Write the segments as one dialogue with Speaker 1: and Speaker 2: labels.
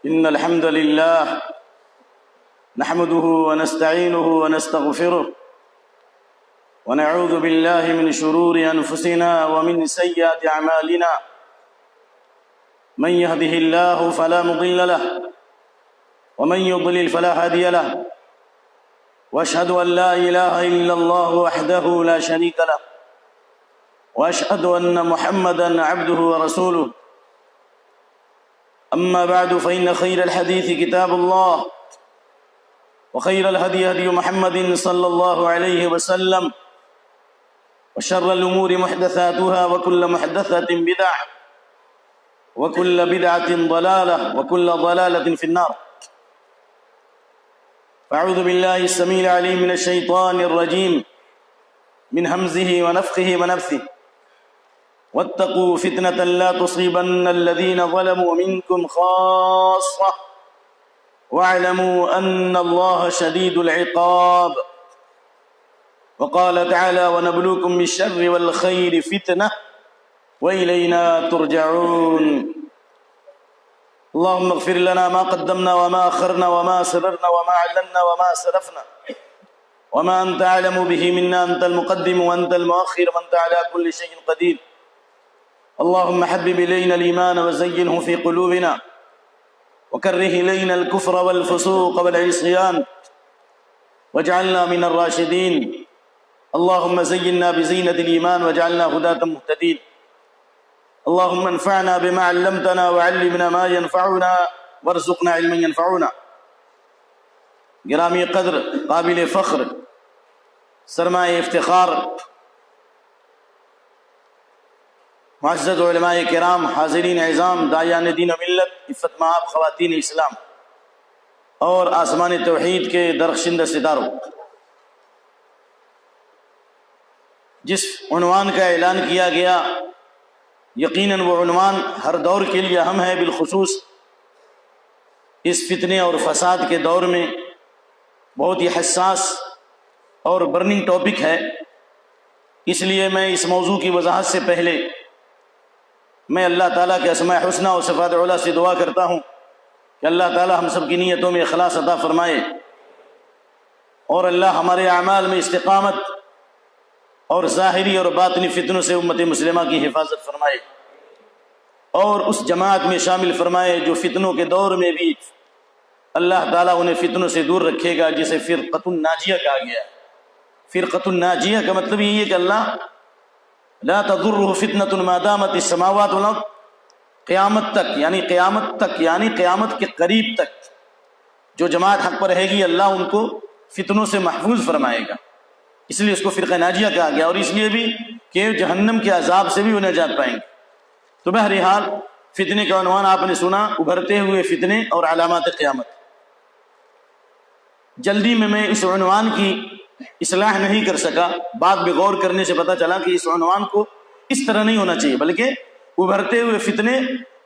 Speaker 1: إن الحمد لله نحمده ونستعينه ونستغفره ونعوذ بالله من شرور أنفسنا ومن سيئات أعمالنا من يهده الله فلا مضل له ومن يضلل فلا هادي له وأشهد أن لا إله إلا الله وحده لا شريك له وأشهد أن محمدًا عبده ورسوله أما بعد فإن خير الحديث كتاب الله وخير الهدي هدي محمد صلى الله عليه وسلم وشر الأمور محدثاتها وكل محدثة بدعة وكل بدعة ضلالة وكل ضلالة في النار. أعوذ بالله السميع العليم من الشيطان الرجيم من همزه ونفخه ونفثه واتقوا فتنة لا تصيبن الذين ظلموا منكم خاصة واعلموا أن الله شديد العقاب. وقال تعالى ونبلوكم بالشر والخير فتنة وإلينا ترجعون. اللهم اغفر لنا ما قدمنا وما أخرنا وما سررنا وما أعلنا وما أسرفنا وما أنت أعلم به منا، أنت المقدم وأنت المؤخر وأنت على كل شيء قدير. اللهم حبب إلينا الإيمان وزينه في قلوبنا وكره إلينا الكفر والفسوق والعصيان واجعلنا من الراشدين. اللهم زينا بزينة الإيمان واجعلنا هداة مهتدين. اللهم انفعنا بما علمتنا وعلمنا ما ينفعنا وارزقنا علما ينفعنا. گرامی قدر، قابل فخر، سرمایہ افتخار، معزز علماء کرام، حاضرین اعظام، داعیان دین و ملت، عفت مآب خواتین اسلام اور آسمان توحید کے درخشندہ ستاروں، جس عنوان کا اعلان کیا گیا یقیناً وہ عنوان ہر دور کے لیے اہم ہے، بالخصوص اس فتنے اور فساد کے دور میں بہت ہی حساس اور برننگ ٹاپک ہے. اس لیے میں اس موضوع کی وضاحت سے پہلے میں اللہ تعالیٰ کے اسماء حسنہ و صفات علیٰ سے دعا کرتا ہوں کہ اللہ تعالیٰ ہم سب کی نیتوں میں اخلاص عطا فرمائے اور اللہ ہمارے اعمال میں استقامت اور ظاہری اور باطنی فتنوں سے امت مسلمہ کی حفاظت فرمائے اور اس جماعت میں شامل فرمائے جو فتنوں کے دور میں بھی اللہ تعالیٰ انہیں فتنوں سے دور رکھے گا، جسے فرقۃ الناجیہ کہا گیا ہے. فرقۃ الناجیہ کا مطلب یہ ہے کہ اللہ لا تضرہ فتنۃ ما دامت السماوات والارض، قیامت تک یعنی قیامت کے قریب تک جو جماعت حق پر رہے گی اللہ ان کو فتنوں سے محفوظ فرمائے گا. اس لیے اس کو فرقہ ناجیہ کہا گیا، اور اس لیے بھی کہ جہنم کے عذاب سے بھی وہ نجات پائیں گے. تو بہرحال فتنے کا عنوان آپ نے سنا، ابھرتے ہوئے فتنے اور علامات قیامت. جلدی میں اس عنوان کی اصلاح نہیں کر سکا. بعد میں غور کرنے سے پتہ چلا کہ اس عنوان کو اس طرح نہیں ہونا چاہیے، بلکہ ابھرتے ہوئے فتنے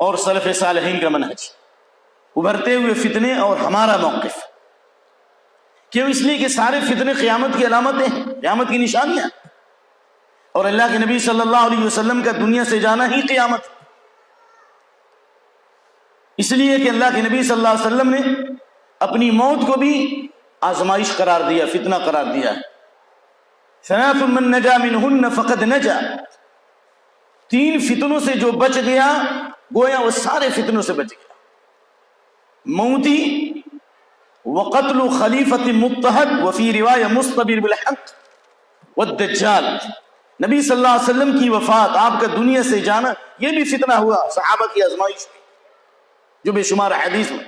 Speaker 1: اور سلف صالحین کا منہج، ابھرتے ہوئے فتنے اور ہمارا موقف. کیوں؟ اس لیے کہ سارے فتنے قیامت کی علامتیں ہیں، قیامت کی نشانیاں، اور اللہ کے نبی صلی اللہ علیہ وسلم کا دنیا سے جانا ہی قیامت. اس لیے کہ اللہ کے نبی صلی اللہ علیہ وسلم نے اپنی موت کو بھی آزمائش قرار دیا، فتنہ قرار دیا. ثلاث من نجا منہن فقد نجا، 3 فتنوں سے جو بچ گیا گویا وہ سارے فتنوں سے بچ گیا. موتی وقتل خلیفۃ مضطہد وفی روایہ مستبر بالحق والدجال. نبی صلی اللہ علیہ وسلم کی وفات، آپ کا دنیا سے جانا، یہ بھی فتنہ ہوا، صحابہ کی آزمائش بھی جو بے شمار حدیث میں،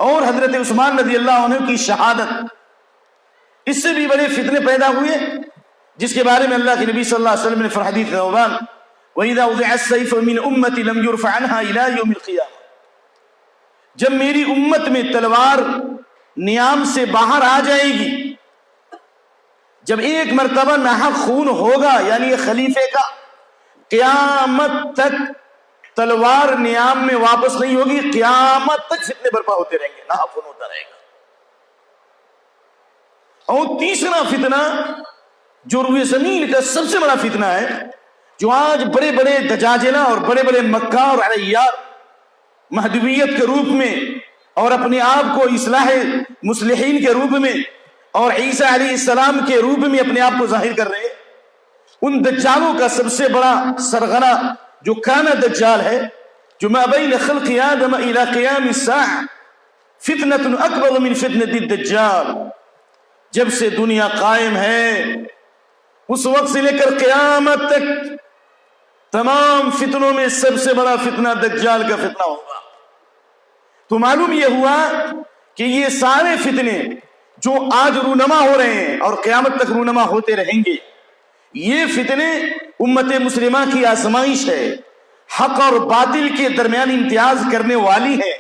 Speaker 1: اور حضرت عثمان رضی اللہ عنہ کی شہادت، اس سے بھی بڑے فتنے پیدا ہوئے، جس کے بارے میں اللہ کے نبی صلی اللہ علیہ وسلم نے حدیث ثوبان وَإِذَا وُضِعَ السَّيْفُ مِنْ أُمَّتِي لَمْ يُرْفَعْ عَنْهَا إِلَىٰ يَوْمِ الْقِيَامَةِ، جب میری امت میں تلوار نیام سے باہر آ جائے گی، جب ایک مرتبہ ناحق خون ہوگا، یعنی خلیفے کا، قیامت تک تلوار نیام میں واپس نہیں ہوگی، قیامت تک فتنے برپا ہوتے رہیں گے، ناحق خون ہوتا رہے گا. اور تیسرا فتنہ جو روئے زمین کا سب سے بڑا فتنہ ہے، جو آج بڑے بڑے دجاجلہ اور بڑے بڑے مکار اور عیار مہدویت کے روپ میں اور اپنے آپ کو اصلاح مصلحین کے روپ میں اور عیسیٰ علیہ السلام کے روپ میں اپنے آپ کو ظاہر کر رہے ہیں۔ ان دجالوں کا سب سے بڑا سرغنہ جو کانا دجال ہے، جو ما بین خلق آدم الى قیام الساعہ فتنة اکبر من فتنة الدجال، جب سے دنیا قائم ہے اس وقت سے لے کر قیامت تک تمام فتنوں میں سب سے بڑا فتنہ دجال کا فتنہ ہوگا۔ تو معلوم یہ ہوا کہ یہ سارے فتنے جو آج رونما ہو رہے ہیں اور قیامت تک رونما ہوتے رہیں گے، یہ فتنے امت مسلمہ کی آزمائش ہے، حق اور باطل کے درمیان امتیاز کرنے والی ہے،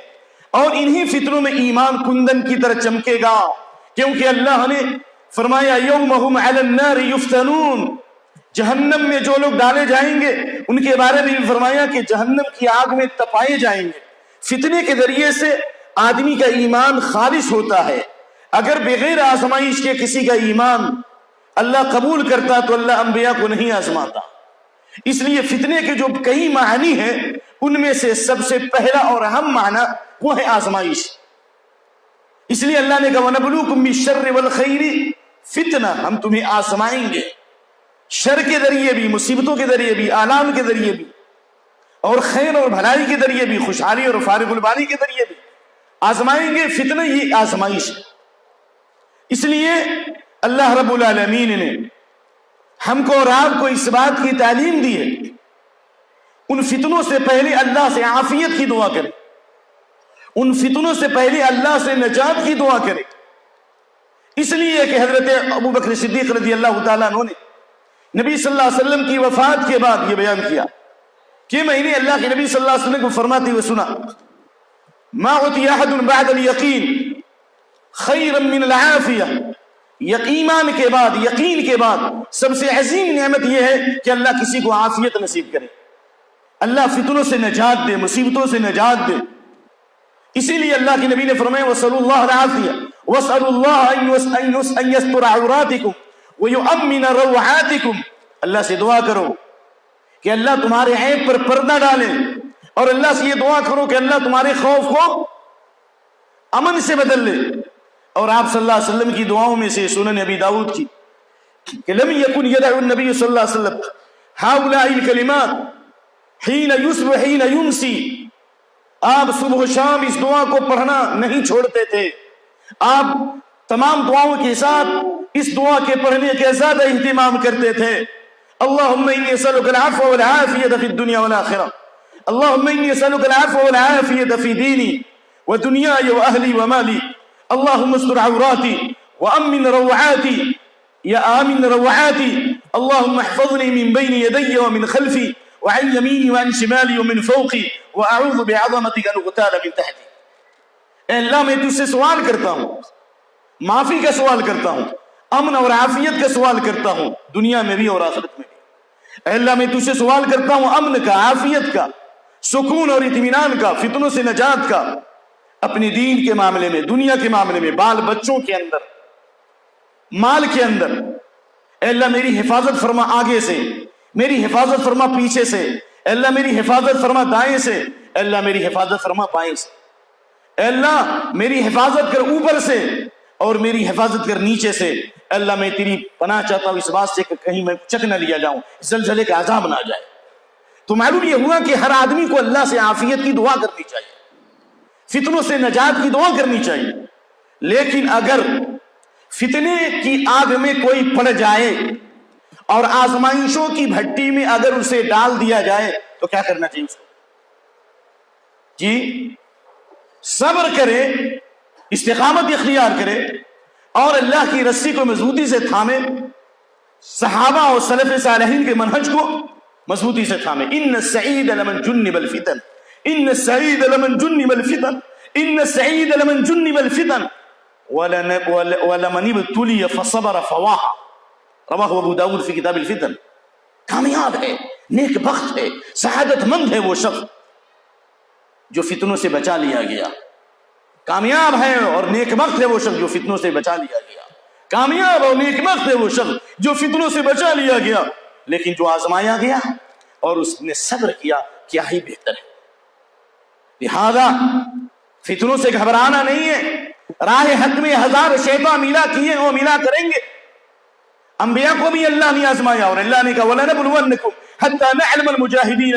Speaker 1: اور انہی فتنوں میں ایمان کندن کی طرح چمکے گا، کیونکہ اللہ نے فرمایا یومہم علی النار یفتنون، جہنم میں جو لوگ ڈالے جائیں گے ان کے بارے میں بھی فرمایا کہ جہنم کی آگ میں تپائے جائیں گے۔ فتنے کے ذریعے سے آدمی کا ایمان خالص ہوتا ہے، اگر بغیر آزمائش کے کسی کا ایمان اللہ قبول کرتا تو اللہ انبیاء کو نہیں آزماتا۔ اس لیے فتنے کے جو کئی معنی ہیں ان میں سے سب سے پہلا اور اہم معنی وہ ہے آزمائش۔ اس لیے اللہ نے کہا وَنَبْلُوكُمْ بِالشَّرِّ وَالْخَيْرِ فتنہ، ہم تمہیں آزمائیں گے، شر کے ذریعے بھی، مصیبتوں کے ذریعے بھی، آلام کے ذریعے بھی، اور خیر اور بھلائی کے ذریعے بھی، خوشحالی اور فارغ البالی کے ذریعے بھی آزمائیں گے۔ فتنہ یہ آزمائش ہے۔ اس لیے اللہ رب العالمین نے ہم کو اور آپ کو اس بات کی تعلیم دی ہے، ان فتنوں سے پہلے اللہ سے عافیت کی دعا کرے، ان فتنوں سے پہلے اللہ سے نجات کی دعا کرے۔ اس لیے کہ حضرت ابو بکر صدیق رضی اللہ تعالیٰ عنہ نے نبی صلی اللہ علیہ وسلم کی وفات کے بعد یہ بیان کیا کہ میں نے اللہ کے نبی صلی اللہ علیہ وسلم کو فرماتے ہوئے سنا ما عطی احد بعد الیقین خیرا من العافیہ، یقین کے بعد سب سے عظیم نعمت یہ ہے کہ اللہ کسی کو عافیت نصیب کرے، اللہ فتنوں سے نجات دے، مصیبتوں سے نجات دے۔ اسی لیے اللہ کے نبی نے فرمایا وَاسْأَلُوا اللَّهَ الْعَافِيَةَ وَاسْأَلُوا اللَّهَ أَن يَسْتُرَ عَوْرَاتِكُمْ وَيُؤَمِّنَ رَوْعَاتِكُمْ، اللہ سے دعا کرو کہ اللہ تمہارے عیب پر پردہ ڈالے، اور اللہ سے یہ دعا کرو کہ اللہ تمہارے خوف کو امن سے بدل لے۔ اور آپ صلی اللہ علیہ وسلم کی دعاؤں میں سے سنن ابی داؤد کی کہ لم يكن يدع النبي صلی اللہ علیہ وسلم هؤلاء الكلمات حين يصبح حين يمسي، آپ صبح و شام اس دعا کو پڑھنا نہیں چھوڑتے تھے، آپ تمام دعاؤں کے ساتھ اس دعا کے پڑھنے کے زیادہ اہتمام کرتے تھے۔ اللهم اني اسالك العفو والعافيه في الدنيا والاخره، اللهم اني اسالك العفو والعافيه في ديني ودنياي واهلي ومالي، اللهم استر عوراتي وامن روعاتي يا امن روعاتي، اللهم احفظني من بين يدي ومن خلفي وعن يميني وعن شمالي ومن فوقي واعوذ بعظمتك ان اغتال من تحتي۔ اے اللہ میں تجھ سے سوال کرتا ہوں، معافی کا سوال کرتا ہوں، امن اور عافیت کا سوال کرتا ہوں، دنیا میں بھی اور آخرت میں بھی۔ اے اللہ میں تجھ سے سوال کرتا ہوں امن کا، عافیت کا، سکون اور اطمینان کا، فتنوں سے نجات کا، اپنی دین کے معاملے میں، دنیا کے معاملے میں، بال بچوں کے اندر، مال کے اندر۔ اے اللہ میری حفاظت فرما آگے سے، میری حفاظت فرما پیچھے سے، اے اللہ میری حفاظت فرما دائیں سے، اے اللہ میری حفاظت فرما بائیں سے، اے اللہ میری حفاظت کر اوپر سے اور میری حفاظت کر نیچے سے۔ اے اللہ میں تیری پناہ چاہتا ہوں اس بات سے کہ کہیں میں چک نہ لیا جاؤں، زلزلے کا عذاب نہ آ جائے۔ تو معلوم یہ ہوا کہ ہر آدمی کو اللہ سے عافیت کی دعا کرنی چاہیے، فتنوں سے نجات کی دعا کرنی چاہیے۔ لیکن اگر فتنے کی آگ میں کوئی پڑ جائے اور آزمائشوں کی بھٹی میں اگر اسے ڈال دیا جائے تو کیا کرنا چاہیے اس کو؟ جی صبر کرے، استقامت اختیار کرے اور اللہ کی رسی کو مضبوطی سے تھامے، صحابہ اور سلف صالحین کے منہج کو مضبوطی سے تھامے۔ ان السعید لمن جنب الفتن، ان السعید لمن جنب الفتن، ان السعید لمن جنب الفتن ولمن ابتلی فصبر فواہا، رواہ ابو داؤد فی کتاب الفتن۔ کامیاب ہے، نیک بخت ہے، سعادت مند ہے وہ شخص جو فتنوں سے بچا لیا گیا، کامیاب ہے اور نیک بخت ہے وہ شخص جو فتنوں سے بچا لیا گیا، کامیاب اور نیک بخت ہے وہ شخص جو فتنوں سے بچا لیا گیا۔ لیکن جو آزمایا گیا اور اس نے صبر کیا، کیا ہی بہتر ہے۔ لہذا فتنوں سے گھبرانا نہیں ہے، راہ حق میں 1000 شیطان میلا کیے وہ میلا کریں گے۔ انبیاء کو بھی اللہ نے آزمایا اور اللہ نے کہا وَلَنَبْلُوَنَّكُمْ حَتَّى نَعْلَمَ الْمُجَاهِدِينَ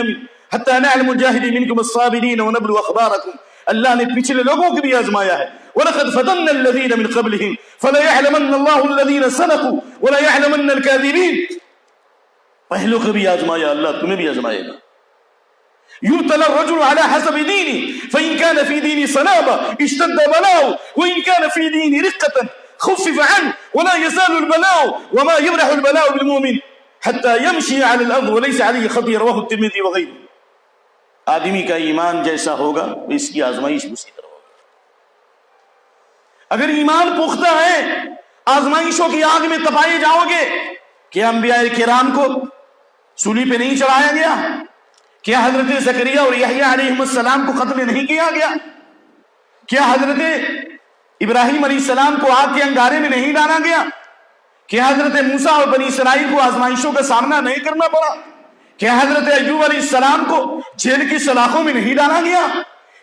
Speaker 1: مِنْكُمُ الصَّابِرِينَ وَنَبْلُوَ أَخْبَارَكُمْ۔ اللہ نے پچھلے لوگوں کو بھی آزمایا ہے، وَلَقَدْ فَتَنَّا الَّذِينَ مِنْ قَبْلِهِمْ فَلَيَعْلَمَنَّ اللَّهُ الَّذِينَ صَدَقُوا وَلَيَعْلَمَنَّ الْكَاذِبِينَ۔ پہلوں کو بھی آزمایا، اللہ تمہیں بھی آزمائے گا۔ يُبْتَلَى الرَّجُلُ عَلَى حَسَبِ دِينِهِ فَإِنْ كَانَ فِي دِينِ صَلَابَةٍ اشْتَدَّ بَلَاؤُهُ وَإِنْ كَانَ فِي دِينِ رِقَّةٍ خفف عنه ولا يزال البلاء وما يبرح البلاء بالمؤمن حتى يمشي على الارض وليس عليه خطيئة رواه الترمذي وغيره۔ آدمی کا ایمان جیسا ہوگا اس کی آزمائش اسی طرح ہوگی۔ اگر ایمان پختہ ہے آزمائشوں کی آگ میں تپائے جاؤ گے۔ کیا انبیاء کرام کو سولی پہ نہیں چڑھایا گیا؟ کیا حضرت زکریا اور یحییٰ علیہ السلام کو قتل نہیں کیا گیا؟ کیا حضرت ابراہیم علیہ السلام کو آگ کے انگارے میں نہیں ڈالا گیا؟ کیا حضرت موسیٰ اور بنی اسرائیل کو آزمائشوں کا سامنا نہیں کرنا پڑا؟ کیا حضرت ایوب علیہ السلام کو جیل کی سلاخوں میں نہیں ڈالا گیا؟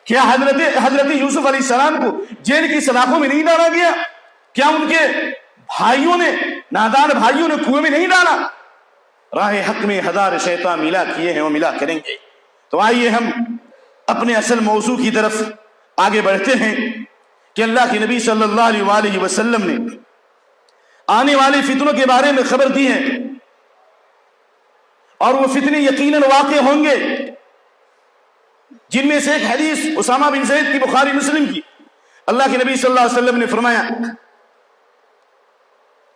Speaker 1: کیا حضرت یوسف علیہ السلام کو جیل کی سلاخوں میں نہیں ڈالا گیا؟ کیا ان کے بھائیوں نے، نادان بھائیوں نے کنویں میں نہیں ڈالا؟ راہ حق میں 1000 شیطان ملا کیے ہیں وہ ملا کریں گے۔ تو آئیے ہم اپنے اصل موضوع کی طرف آگے بڑھتے ہیں کہ اللہ کے نبی صلی اللہ علیہ وآلہ وسلم نے آنے والے فتنوں کے بارے میں خبر دی ہے، اور وہ فتنے یقیناً واقع ہوں گے، جن میں سے ایک حدیث اسامہ بن زید کی بخاری مسلم کی، اللہ کے نبی صلی اللہ علیہ وسلم نے فرمایا،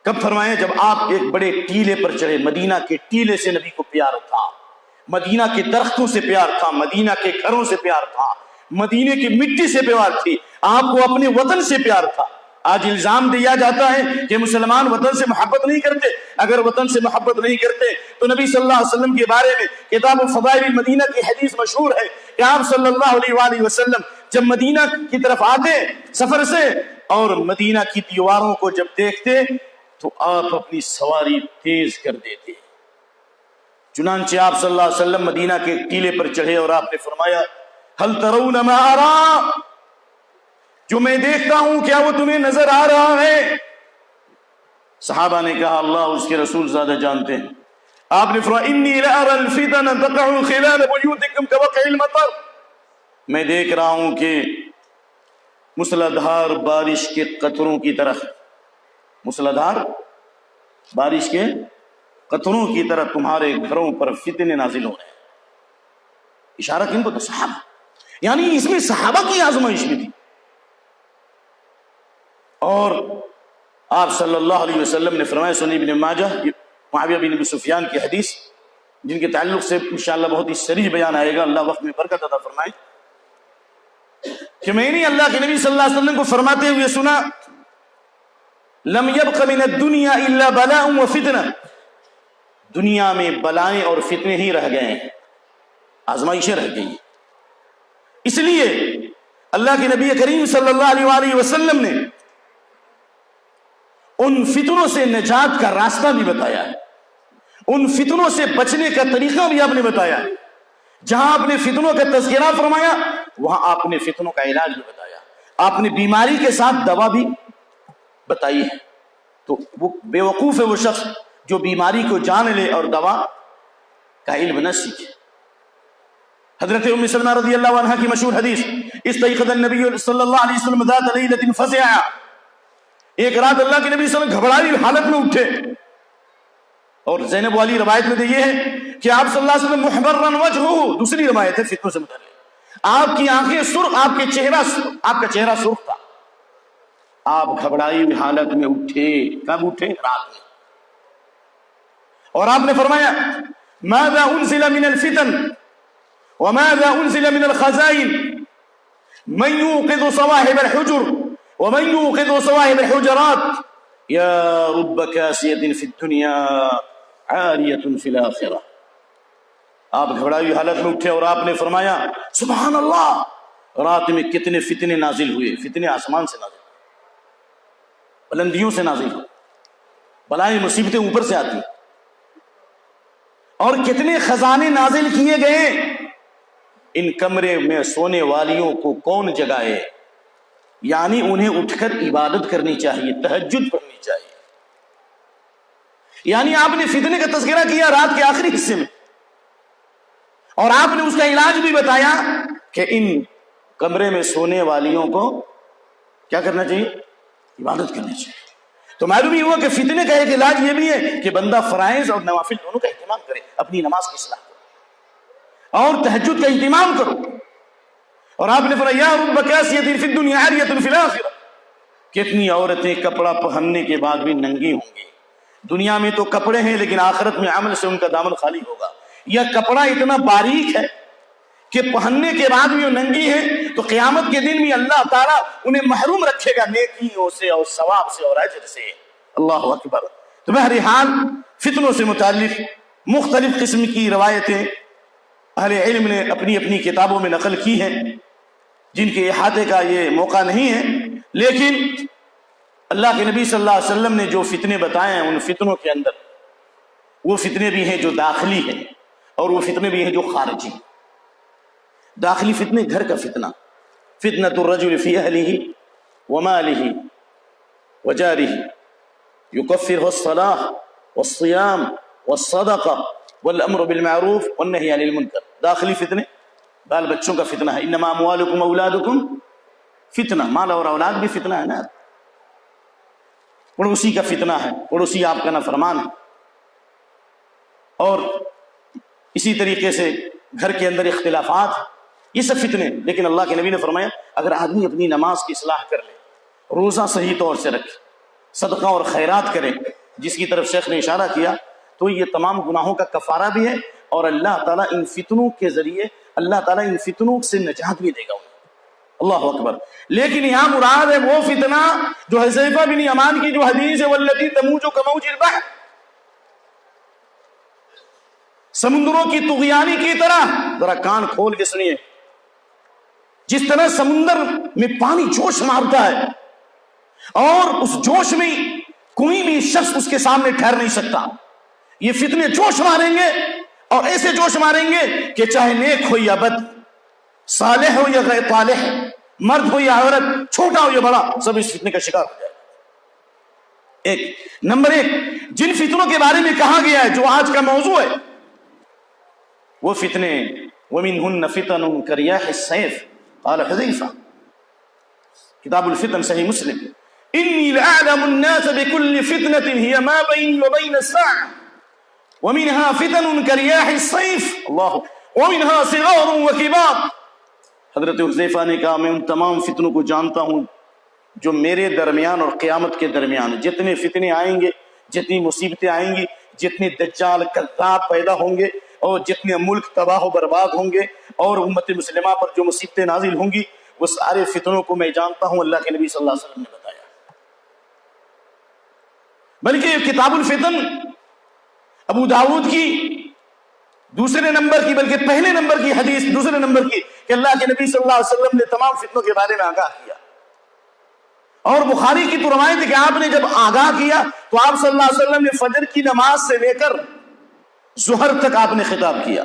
Speaker 1: کب فرمایا؟ جب آپ ایک بڑے ٹیلے پر چڑھے۔ مدینہ کے ٹیلے سے نبی کو پیار تھا، مدینہ کے درختوں سے پیار تھا، مدینہ کے گھروں سے پیار تھا، مدینے کی مٹی سے پیار تھی، آپ کو اپنے وطن سے پیار تھا۔ آج الزام دیا جاتا ہے کہ مسلمان وطن سے محبت نہیں کرتے۔ اگر وطن سے محبت نہیں کرتے تو نبی صلی اللہ علیہ وسلم کے بارے میں کتاب فضائل المدینہ کی حدیث مشہور ہے کہ آپ صلی اللہ علیہ وآلہ وسلم جب مدینہ کی طرف آتے سفر سے اور مدینہ کی دیواروں کو جب دیکھتے تو آپ اپنی سواری تیز کر دیتے۔ چنانچہ آپ صلی اللہ علیہ وسلم مدینہ کے ٹیلے پر چڑھے اور آپ نے فرمایا هل ترون ما ارى، جو میں دیکھتا ہوں کیا وہ تمہیں نظر آ رہا ہے؟ صحابہ نے کہا اللہ اس کے رسول زیادہ جانتے ہیں۔ آپ نے فرمایا انی لأرى الفتن تقع خلال بيوتكم كوقع المطر، میں دیکھ رہا ہوں کہ مسلادھار بارش کے قطروں کی طرح، مسلادھار بارش کے قطروں کی طرح تمہارے گھروں پر فتنے نازل ہو رہے ہیں۔ اشارہ کن کو؟ تو صحابہ، یعنی اس میں صحابہ کی آزمائش بھی تھی۔ اور آپ صلی اللہ علیہ وسلم نے فرمایا، سنن ابن ماجہ معاویہ بن ابی سفیان کی حدیث جن کے تعلق سے انشاءاللہ بہت ہی صریح بیان آئے گا، اللہ وقت میں برکت عطا فرمائے، کہ میں نے اللہ کے نبی صلی اللہ علیہ وسلم کو فرماتے ہوئے سنا لم يبق من الدنيا الا بلاء وفتنہ، دنیا میں بلائیں اور فتنے ہی رہ گئے ہیں، آزمائشیں رہ گئی ہیں۔ اس لیے اللہ کے نبی کریم صلی اللہ علیہ وآلہ وسلم نے ان فتنوں سے نجات کا راستہ بھی بتایا ہے، ان فتنوں سے بچنے کا طریقہ بھی آپ نے بتایا ہے۔ جہاں آپ نے فتنوں کا تذکرہ فرمایا وہاں آپ نے فتنوں کا علاج بھی بتایا، آپ نے بیماری کے ساتھ دوا بھی بتائی ہے۔ تو وہ بے وقوف ہے وہ شخص جو بیماری کو جان لے اور دوا کا علم نہ سیکھے۔ حضرت ام سلمہ رضی اللہ عنہ کی مشہور حدیث، استيقظ النبی صلی اللہ علیہ وسلم ذات لیلۃ فزعا، ایک رات اللہ کے نبی صلی اللہ علیہ وسلم گھبرائی حالت میں اٹھے، اور زینب والی روایت میں یہ ہے کہ آپ صلی اللہ علیہ وسلم محمرا وجهه، دوسری روایت ہے فتنوں سے متعلق، آپ کی آنکھیں سرخ، آپ کا چہرہ سرخ تھا، آپ گھبرائی ہوئی حالت میں اٹھے۔ کب اٹھے؟ رات میں۔ اور آپ نے فرمایا ماذا انزل من الفتن وماذا انزل من الخزائن من يوقظ صواحب الحجر ومن يوقظ صواحب الحجرات يا رب كاسية في الدنيا عارية في الآخرة۔ آپ گھبرائی ہوئی حالت میں اٹھے اور آپ نے فرمایا سبحان اللہ، رات میں کتنے فتنے نازل ہوئے، فتنے آسمان سے نازل، بلندیوں سے نازل، بلائیں مصیبتیں اوپر سے آتی، اور کتنے خزانے نازل کیے گئے، ان کمرے میں سونے والیوں کو کون جگائے، یعنی انہیں اٹھ کر عبادت کرنی چاہیے، تہجد پڑھنی چاہیے۔ یعنی آپ نے فتنے کا تذکرہ کیا رات کے آخری حصے میں، اور آپ نے اس کا علاج بھی بتایا کہ ان کمرے میں سونے والیوں کو کیا کرنا چاہیے، عبادت کرنی چاہیے۔ تو معلوم یہ ہوا کہ فتنے کا ایک علاج یہ بھی ہے کہ بندہ فرائض اور نوافل دونوں کا اہتمام کرے، اپنی نماز کی اصلاح کرو اور تہجد کا اہتمام کرو۔ اور آپ نے فرمایا یا رب کاسیۃ فی الدنیا عاریۃ فی الآخرہ، کتنی عورتیں کپڑا پہننے کے بعد بھی ننگی ہوں گی، دنیا میں تو کپڑے ہیں لیکن آخرت میں عمل سے ان کا دامن خالی ہوگا۔ یہ کپڑا اتنا باریک ہے کہ پہننے کے بعد بھی وہ ننگی ہے، تو قیامت کے دن بھی اللہ تعالیٰ انہیں محروم رکھے گا نیکیوں سے اور ثواب سے اور اجر سے۔ اللہ اکبر۔ تو بہرحال فتنوں سے متعلق مختلف قسم کی روایتیں اہل علم نے اپنی اپنی کتابوں میں نقل کی ہیں، جن کے احاطے کا یہ موقع نہیں ہے، لیکن اللہ کے نبی صلی اللہ علیہ وسلم نے جو فتنے بتائے ہیں ان فتنوں کے اندر وہ فتنے بھی ہیں جو داخلی ہیں اور وہ فتنے بھی ہیں جو خارجی۔ داخلی فتنے، گھر کا فتنہ، فتنۃ الرجل فی اہلہ ومالہ وجارہ یکفرہ الصلاۃ والصیام والصدقہ والامر بالمعروف والنہی عن المنکر۔ داخلی فتنے، بال بچوں کا فتنہ ہے، انما اموالکم اولادکم فتنہ، مال اور اولاد بھی فتنہ ہے نا، پڑوسی کا فتنہ ہے، پڑوسی آپ کا نافرمان ہے، اور اسی طریقے سے گھر کے اندر اختلافات، یہ سب فتنے۔ لیکن اللہ کے نبی نے فرمایا اگر آدمی اپنی نماز کی اصلاح کر لے، روزہ صحیح طور سے رکھے، صدقہ اور خیرات کرے، جس کی طرف شیخ نے اشارہ کیا، تو یہ تمام گناہوں کا کفارہ بھی ہے، اور اللہ تعالیٰ ان فتنوں کے ذریعے اللہ تعالیٰ ان فتنوں سے نجات بھی دے گا انہیں۔ اللہ اکبر۔ لیکن یہاں مراد ہے وہ فتنہ جو حذیفہ بن یمان کی جو حدیث ہے والذی تموج کموج البحر، سمندروں کی طغیانی کی طرح، ذرا کان کھول کے سنیے، جس طرح سمندر میں پانی جوش مارتا ہے اور اس جوش میں کوئی بھی شخص اس کے سامنے ٹھہر نہیں سکتا، یہ فتنے جوش ماریں گے اور ایسے جوش ماریں گے کہ چاہے نیک ہو یا بد، صالح ہو یا غیر صالح، مرد ہو یا عورت، چھوٹا ہو یا بڑا، سب اس فتنے کا شکار ہو جائے گا۔ ایک نمبر ایک جن فتنوں کے بارے میں کہا گیا ہے جو آج کا موضوع ہے، وہ فتنے وَمِنْهُنَّ فِتَنٌ كَرِيَاحِ السَّيْفِ قال حذیفہ، کتاب الفتن صحیح مسلم، انی لأعلم الناس بكل فتنة هي ما بيني وبين الساعة ومنها فتن كرياح الصيف اللہ ومنها صغار وكبار۔ حضرت حذیفہ نے کہا میں ان تمام فتنوں کو جانتا ہوں جو میرے درمیان اور قیامت کے درمیان، جتنے فتنے آئیں گے، جتنی مصیبتیں آئیں گی، جتنے دجال کذاب پیدا ہوں گے، اور جتنے ملک تباہ و برباد ہوں گے، اور امت مسلمہ پر جو مصیبتیں نازل ہوں گی، وہ سارے فتنوں کو میں جانتا ہوں، اللہ کے نبی صلی اللہ علیہ وسلم نے بتایا۔ بلکہ کتاب الفتن ابو داؤد کی دوسرے نمبر کی، بلکہ پہلے نمبر کی حدیث، دوسرے نمبر کی، کہ اللہ کے نبی صلی اللہ علیہ وسلم نے تمام فتنوں کے بارے میں آگاہ کیا، اور بخاری کی تو روایت ہے کہ آپ نے جب آگاہ کیا تو آپ صلی اللہ علیہ وسلم نے فجر کی نماز سے لے کر ظہر تک آپ نے خطاب کیا،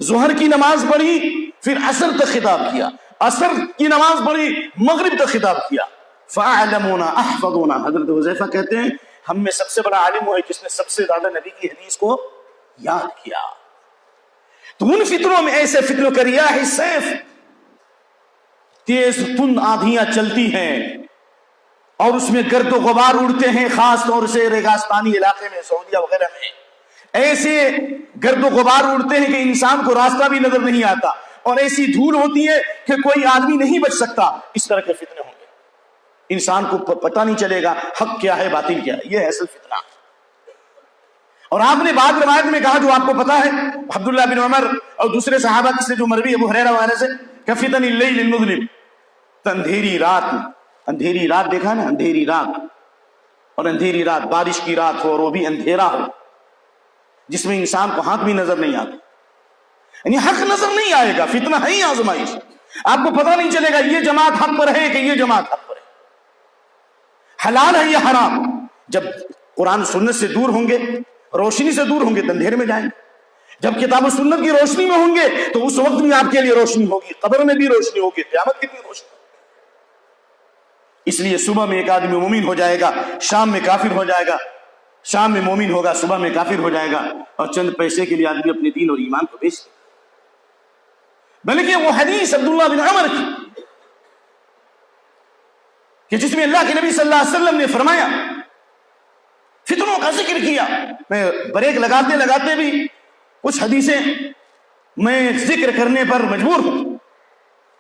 Speaker 1: ظہر کی نماز پڑھی پھر عصر تک خطاب کیا، عصر کی نماز پڑھی مغرب تک خطاب کیا۔ فَأَعْلَمُونَا أَحْفَظُونَا، حضرت حذیفہ کہتے ہیں ہم میں سب سے بڑا عالم وہ ہے جس نے سب سے زیادہ نبی کی حدیث کو یاد کیا۔ تو ان فتنوں میں ایسے فتنوں کریاح السیف، تیز تند آندھیاں چلتی ہیں اور اس میں گرد و غبار اڑتے ہیں، خاص طور سے ریگستانی علاقے میں، سعودیہ وغیرہ میں ایسے گرد و غبار اڑتے ہیں کہ انسان کو راستہ بھی نظر نہیں آتا، اور ایسی دھول ہوتی ہے کہ کوئی آدمی نہیں بچ سکتا۔ اس طرح کے فتنے ہوں گے، انسان کو پتہ نہیں چلے گا حق کیا ہے باطل کیا ہے، یہ ہے اصل فتنہ۔ اور آپ نے بعد روایت میں کہا جو آپ کو پتا ہے، عبداللہ بن عمر اور دوسرے صحابہ سے جو مروی ابو ہریرہ وغیرہ سے، کہ فتن اللیل المظلم، اندھیری رات، اندھیری رات دیکھا نا، اندھیری رات، اور اندھیری رات بارش کی رات ہو اور وہ بھی اندھیرا ہو، جس میں انسان کو حق بھی نظر نہیں آتا، یعنی حق نظر نہیں آئے گا، فتنہ ہے ہی آزمائش، آپ کو پتہ نہیں چلے گا یہ جماعت حق پر ہے کہ یہ جماعت حق پر ہے، حلال ہے یہ حرام۔ جب قرآن سنت سے دور ہوں گے، روشنی سے دور ہوں گے تو اندھیرے میں جائیں گے، جب کتاب و سنت کی روشنی میں ہوں گے تو اس وقت بھی آپ کے لیے روشنی ہوگی، قبر میں بھی روشنی ہوگی، قیامت کی بھی روشنی. اس لیے صبح میں ایک آدمی مومن ہو جائے گا، شام میں کافر ہو جائے گا، شام میں مومن ہوگا، صبح میں کافر ہو جائے گا، اور چند پیسے کے لیے آدمی اپنے دین اور ایمان کو بیچ دے. بلکہ وہ حدیث عبداللہ بن عمر کی کہ جس میں اللہ کے نبی صلی اللہ علیہ وسلم نے فرمایا، فتنوں کا ذکر کیا. میں بریک لگاتے لگاتے بھی کچھ حدیثیں میں ذکر کرنے پر مجبور ہوں.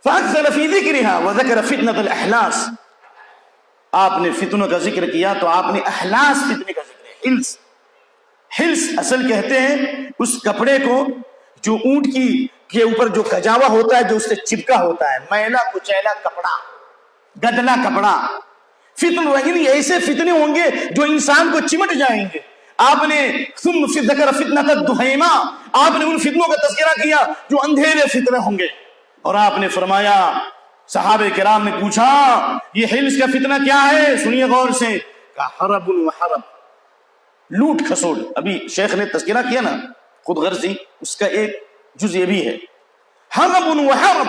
Speaker 1: فَأَكْثَرَ فِي ذِكْرِهَا وَذَكَرَ فِتْنَةَ الْأَحْلَاسِ. آپ نے فتنوں کا ذکر کیا تو آپ نے احلاس فتنے کا ذکر ہے. ہلس اصل کہتے ہیں اس کپڑے کو جو اونٹ کی کے اوپر جو کجاوا ہوتا ہے، جو اس سے چپکا ہوتا ہے، میلا کچیلا کپڑا، گدلا کپڑا. فتن وغیرہ ایسے فتنے ہوں گے جو انسان کو چمٹ جائیں گے. آپ نے ثم ذکر فتنۃ الدہیمہ، آپ نے ان فتنوں کا تذکرہ کیا جو اندھیرے فتنے ہوں گے. اور آپ نے فرمایا، صحابہ کرام نے پوچھا یہ ہلس کا فتنہ کیا ہے؟ سنیے غور سے. کہا حرب و حرب، لوٹ کھسوٹ. ابھی شیخ نے تذکرہ کیا نا خود غرضی، اس کا ایک جز یہ بھی ہے. حرب و حرب،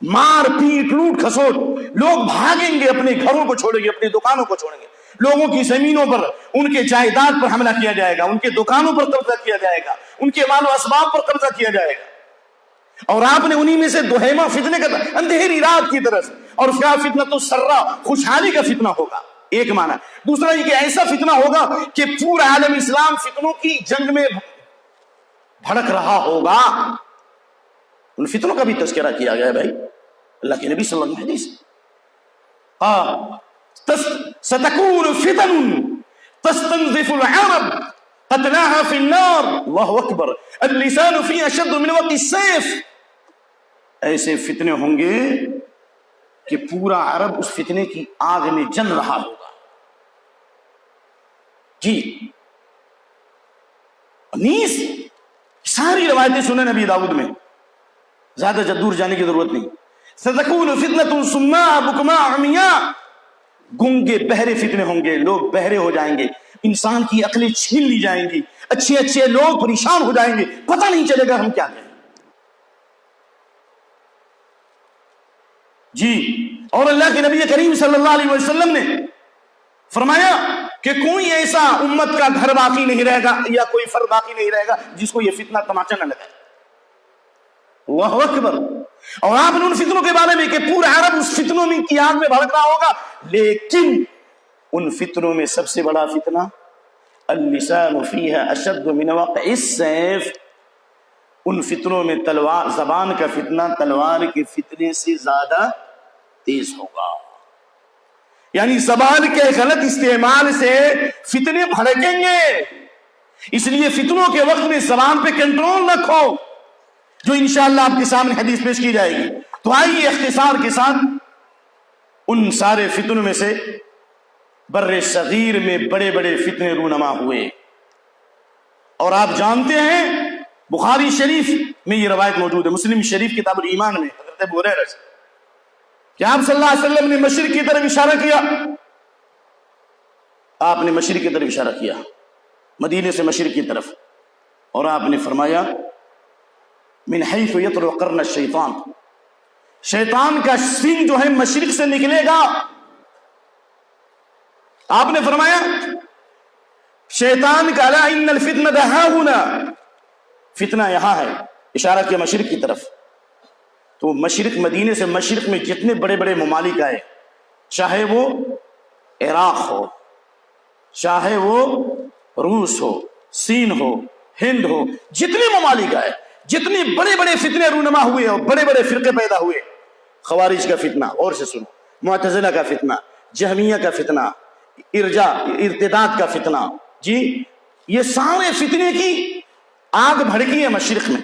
Speaker 1: مار پیٹ لوٹ کھسوٹ. لوگ بھاگیں گے، اپنے گھروں کو چھوڑیں گے، اپنی دکانوں کو چھوڑیں گے، لوگوں کی زمینوں پر، ان کے جائیداد پر حملہ کیا جائے گا، ان کے دکانوں پر قبضہ کیا جائے گا، ان کے مال و اسباب پر قبضہ کیا جائے گا. اور آپ نے انہی میں سے دہیمہ فتنے کا اندھیری رات کی طرف، اور کیا فتنۃ السرا، خوشحالی کا فتنہ ہوگا. ایک معنی. دوسرا یہ کہ ایسا فتنہ ہوگا کہ پورا عالم اسلام فتنوں کی جنگ میں بھڑک رہا ہوگا. ان فتنوں کا بھی تذکرہ کیا گیا ہے بھائی اللہ کے نبی صلی اللہ علیہ وسلم. ستكون فتن تستنزف العرب قتلاها في النار. اللہ اکبر. اللسان فی اشد من وقت السیف. ایسے فتنے ہوں گے کہ پورا عرب اس فتنے کی آگ میں جل رہا ہوگا. جی نیس ساری روایتیں سنیں نبی داؤد میں، زیادہ دور جانے کی ضرورت نہیں. ستكون فتنة صماء بكماء عمياء. گونگے بہرے فتنے ہوں گے، لوگ بہرے ہو جائیں گے، انسان کی عقلیں چھین لی جائیں گی، اچھے اچھے لوگ پریشان ہو جائیں گے، پتہ نہیں چلے گا ہم کیا کریں. جی اور اللہ کے نبی کریم صلی اللہ علیہ وسلم نے فرمایا کہ کوئی ایسا امت کا گھر باقی نہیں رہے گا یا کوئی فرد باقی نہیں رہے گا جس کو یہ فتنہ تماچا نہ لگے. اللہ اکبر. اور آپ نے ان فتنوں کے بارے میں کہ پورا عرب اس فتنوں میں کی آگ میں بھڑک رہا ہوگا، لیکن ان فتنوں میں سب سے بڑا فتنہ اللسان فیہا اشد من وقع السیف. ان فتنوں میں تلوار، زبان کا فتنہ تلوار کے فتنے سے زیادہ تیز ہوگا. یعنی زبان کے غلط استعمال سے فتنے بھڑکیں گے. اس لیے فتنوں کے وقت میں زبان پہ کنٹرول رکھو، جو انشاءاللہ آپ کے سامنے حدیث پیش کی جائے گی. تو آئیے اختصار کے ساتھ ان سارے فتنوں میں سے بر صغیر میں بڑے بڑے فتنے رونما ہوئے. اور آپ جانتے ہیں بخاری شریف میں یہ روایت موجود ہے، مسلم شریف کتاب الایمان میں حضرت ابو ہریرہ سے کہ آپ صلی اللہ علیہ وسلم نے مشرق کی طرف اشارہ کیا. آپ نے مشرق کی طرف اشارہ کیا، مدینے سے مشرق کی طرف، اور آپ نے فرمایا من حیث یطلع قرن الشیطان. شیطان کا سنگ جو ہے مشرق سے نکلے گا. آپ نے فرمایا شیطان کا الا ان الفتنة ہاہنا، فتنہ یہاں ہے، اشارہ کیا مشرق کی طرف. تو مشرق، مدینے سے مشرق میں جتنے بڑے بڑے ممالک آئے، چاہے وہ عراق ہو، چاہے وہ روس ہو، سین ہو، ہند ہو، جتنے ممالک آئے، جتنے بڑے بڑے فتنے رونما ہوئے اور بڑے بڑے فرقے پیدا ہوئے، خوارج کا فتنہ، اور سے سنو، معتزلہ کا فتنہ، جہمیہ کا فتنہ، ارتداد کا فتنہ، جی یہ سارے فتنے کی آگ بھڑکی ہے مشرق میں.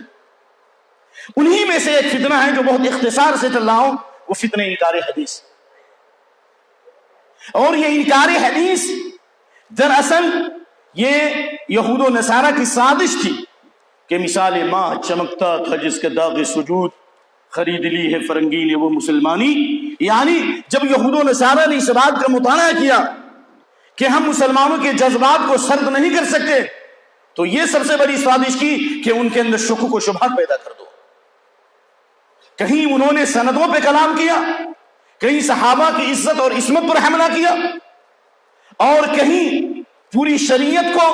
Speaker 1: انہی میں سے ایک فتنہ ہے جو بہت اختصار سے چل رہا ہوں، وہ فتنہ انکار حدیث. اور یہ انکار حدیث دراصل یہ یہود و نصارہ کی سازش تھی کہ مثال ماہ چمکتا تھا جس کے داغ سجود خرید لی ہے فرنگی نے وہ مسلمانی. یعنی جب یہود و نصارہ نے اس بات کا مطالعہ کیا کہ ہم مسلمانوں کے جذبات کو سرد نہیں کر سکتے، تو یہ سب سے بڑی سازش کی کہ ان کے اندر شکوک و شبہات پیدا کر دو. کہیں انہوں نے سندوں پہ کلام کیا، کہیں صحابہ کی عزت اور عصمت پر حملہ کیا، اور کہیں پوری شریعت کو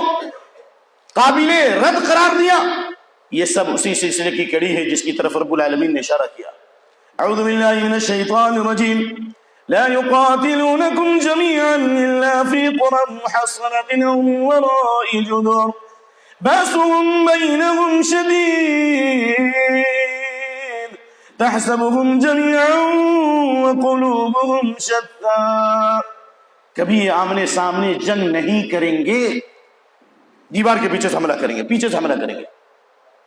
Speaker 1: قابل رد قرار دیا. یہ سب اسی سلسلے کی کڑی ہے جس کی طرف رب العالمین نے اشارہ کیا. اعوذ باللہ من الشیطان الرجیم. لا يقاتلونكم جميعا الا في قرى محصنة او من وراء جدر بأسهم بينهم شديد تحسبهم جميعا وقلوبهم شتى. کبھی آمنے سامنے جنگ نہیں کریں گے، دیوار کے پیچھے سے حملہ کریں گے، پیچھے سے حملہ کریں گے،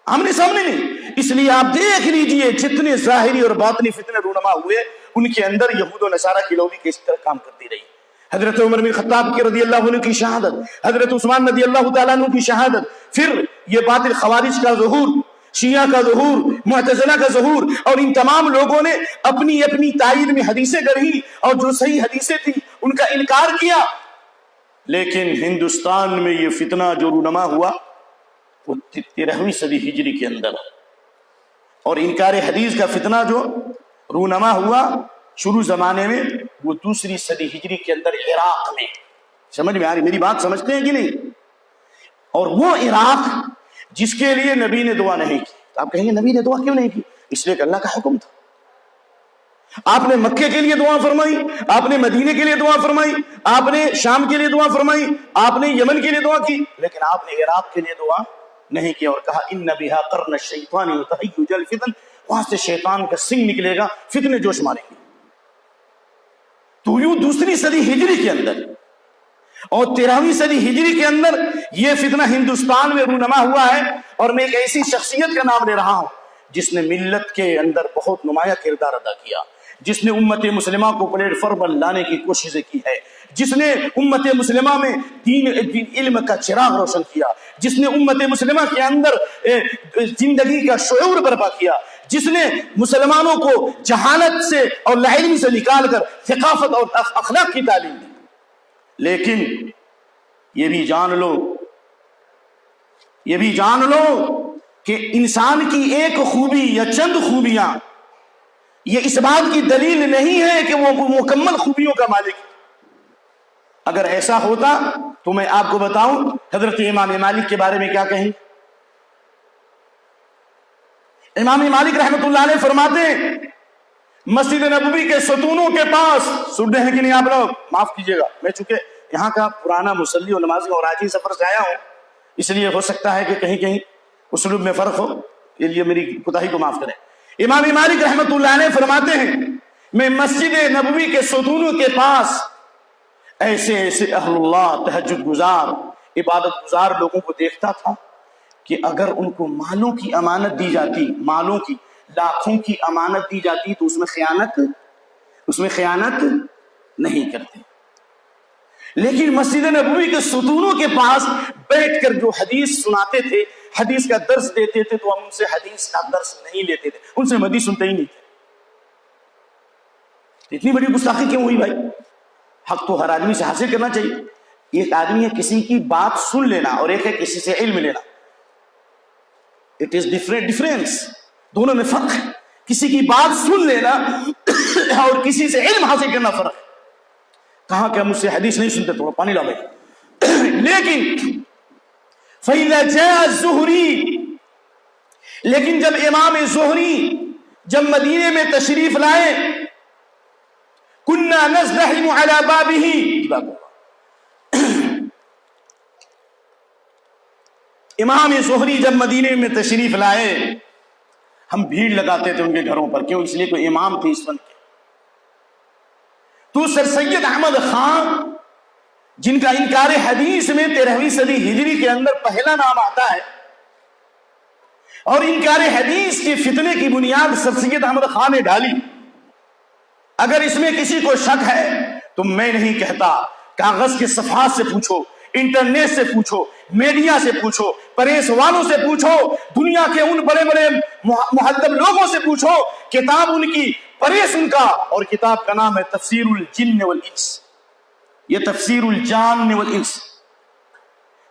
Speaker 1: آمنے سامنے نہیں. اس لیے آپ دیکھ لیجئے جتنے ظاہری اور باطنی فتنے رونما ہوئے ان کے اندر یہود و نصارہ کی لوبی کس طرح کام کرتی رہی. حضرت عمر بن خطاب کی رضی اللہ عنہ کی شہادت، حضرت عثمان رضی اللہ تعالیٰ عنہ کی شہادت، پھر یہ باطل خوارج کا ظہور، شیعہ کا ظہور، معتزلہ کا ظہور، اور ان تمام لوگوں نے اپنی اپنی تائید میں حدیثیں گڑھی اور جو صحیح حدیثیں تھیں ان کا انکار کیا. لیکن ہندوستان میں یہ فتنہ جو رونما ہوا وہ 13ویں صدی ہجری کے اندر، اور انکار حدیث کا فتنہ جو رونما ہوا شروع زمانے میں وہ 2ری صدی ہجری کے اندر عراق میں. سمجھ میں آ رہی میری بات؟ سمجھتے ہیں کہ نہیں؟ اور وہ عراق جس کے لیے نبی نے دعا نہیں کی. آپ کہیں گے نبی نے دعا کیوں نہیں کی؟ اس لیے کہ اللہ کا حکم تھا. آپ نے مکے کے لیے دعا فرمائی، آپ نے مدینے کے لیے دعا فرمائی، آپ نے شام کے لیے دعا فرمائی، آپ نے یمن کے لیے دعا کی، لیکن آپ نے عراق کے لیے دعا نہیں کیا اور کہا ان بها قرن الشیطان یتهیج الفتن. وہاں سے شیطان کا سنگ نکلے گا، فتنے جوش ماریں گے. تو یوں 2ری صدی ہجری کے اندر اور 13ویں صدی ہجری کے اندر یہ فتنہ ہندوستان میں رونما ہوا ہے. اور میں ایک ایسی شخصیت کا نام لے رہا ہوں جس نے ملت کے اندر بہت نمایاں کردار ادا کیا، جس نے امت مسلمہ کو پلیٹ فارم لانے کی کوششیں کی ہے، جس نے امت مسلمہ میں دین علم کا چراغ روشن کیا، جس نے امت مسلمہ کے اندر زندگی کا شعور برپا کیا، جس نے مسلمانوں کو جہالت سے اور لاعلمی سے نکال کر ثقافت اور اخلاق کی تعلیم دی. لیکن یہ بھی جان لو کہ انسان کی ایک خوبی یا چند خوبیاں یہ اس بات کی دلیل نہیں ہے کہ وہ مکمل خوبیوں کا مالک ہے. اگر ایسا ہوتا تو میں آپ کو بتاؤں حضرت امام مالک کے بارے میں کیا کہیں. امام مالک رحمت اللہ علیہ فرماتے ہیں مسجد نبوی کے ستونوں کے پاس، سن رہے ہیں کہ نہیں آپ لوگ؟ معاف کیجئے گا، میں چونکہ یہاں کا پرانا مصلی اور نمازی اور حاجی سفر سے آیا ہوں، اس لیے ہو سکتا ہے کہ کہیں کہیں اسلوب میں فرق ہو، اس لیے میری کوتاہی کو معاف کریں. امام مالک رحمت اللہ علیہ فرماتے ہیں میں مسجد نبوی کے ستونوں کے پاس ایسے ایسے اہل اللہ، تہجد گزار، عبادت گزار لوگوں کو دیکھتا تھا کہ اگر ان کو مالوں کی امانت دی جاتی، مالوں کی لاکھوں کی امانت دی جاتی تو اس میں خیانت نہیں کرتے. لیکن مسجد نبوی کے ستونوں کے پاس بیٹھ کر جو حدیث سناتے تھے، حدیث کا درس دیتے تھے، تو ہم ان سے حدیث کا درس نہیں لیتے تھے، ان سے حدیث سنتے ہی نہیں تھے. اتنی بڑی گستاخی کیوں ہوئی بھائی؟ حق تو ہر آدمی سے حاصل کرنا چاہیے. ایک آدمی ہے کسی کی بات سن لینا اور ایک ہے کسی سے علم لینا. اٹ از ڈفرینس، دونوں میں فرق ہے. کسی کی بات سن لینا اور کسی سے علم حاصل کرنا فرق ہے. کہاں کہ ہم مجھ سے حدیث نہیں سنتے، تھوڑا پانی لا بھائی. لیکن فَإِذَا جَاءَ الزُّهْرِي، لیکن جب امام زہری جب مدینے میں تشریف لائے، كُنَّا نَزْدَحِمُ عَلَى بَابِهِ، امام زہری جب مدینے میں تشریف لائے ہم بھیڑ لگاتے تھے ان کے گھروں پر. کیوں؟ اس لیے کوئی امام تھے اس وقت. تو سر سید احمد خان جن کا انکار حدیث میں 13ویں صدی ہجری کے اندر پہلا نام آتا ہے، اور انکار حدیث کے فتنے کی بنیاد سر سید احمد خان نے ڈالی. اگر اس میں کسی کو شک ہے تو میں نہیں کہتا، کاغذ کے صفحات سے پوچھو، انٹرنیٹ سے پوچھو، میڈیا سے پوچھو، پریس والوں سے پوچھو، دنیا کے ان بڑے بڑے مہذب لوگوں سے پوچھو. کتاب ان کی، پریس ان کا، اور کتاب کا نام ہے تفسیر الجن والانس. یہ تفسیر الجان والانس.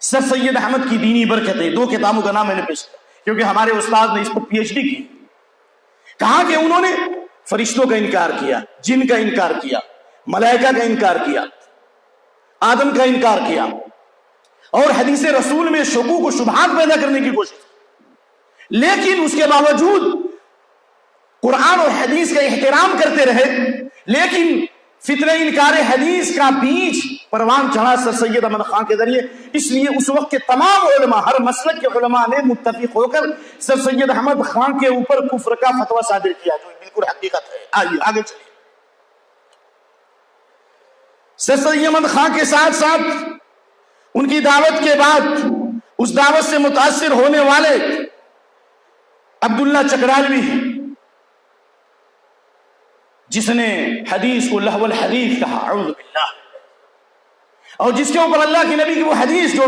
Speaker 1: سر سید احمد کی دینی برکتیں، 2 کتابوں کا نام میں نے پیش کیا کیونکہ ہمارے استاد نے اس پر PhD کی. کہا کہ انہوں نے فرشتوں کا انکار کیا، جن کا انکار کیا، ملائکہ کا انکار کیا، آدم کا انکار کیا، اور حدیث رسول میں شکوک و شبہات پیدا کرنے کی کوشش، لیکن اس کے باوجود قرآن اور حدیث کا احترام کرتے رہے. لیکن فتنہ انکار حدیث کا بیج پروان چڑھا سر سید احمد خان کے ذریعے. اس لیے اس وقت کے تمام علماء، ہر مسلک کے علماء نے متفق ہو کر سر سید احمد خان کے اوپر کفر کا فتویٰ صادر کیا، جو بالکل حقیقت ہے. آئیے آگے چلیے. سر سید احمد خان کے ساتھ ساتھ ان کی دعوت کے بعد اس دعوت سے متاثر ہونے والے عبداللہ چکرالوی، جس نے حدیث کو لہو الحدیث کہا، اعوذ باللہ، اور جس کے اوپر اللہ کے نبی کی وہ حدیث، جو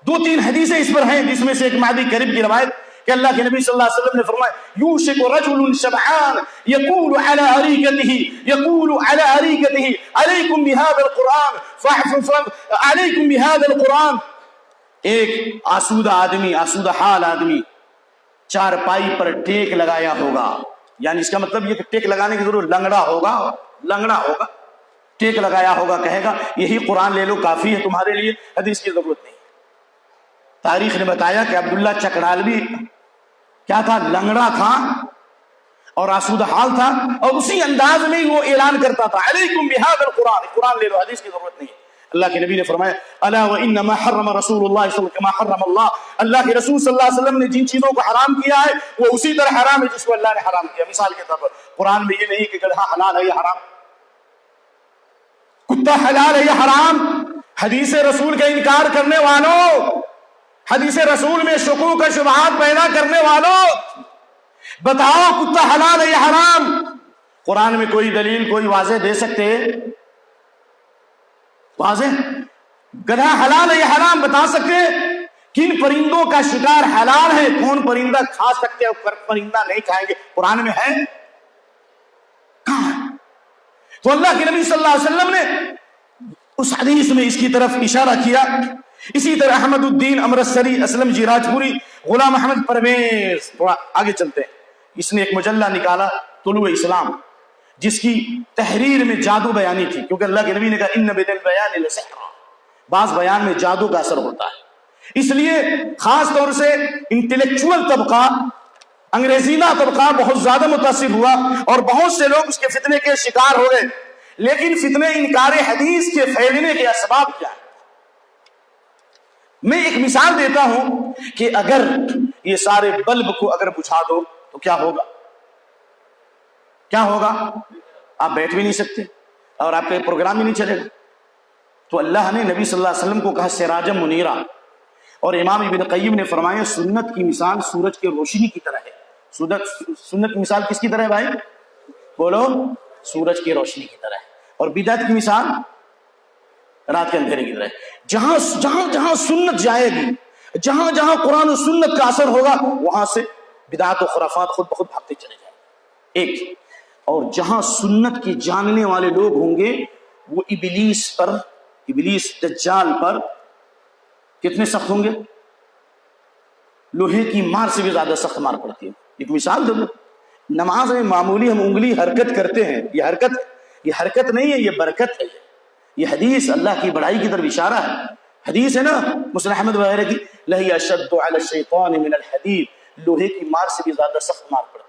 Speaker 1: 2-3 حدیثیں اس پر ہیں، جس میں سے ایک مہدی کریم کی روایت کہ اللہ کے نبی صلی اللہ علیہ وسلم نے فرمایا یوشک رجل شبعان یقول علی اریکتہ علیکم بہذا القرآن علیکم بہذا القرآن. ایک آسودہ آدمی، آسودہ حال آدمی 4 پائی پر ٹیک لگایا ہوگا، یعنی اس کا مطلب یہ کہ ٹیک لگانے کی ضرورت، لنگڑا ہوگا، ٹیک لگایا ہوگا، کہے گا یہی قرآن لے لو کافی ہے تمہارے لیے، حدیث کی ضرورت نہیں. تاریخ نے بتایا کہ عبداللہ چکرالوی کیا تھا؟ لنگڑا تھا اور آسودہ حال تھا، اور اسی انداز میں وہ اعلان کرتا تھا علیکم بہذا القرآن، قرآن لے لو، حدیث کی ضرورت نہیں. اللہ کے نبی نے فرمایا الا وانما حرم رسول اللہ صلی اللہ علیہ وسلم كما حرم اللہ، اللہ کے رسول صلی اللہ علیہ وسلم نے جن چیزوں کو حرام کیا ہے وہ اسی طرح حرام ہے جس کو اللہ نے حرام کیا. مثال کے طور پر قرآن میں یہ نہیں کہ گدھا حلال ہے یا حرام، کتا حلال ہے یا حرام. حدیث رسول کا انکار کرنے والوں، حدیث رسول میں شکوک و شبہات پیدا کرنے والوں، بتاؤ کتا حلال ہے یا حرام؟ قرآن میں کوئی دلیل، کوئی واضح دے سکتے؟ واضح؟ گدھا حلال ہے یا حرام بتا سکتے؟ کن پرندوں کا شکار حلال ہے، کون پرندہ کھا سکتے ہیں، پرندہ نہیں کھائیں گے، قرآن میں ہے؟ کہاں ہے؟ تو اللہ کے نبی صلی اللہ علیہ وسلم نے اس حدیث میں اس کی طرف اشارہ کیا. اسی طرح احمد الدین امرتسری، اسلم جی راجپوری، غلام احمد پرویز، تھوڑا آگے چلتے ہیں، اس نے ایک مجلہ نکالا طلوع اسلام، جس کی تحریر میں جادو بیانی تھی، کیونکہ اللہ کے نبی نے کہا ان بدل البیان لسحر، بعض بیان میں جادو کا اثر ہوتا ہے. اس لیے خاص طور سے انٹلیکچوئل طبقہ، انگریزینا طبقہ بہت زیادہ متاثر ہوا اور بہت سے لوگ اس کے فتنے کے شکار ہو گئے. لیکن فتنے انکار حدیث کے پھیلنے کے اسباب کیا ہیں؟ میں ایک مثال دیتا ہوں کہ اگر یہ سارے بلب کو اگر بجھا دو تو کیا ہوگا؟ کیا ہوگا؟ آپ بیٹھ بھی نہیں سکتے اور آپ کا پروگرام ہی نہیں چلے گا. تو اللہ نے نبی صلی اللہ علیہ وسلم کو کہا سراجم منیرا، اور امام ابن قیم نے فرمایا سنت کی مثال سورج کی روشنی کی طرح ہے. سنت کی مثال کس کی طرح ہے بھائی؟ بولو، سورج کی روشنی کی طرح ہے. اور بدعت کی مثال رات کے اندھیرے کی طرح ہے. جہاں سنت جائے گی، جہاں قرآن و سنت کا اثر ہوگا، وہاں سے بدعت و خرافات خود بخود بھاگتے چلے جائیں. ایک اور جہاں سنت کی جاننے والے لوگ ہوں گے، وہ ابلیس دجال پر کتنے سخت ہوں گے؟ لوہے کی مار سے بھی زیادہ سخت مار پڑتی ہے. ایک مثال دے دو، نماز میں معمولی ہم انگلی حرکت کرتے ہیں، یہ حرکت نہیں ہے، یہ برکت ہے. یہ حدیث اللہ کی بڑائی کی طرف اشارہ ہے. حدیث ہے نا مسلم احمد وغیرہ کی، لہی اشد علی الشیطان من الحدید، لوہے کی مار سے بھی زیادہ سخت مار پڑتی ہے.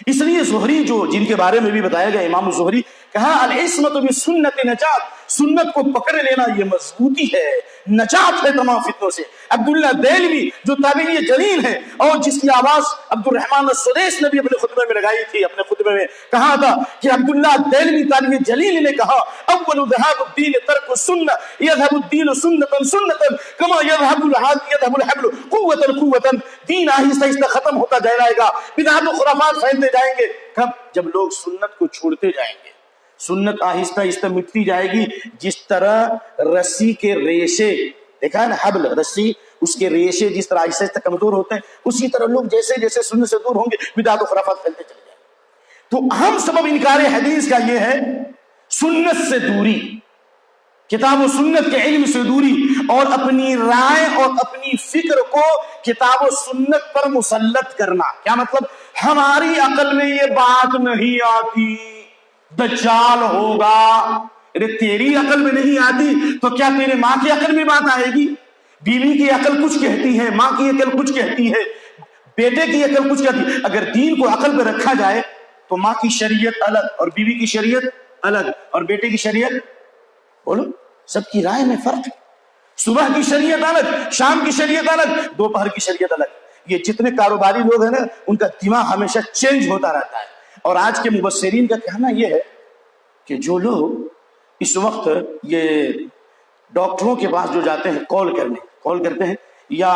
Speaker 1: اس لیے زہری جن کے بارے میں بھی بتایا گیا، امام زہری کہا العصمت بسنت نجات، سنت کو پکڑ لینا یہ مضبوطی ہے، نجات ہے تمام فتنوں سے. عبداللہ دیلوی جو تابعی جلیل ہے اور جس کی آواز عبد الرحمن السدیس نے بھی اپنے خطبے میں لگائی تھی، اپنے خطبے میں کہا تھا کہ عبداللہ دیلوی تابعی جلیل نے کہا اول ذهاب الدین ترک السنہ، یذهب الدین سنتا سنتا کما یذهب الحبل قوتا قوتا. دین آہستہ آہستہ ختم ہوتا جائے گا، بدعات و خرافات پھیلتے جائیں گے. کب؟ جب لوگ سنت کو چھوڑتے جائیں گے. سنت آہستہ آہستہ مٹتی جائے گی، جس طرح رسی کے ریشے، دیکھا ہے نا حبل، رسی، اس کے ریشے جس طرح آہستہ آہستہ کمزور ہوتے ہیں، اسی طرح لوگ جیسے جیسے سنت سے دور ہوں گے بدعات و خرافات پھیلتے چلے جائیں گے. تو اہم سبب انکار حدیث کا یہ ہے سنت سے دوری. کتاب و سنت کے علم سے دوری، اور اپنی رائے اور اپنی فکر کو کتاب و سنت پر مسلط کرنا۔ کیا مطلب؟ ہماری عقل میں یہ بات نہیں آتی، دجال ہوگا۔ ارے تیری عقل میں نہیں آتی تو کیا تیرے ماں کی عقل میں بات آئے گی؟ بیوی کی عقل کچھ کہتی ہے، ماں کی عقل کچھ کہتی ہے، بیٹے کی عقل کچھ کہتی ہے۔ اگر دین کو عقل پہ رکھا جائے تو ماں کی شریعت الگ، اور بیوی کی شریعت الگ، اور بیٹے کی شریعت، بولو سب کی رائے میں فرق۔ صبح کی شریعت الگ، شام کی شریعت الگ، دوپہر کی شریعت الگ۔ یہ جتنے کاروباری لوگ ہیں نا، ان کا دماغ ہمیشہ چینج ہوتا رہتا ہے۔ اور آج کے مبصرین کا کہنا یہ ہے کہ جو لوگ اس وقت یہ ڈاکٹروں کے پاس جو جاتے ہیں کال کرتے ہیں، یا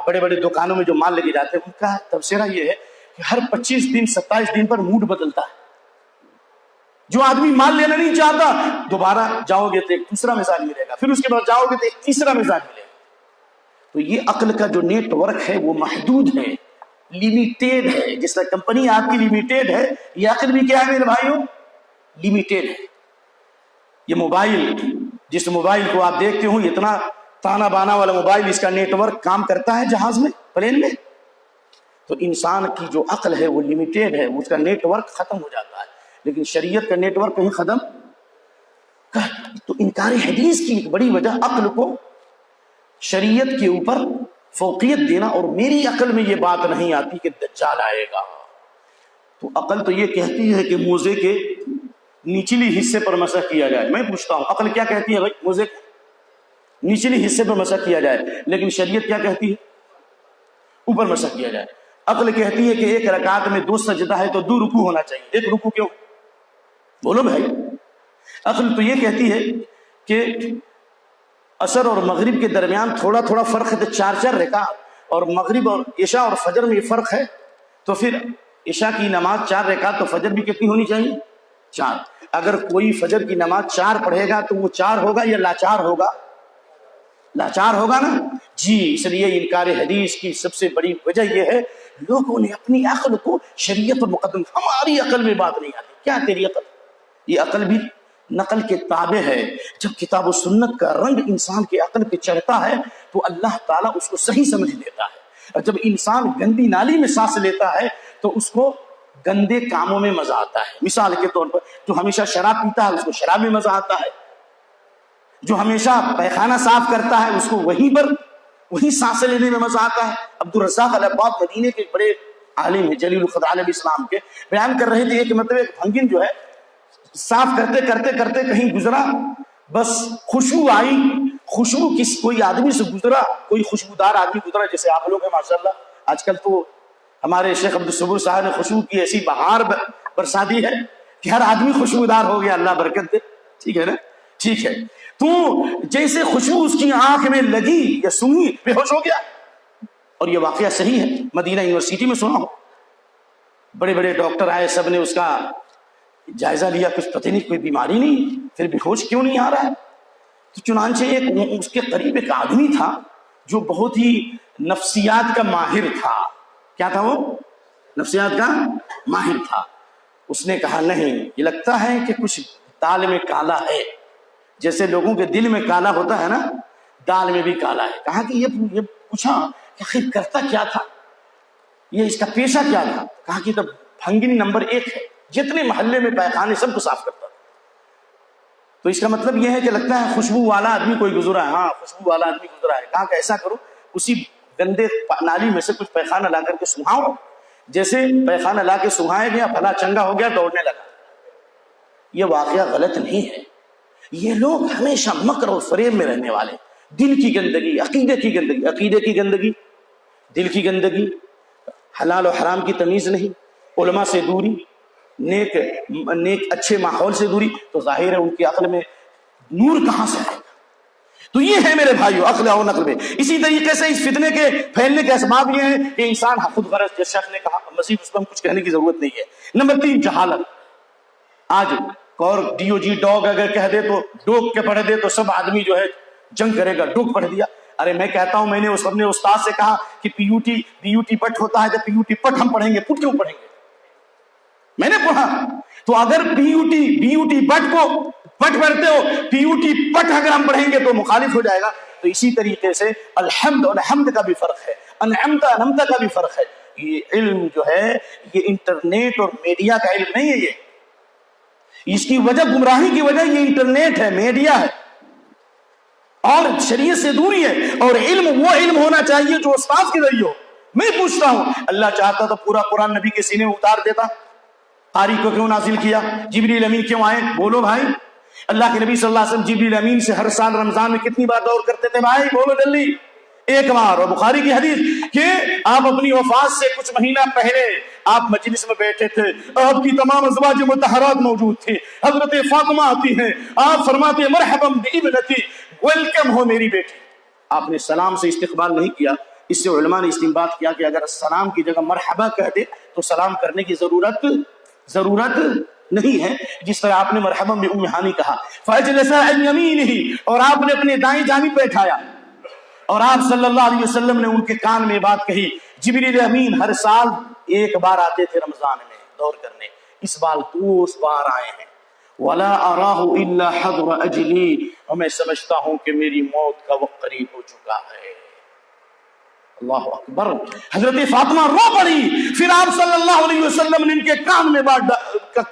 Speaker 1: بڑے بڑے دکانوں میں جو مال لے کے جاتے ہیں، ان کا تبصرہ یہ ہے کہ ہر 25 دن 27 دن پر موڈ بدلتا ہے۔ جو آدمی مال لینا نہیں چاہتا، دوبارہ جاؤ گے تو ایک دوسرا مزاج ملے گا، پھر اس کے بعد جاؤ گے تو ایک تیسرا مزاج ملے گا۔ تو یہ عقل کا جو نیٹ ورک ہے وہ محدود ہے، لیمیٹیڈ ہے۔ جس طرح کمپنی آپ کی لیمیٹیڈ ہے، یہ عقل بھی کیا ہے میرے بھائیوں؟ لیمیٹیڈ ہے۔ یہ موبائل، جس موبائل کو آپ دیکھتے ہو، اتنا تانا بانا والا موبائل، اس کا نیٹ ورک کام کرتا ہے جہاز میں، پلین میں۔ تو انسان کی جو عقل ہے وہ لیمیٹیڈ ہے، اس کا نیٹ ورک ختم ہو جاتا ہے، لیکن شریعت کا نیٹ ورک کہیں ختم۔ تو انکار حدیث کی ایک بڑی وجہ عقل کو شریعت کے اوپر فوقیت دینا، اور میری عقل میں یہ بات نہیں آتی کہ دجال آئے گا۔ تو عقل تو یہ کہتی ہے کہ موزے کے نچلی حصے پر مسح کیا جائے۔ میں پوچھتا ہوں عقل کیا کہتی ہے بھائی؟ موزے کے نچلی حصے پر مسح کیا جائے، لیکن شریعت کیا کہتی ہے؟ اوپر مسح کیا جائے۔ عقل کہتی ہے کہ ایک رکعت میں 2 سجدہ ہے تو 2 رکوع ہونا چاہیے، 1 رکوع کیوں؟ بولو بھائی۔ عقل تو یہ کہتی ہے کہ عصر اور مغرب کے درمیان تھوڑا تھوڑا فرق ہے تو 4 رکعت، اور مغرب اور عشاء اور فجر میں یہ فرق ہے، تو پھر عشاء کی نماز 4 رکعت، تو فجر بھی کتنی ہونی چاہیے؟ 4۔ اگر کوئی فجر کی نماز 4 پڑھے گا تو وہ 4 ہوگا یا لاچار ہوگا؟ لاچار ہوگا نا جی۔ اس لیے انکار حدیث کی سب سے بڑی وجہ یہ ہے، لوگوں نے اپنی عقل کو شریعت پر مقدم، ہماری عقل میں بات نہیں آتی۔ کیا تیری عقل؟ یہ عقل بھی نقل کے تابع ہے۔ جب کتاب و سنت کا رنگ انسان کی عقل پہ چڑھتا ہے تو اللہ تعالیٰ اس کو صحیح سمجھ دیتا ہے، اور جب انسان گندی نالی میں سانس لیتا ہے تو اس کو گندے کاموں میں مزہ آتا ہے۔ مثال کے طور پر جو ہمیشہ شراب پیتا ہے اس کو شراب میں مزہ آتا ہے، جو ہمیشہ پیخانہ صاف کرتا ہے اس کو وہیں سانسیں لینے میں مزہ آتا ہے۔ عبدالرزاق العباد مدینے کے بڑے عالم ہیں، جلیل القدر علیہ السلام کے، بیان کر رہے تھے کہ مطلب ایک بھنگن جو ہے صاف کرتے کرتے کرتے کہیں گزرا، بس خوشبو آئی، خوشبو کوئی آدمی سے گزرا، کوئی خوشبودار آدمی گزرا، جیسے آپ لوگ ہیں ماشاءاللہ۔ آج کل تو ہمارے شیخ عبدالصبور صاحب نے خوشبو کی ایسی بہار برسا دی ہے کہ ہر آدمی خوشبودار ہو گیا، اللہ برکت دے۔ ٹھیک ہے نا؟ ٹھیک ہے۔ تو جیسے خوشبو اس کی آنکھ میں لگی یا سنی، بے ہوش ہو گیا۔ اور یہ واقعہ صحیح ہے، مدینہ یونیورسٹی میں سنا ہو، بڑے بڑے ڈاکٹر آئے، سب نے اس کا جائزہ لیا، کچھ پتہ نہیں کوئی بیماری نہیں، پھر بے ہوش کیوں نہیں آ رہا ہے؟ تو چنانچہ اس کے قریب ایک آدمی تھا جو بہت ہی نفسیات کا ماہر تھا۔ کیا تھا وہ؟ نفسیات کا ماہر تھا۔ اس نے کہا نہیں، یہ لگتا ہے کہ کچھ دال میں کالا ہے، جیسے لوگوں کے دل میں کالا ہوتا ہے نا، دال میں بھی کالا ہے۔ کہا کہ یہ پوچھا کہ آخر کرتا کیا تھا، یہ اس کا پیشہ کیا تھا؟ کہا کہ تو بھنگنی نمبر 1 ہے، جتنے محلے میں پیخانے سب کو صاف کرتا تھا۔ تو اس کا مطلب یہ ہے کہ لگتا ہے خوشبو والا آدمی کوئی گزرا ہے۔ ہاں خوشبو والا آدمی گزرا ہے۔ کہا کہ ایسا کرو، اسی گندے نالی میں سے کچھ پیخانہ لا کر کے سنگھاؤ، جیسے پیخانہ لا کے سنگھایا گیا، بھلا چنگا ہو گیا، دوڑنے لگا۔ یہ واقعہ غلط نہیں ہے۔ یہ لوگ ہمیشہ مکر اور فریب میں رہنے والے، دل کی گندگی، عقیدے کی گندگی، عقیدے کی گندگی، دل کی گندگی، حلال و حرام کی تمیز نہیں، علماء سے دوری، نیک اچھے ماحول سے دوری، تو ظاہر ہے ان کی عقل میں نور کہاں سے آئے گا؟ تو یہ ہے میرے بھائیو عقل اور نقل میں۔ اسی طریقے سے اس فتنے کے پھیلنے کے اسباب یہ ہیں کہ انسان خود غرض، جس شخص نے کہا، مزید اس پر کچھ کہنے کی ضرورت نہیں ہے۔ نمبر 3 جہالت۔ آج اور DOG ڈاگ اگر کہہ دے تو ڈوگ کے پڑھ دے تو سب آدمی جو ہے جنگ کرے گا، ڈوگ پڑھ دیا۔ ارے میں کہتا ہوں، میں نے اپنے استاد سے کہا کہ PUT پٹ ہوتا ہے، جب PUT پٹ ہم پڑھیں گے، پٹ کیوں پڑھیں گے؟ میں نے پڑھا۔ تو اگر BUT بٹ کو پٹ پڑھتے ہو, PUT پٹ اگر ہم پڑھیں گے تو مخالف ہو جائے گا. تو اسی طریقے سے الحمد اور حمد کا بھی فرق ہے, انعمت کا بھی فرق ہے. یہ علم جو ہے یہ انٹرنیٹ اور میڈیا کا علم نہیں ہے. یہ اس کی وجہ, گمراہی کی وجہ یہ انٹرنیٹ ہے, میڈیا ہے اور شریعت سے دوری ہے. اور علم وہ علم ہونا چاہیے جو استاد کے ذریعے ہو. میں پوچھتا ہوں, اللہ چاہتا تو پورا قرآن نبی کے سینے میں اتار دیتا, قاری کو کیوں نازل کیا؟ جبریل امین کیوں آئے؟ بولو بھائی. اللہ کے نبی صلی اللہ علیہ وسلم جبریل امین سے ہر سال رمضان میں کتنی بار دور کرتے تھے بھائی؟ بولو جلدی. ایک بار. اور بخاری کی حدیث کہ آپ اپنی وفات سے کچھ مہینہ پہلے آپ مجلس میں بیٹھے تھے, آپ کی تمام ازواج مطہرات موجود تھی, حضرت فاطمہ آتی ہیں, آپ فرماتے ہیں مرحبا بابنتی, ویلکم ہو میری بیٹی. آپ نے سلام سے استقبال نہیں کیا. اس سے علماء نے استنباط کیا کہ اگر سلام کی جگہ مرحبا کہہ دے تو سلام کرنے کی ضرورت نہیں ہے. جس طرح آپ نے مرحبا بأم ہانی کہا, فاجلس عن یمینہ, اور آپ نے اپنے دائیں جانب بیٹھایا, اور آپ صلی اللہ علیہ وسلم نے ان کے کان میں بات کہی. جبریل امین ہر سال ایک بار آتے تھے رمضان میں دور کرنے, اس بار 2 بار آئے ہیں. ولا اراہ الا حضر اجلی, اور میں سمجھتا ہوں کہ میری موت کا وقت قریب ہو چکا ہے. اللہ اکبر. حضرت فاطمہ رو پڑی. پھر آپ صلی اللہ علیہ وسلم نے ان کے کان میں بات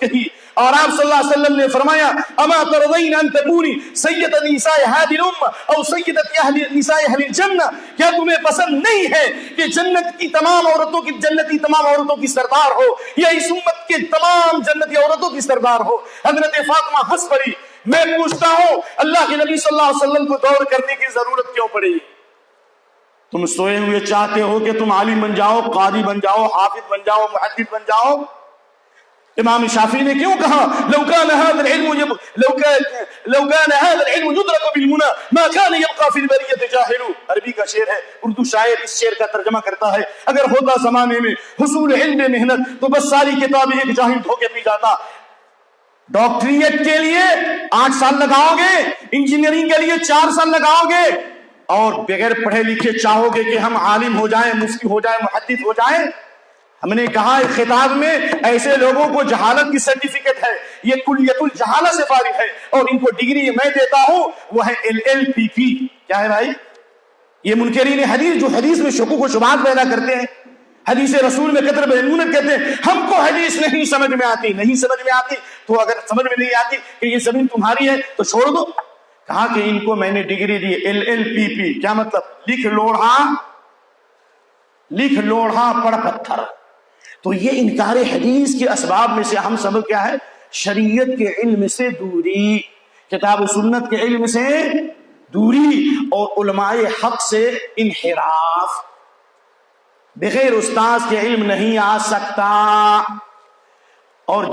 Speaker 1: کہی, اور آپ صلی اللہ علیہ وسلم نے فرمایا اما ترضین ان تکونی سیدۃ نساء هذه الامه او سیدۃ نساء اہل الجنہ, کیا تمہیں پسند نہیں ہے کہ جنت کی تمام عورتوں کی جنتی تمام عورتوں کی سردار ہو, یا اس امت کے تمام جنتی عورتوں کی سردار ہو؟ حضرت فاطمہ ہنس پڑی. میں پوچھتا ہوں اللہ کے نبی صلی اللہ علیہ وسلم کو دور کرنے کی ضرورت کیوں پڑی؟ تم سوئے ہوئے چاہتے ہو کہ تم عالم بن جاؤ, قاضی بن جاؤ, حافظ بن جاؤ, محدث بن جاؤ. امام شافعی نے کیوں کہا لو كان هذا العلم يدرك بالمنى ما كان يبقى في البرية جاهل. عربی کا شعر ہے, اردو شاعر اس شعر کا ترجمہ کرتا ہے, اگر ہوتا زمانے میں حصول علم محنت تو بس ساری کتابیں ایک جاہل دھوکے پی جاتا. ڈاکٹریٹ کے لیے 8 سال لگاؤ گے, انجینئرنگ کے لیے 4 سال لگاؤ گے, اور بغیر پڑھے لکھے چاہو گے کہ ہم عالم ہو جائیں, مفتی ہو جائیں, محدث ہو جائیں. ہم نے کہا ایک خطاب میں ایسے لوگوں کو جہالت کی سرٹیفکیٹ ہے, یہ کلیت الجہالہ سے فارغ ہے, اور ان کو ڈگری میں دیتا ہوں وہ ہے LLPP. کیا ہے بھائی؟ یہ منکرین حدیث جو حدیث میں شکوک و شبہات پیدا کرتے ہیں, حدیث رسول میں قطر بہنونت کہتے ہیں ہم کو حدیث نہیں سمجھ میں آتی. تو اگر سمجھ میں نہیں آتی کہ یہ زمین تمہاری ہے تو چھوڑ دو. کہا کہ ان کو میں نے ڈگری دی LLPP. کیا مطلب؟ لکھ لوڑھا پڑھ پتھر. تو یہ انکار حدیث کے اسباب میں سے ہم سبب کیا ہے؟ شریعت کے علم سے دوری, کتاب و سنت کے علم سے دوری, اور علماء حق سے انحراف. بغیر استاذ کے علم نہیں آ سکتا. اور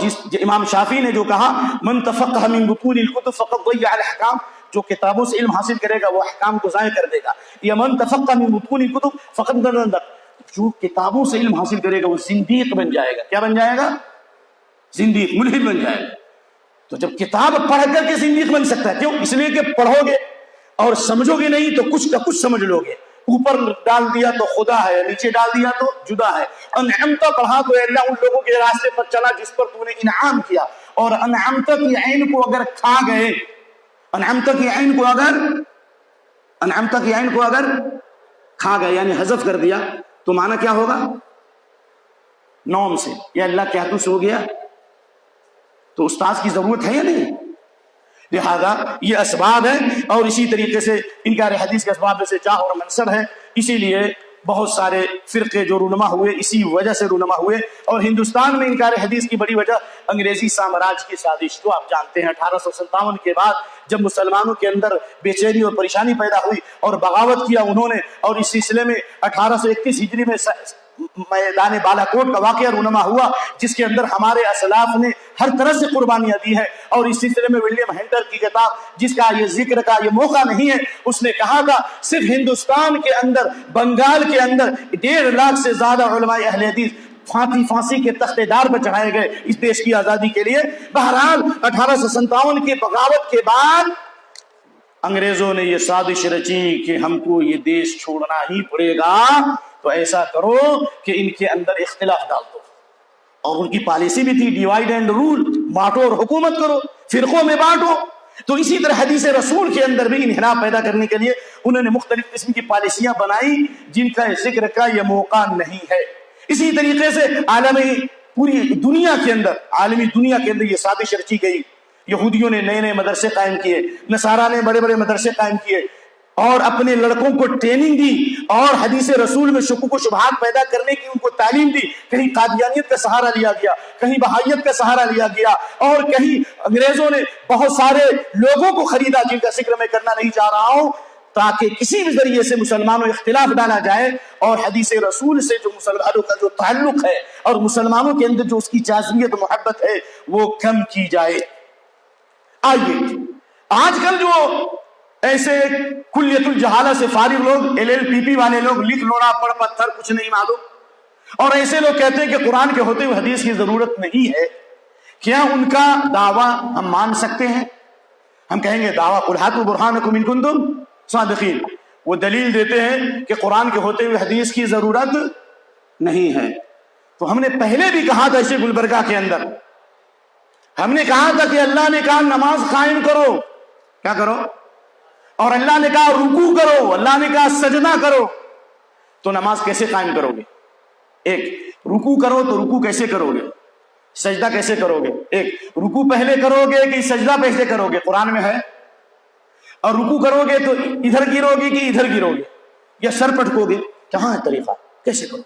Speaker 1: امام شافعی نے جو کہا من تفقہ من بطون الکتب فقد ضیع الاحکام, جو کتابوں سے علم حاصل کرے گا وہ احکام کو ضائع کر دے گا. یا من تفقہ من بطون الکتب فقد ضل, جو کتابوں سے علم حاصل کرے گا وہ زندیق بن جائے گا. کیا بن جائے گا؟ زندیق, ملحد بن جائے گا. تو جب کتاب پڑھ کر کے زندیق بن سکتا ہے, کیوں؟ اس لیے کہ پڑھو گے اور سمجھو گے نہیں تو کچھ کا کچھ سمجھ لو گے. اوپر ڈال دیا تو خدا ہے, نیچے ڈال دیا تو جدا ہے. انعمت پڑھا تو اللہ ان لوگوں کے راستے پر چلا جس پر تو نے انعام کیا. اور انعمت کی عین کو اگر کھا گئے, انعمت کی عین کو اگر کھا گئے یعنی حذف کر دیا تو معنی کیا ہوگا؟ نوم سے, یا اللہ کیا تو سو گیا, تو استاذ کی ضرورت ہے یا نہیں؟ لہذا یہ اسباب ہے, اور اسی طریقے سے انکار حدیث کے اسباب میں سے جاہ اور منصب ہے. اسی لیے بہت سارے فرقے جو رونما ہوئے اسی وجہ سے رونما ہوئے. اور ہندوستان میں انکار حدیث کی بڑی وجہ انگریزی سامراج کی سازش, جو آپ جانتے ہیں 1857 کے بعد جب مسلمانوں کے اندر بے چینی اور پریشانی پیدا ہوئی اور بغاوت کیا انہوں نے, اور اس سلسلے میں 1831 ہجری میں میدان بالا کوٹ کا واقعہ رونما ہوا جس کے اندر ہمارے اسلاف نے ہر طرح سے قربانیاں دی ہیں. اور اس سلسلے میں ولیم ہنٹر کی کتاب جس کا یہ ذکر کا یہ موقع نہیں ہے, اس نے کہا تھا صرف ہندوستان کے اندر, بنگال کے اندر 1.5 لاکھ سے زیادہ علماء اہل حدیث پھانسی کے تختے دار پر چڑھائے گئے اس دیش کی آزادی کے لیے. بہرحال 1857 کی بغاوت کے بعد انگریزوں نے یہ سازش رچی کہ ہم کو یہ دیش چھوڑنا ہی پڑے گا, تو ایسا کرو کہ ان کے اندر اختلاف ڈال دو. اور ان کی پالیسی بھی تھی ڈیوائیڈ اینڈ رول, بانٹو اور حکومت کرو, فرقوں میں بانٹو. تو اسی طرح حدیث رسول کے اندر بھی انحراف پیدا کرنے کے لیے انہوں نے مختلف قسم کی پالیسیاں بنائی جن کا ذکر کا یہ موقع نہیں ہے. اسی طریقے سے پوری دنیا کے اندر عالمی دنیا کے اندر یہ سازش رچی گئی. یہودیوں نے نئے نئے مدرسے قائم کیے, نصارہ نے بڑے بڑے مدرسے قائم کیے اور اپنے لڑکوں کو ٹریننگ دی اور حدیث رسول میں شکوک و شبہات پیدا کرنے کی ان کو تعلیم دی. کہیں قادیانیت کا سہارا لیا گیا, کہیں بہائیت کا سہارا لیا گیا, اور کہیں انگریزوں نے بہت سارے لوگوں کو خریدا جن کا ذکر میں کرنا نہیں چاہ رہا ہوں, تاکہ کسی بھی ذریعے سے مسلمانوں اختلاف ڈالا جائے اور حدیث رسول سے جو مسلمانوں کا جو تعلق ہے اور مسلمانوں کے اندر جو اس کی جاذبیت محبت ہے وہ کم کی جائے. آئیے آج کل جو ایسے کلیت الجہالہ سے فارغ لوگ, LLPP والے لوگ, لکھ لوڑا پڑھ پتھر کچھ نہیں معلوم, اور ایسے لوگ کہتے ہیں کہ قرآن کے ہوتے ہوئے حدیث کی ضرورت نہیں ہے, کیا ان کا دعویٰ ہم مان سکتے ہیں؟ ہم کہیں گے دعویٰ قل ہاتوا برہانکم ان کنتم صادقین. وہ دلیل دیتے ہیں کہ قرآن کے ہوتے ہوئے حدیث کی ضرورت نہیں ہے. تو ہم نے پہلے بھی کہا تھا اسے گلبرگہ کے اندر, ہم نے کہا تھا کہ اللہ نے کہا نماز قائم کرو, کیا کرو, اور اللہ نے کہا رکوع کرو, اللہ نے کہا سجدہ کرو. تو نماز کیسے قائم کرو گے؟ ایک رکوع کرو تو رکوع کیسے کرو گے, سجدہ کیسے کرو گے؟ ایک رکوع پہلے کرو گے کہ سجدہ پہلے کرو گے؟ قرآن میں ہے. اور رکوع کرو گے تو ادھر گرو گے کہ ادھر گرو گے, یا سر پٹکو گے؟ کہاں ہے طریقہ, کیسے کرو؟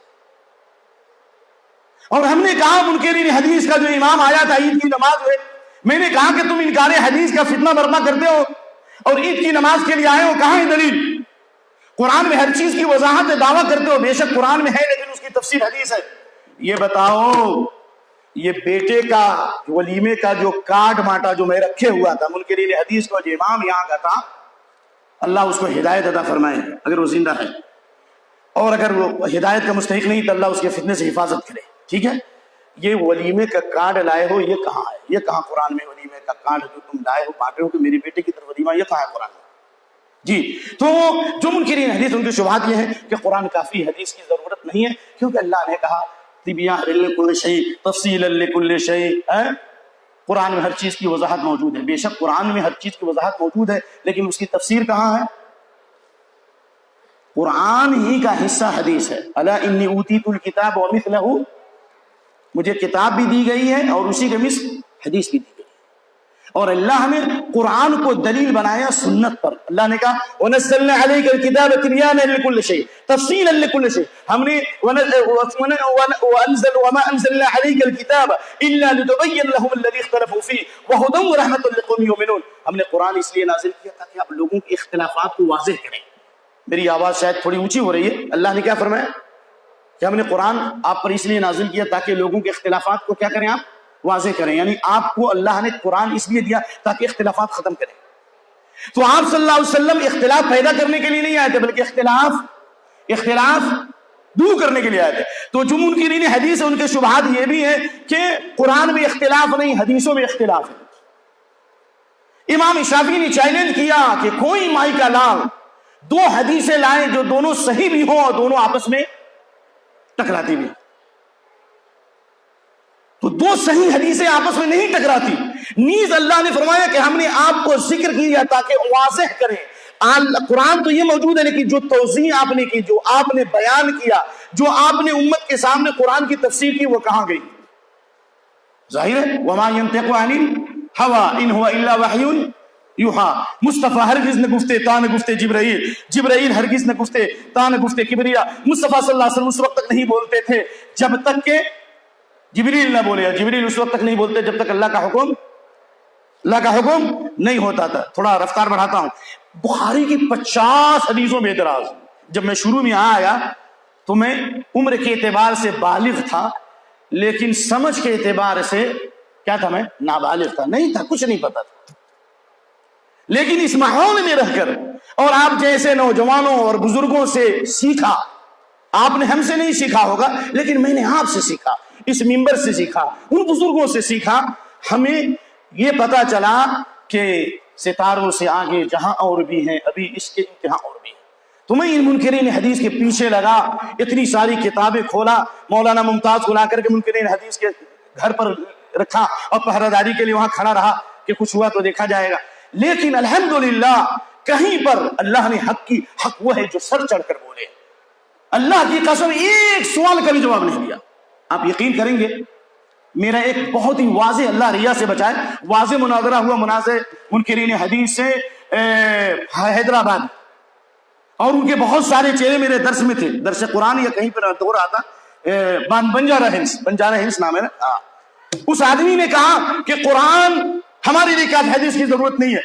Speaker 1: اور ہم نے کہا منکرین حدیث کا جو امام آیا تھا عید کی نماز میں, میں نے کہا کہ تم انکار حدیث کا فتنہ برپا کرتے ہو اور عید کی نماز کے لیے آئے ہو, کہاں ہے دلیل؟ قرآن میں ہر چیز کی وضاحت دعویٰ کرتے ہو, بے شک قرآن میں ہے لیکن اس کی تفسیر حدیث ہے. یہ بتاؤ یہ بیٹے کا ولیمے کا جو کارڈ ماٹا جو میں رکھے ہوا تھا منکرین حدیث کو, جو امام یہاں کا تھا, اللہ اس کو ہدایت عطا فرمائے اگر وہ زندہ ہے, اور اگر وہ ہدایت کا مستحق نہیں تو اللہ اس کے فتنے سے حفاظت کرے. ٹھیک ہے, یہ ولیمے کا کارڈ لائے ہو, یہ کہاں ہے؟ یہ کہاں قرآن میں ولیمے کا کارڈ جو تم لائے ہو بانٹے ہو کہ میری بیٹے کی طرف ولیمہ, یہ کہاں ہے قرآن میں؟ جی, تو جو منکرین حدیث ان کی شبہات یہ ہے کہ قرآن کافی, حدیث کی ضرورت نہیں ہے, کیونکہ اللہ نے کہا تبیان لکل شیء تفصیلا لکل شیء. قرآن میں ہر چیز کی وضاحت موجود ہے. بے شک قرآن میں ہر چیز کی وضاحت موجود ہے, لیکن اس کی تفسیر کہاں ہے؟ قرآن ہی کا حصہ حدیث ہے. الا انی اوتیت الکتاب ومثلہ, مجھے کتاب بھی دی گئی ہے اور اسی کے مثل حدیث بھی دی گئی ہے. اور اللہ نے قرآن کو دلیل بنایا سنت پر. اللہ نے کہا وَنَزَّلْنَا عَلَيْكَ الْكِتَابَ تِبْيَانًا لِكُلِّ شَيْءٍ تَفْصِيلًا لِكُلِّ شَيْءٍ. ہم نے وَمَا أَنزَلْنَا عَلَيْكَ الْكِتَابَ إِلَّا لِتُبَيِّنَ لَهُمُ الَّذِي اخْتَلَفُوا فِيهِ وَهُدًى وَرَحْمَةً لِقَوْمٍ يُؤْمِنُونَ. ہم نے قرآن اس لیے نازل کیا تاکہ آپ لوگوں کے اختلافات کو واضح کریں. میری آواز شاید تھوڑی اونچی ہو رہی ہے. اللہ نے کیا فرمایا کہ ہم نے قرآن آپ پر اس لیے نازل کیا تاکہ لوگوں کے اختلافات کو کیا کریں, آپ واضح کریں. یعنی آپ کو اللہ نے قرآن اس لیے دیا تاکہ اختلافات ختم کریں. تو آپ صلی اللہ علیہ وسلم اختلاف پیدا کرنے کے لیے نہیں آئے تھے, بلکہ اختلاف دور کرنے کے لیے آئے تھے. تو جو منکرین حدیث ہے ان کے شبہات یہ بھی ہیں کہ قرآن میں اختلاف نہیں, حدیثوں میں اختلاف ہے. امام شافعی نے چیلنج کیا کہ کوئی مائی کا لال دو حدیثیں لائیں جو دونوں صحیح بھی ہوں اور دونوں آپس میں ٹکراتی بھی. تو دو صحیح حدیثیں آپس میں نہیں ٹکراتی. نیز اللہ نے فرمایا کہ ہم نے آپ کو ذکر کیا تاکہ واضح کریں. قرآن تو یہ موجود ہے, لیکن جو توضیح آپ نے کی, جو آپ نے بیان کیا, جو آپ نے امت کے سامنے قرآن کی تفسیر کی, وہ کہاں گئی؟ ظاہر ہے وما ينطق عن الهوى ان هو الا وحی یوحا. مصطفیٰ ہرگز نہ گفتے تا نہ گفتے جبرائیل ہرگز نہ گفتے تا نہ گفتے کبریا. مصطفیٰ صلی اللہ علیہ وسلم اس وقت تک نہیں بولتے تھے جب تک کہ جبریل نہ بولے. جبریل اس وقت تک نہیں بولتے جب تک اللہ کا حکم نہیں ہوتا تھا. تھوڑا رفتار بڑھاتا ہوں. بخاری کی 50 حدیثوں میں اعتراض. جب میں شروع میں آیا تو میں عمر کے اعتبار سے بالغ تھا, لیکن سمجھ کے اعتبار سے کیا تھا, میں نابالغ تھا, نہیں تھا, کچھ نہیں پتا تھا. لیکن اس ماحول میں رہ کر اور آپ جیسے نوجوانوں اور بزرگوں سے سیکھا. آپ نے ہم سے نہیں سیکھا ہوگا, لیکن میں نے آپ سے سیکھا, اس منبر سے سیکھا, ان بزرگوں سے سیکھا. ہمیں یہ پتا چلا کہ ستاروں سے آگے جہاں اور بھی ہیں, ابھی اس کے انتہا اور بھی ہیں. تو میں ان منکرین حدیث کے پیچھے لگا, اتنی ساری کتابیں کھولا, مولانا ممتاز کو لا کر کے منکرین حدیث کے گھر پر رکھا اور پہرہ داری کے لیے وہاں کھڑا رہا کہ کچھ ہوا تو دیکھا جائے گا. لیکن الحمدللہ کہیں پر اللہ نے حق وہ ہے جو سر چڑھ کر بولے. اللہ کی قسم ایک سوال کا بھی جواب نہیں دیا. آپ یقین کریں گے میرا ایک بہت ہی واضح، اللہ ریا سے بچائے، واضح مناظرہ ہوا مناظر منکرین حدیث سے حیدرآباد، اور ان کے بہت سارے چہرے میرے درس میں تھے، درس قرآن یا کہیں پر ہو رہا تھا، بنجارہ ہلس نام ہے نا. اس آدمی نے کہا کہ قرآن ہمارے لیے کافی حدیث کی ضرورت نہیں ہے،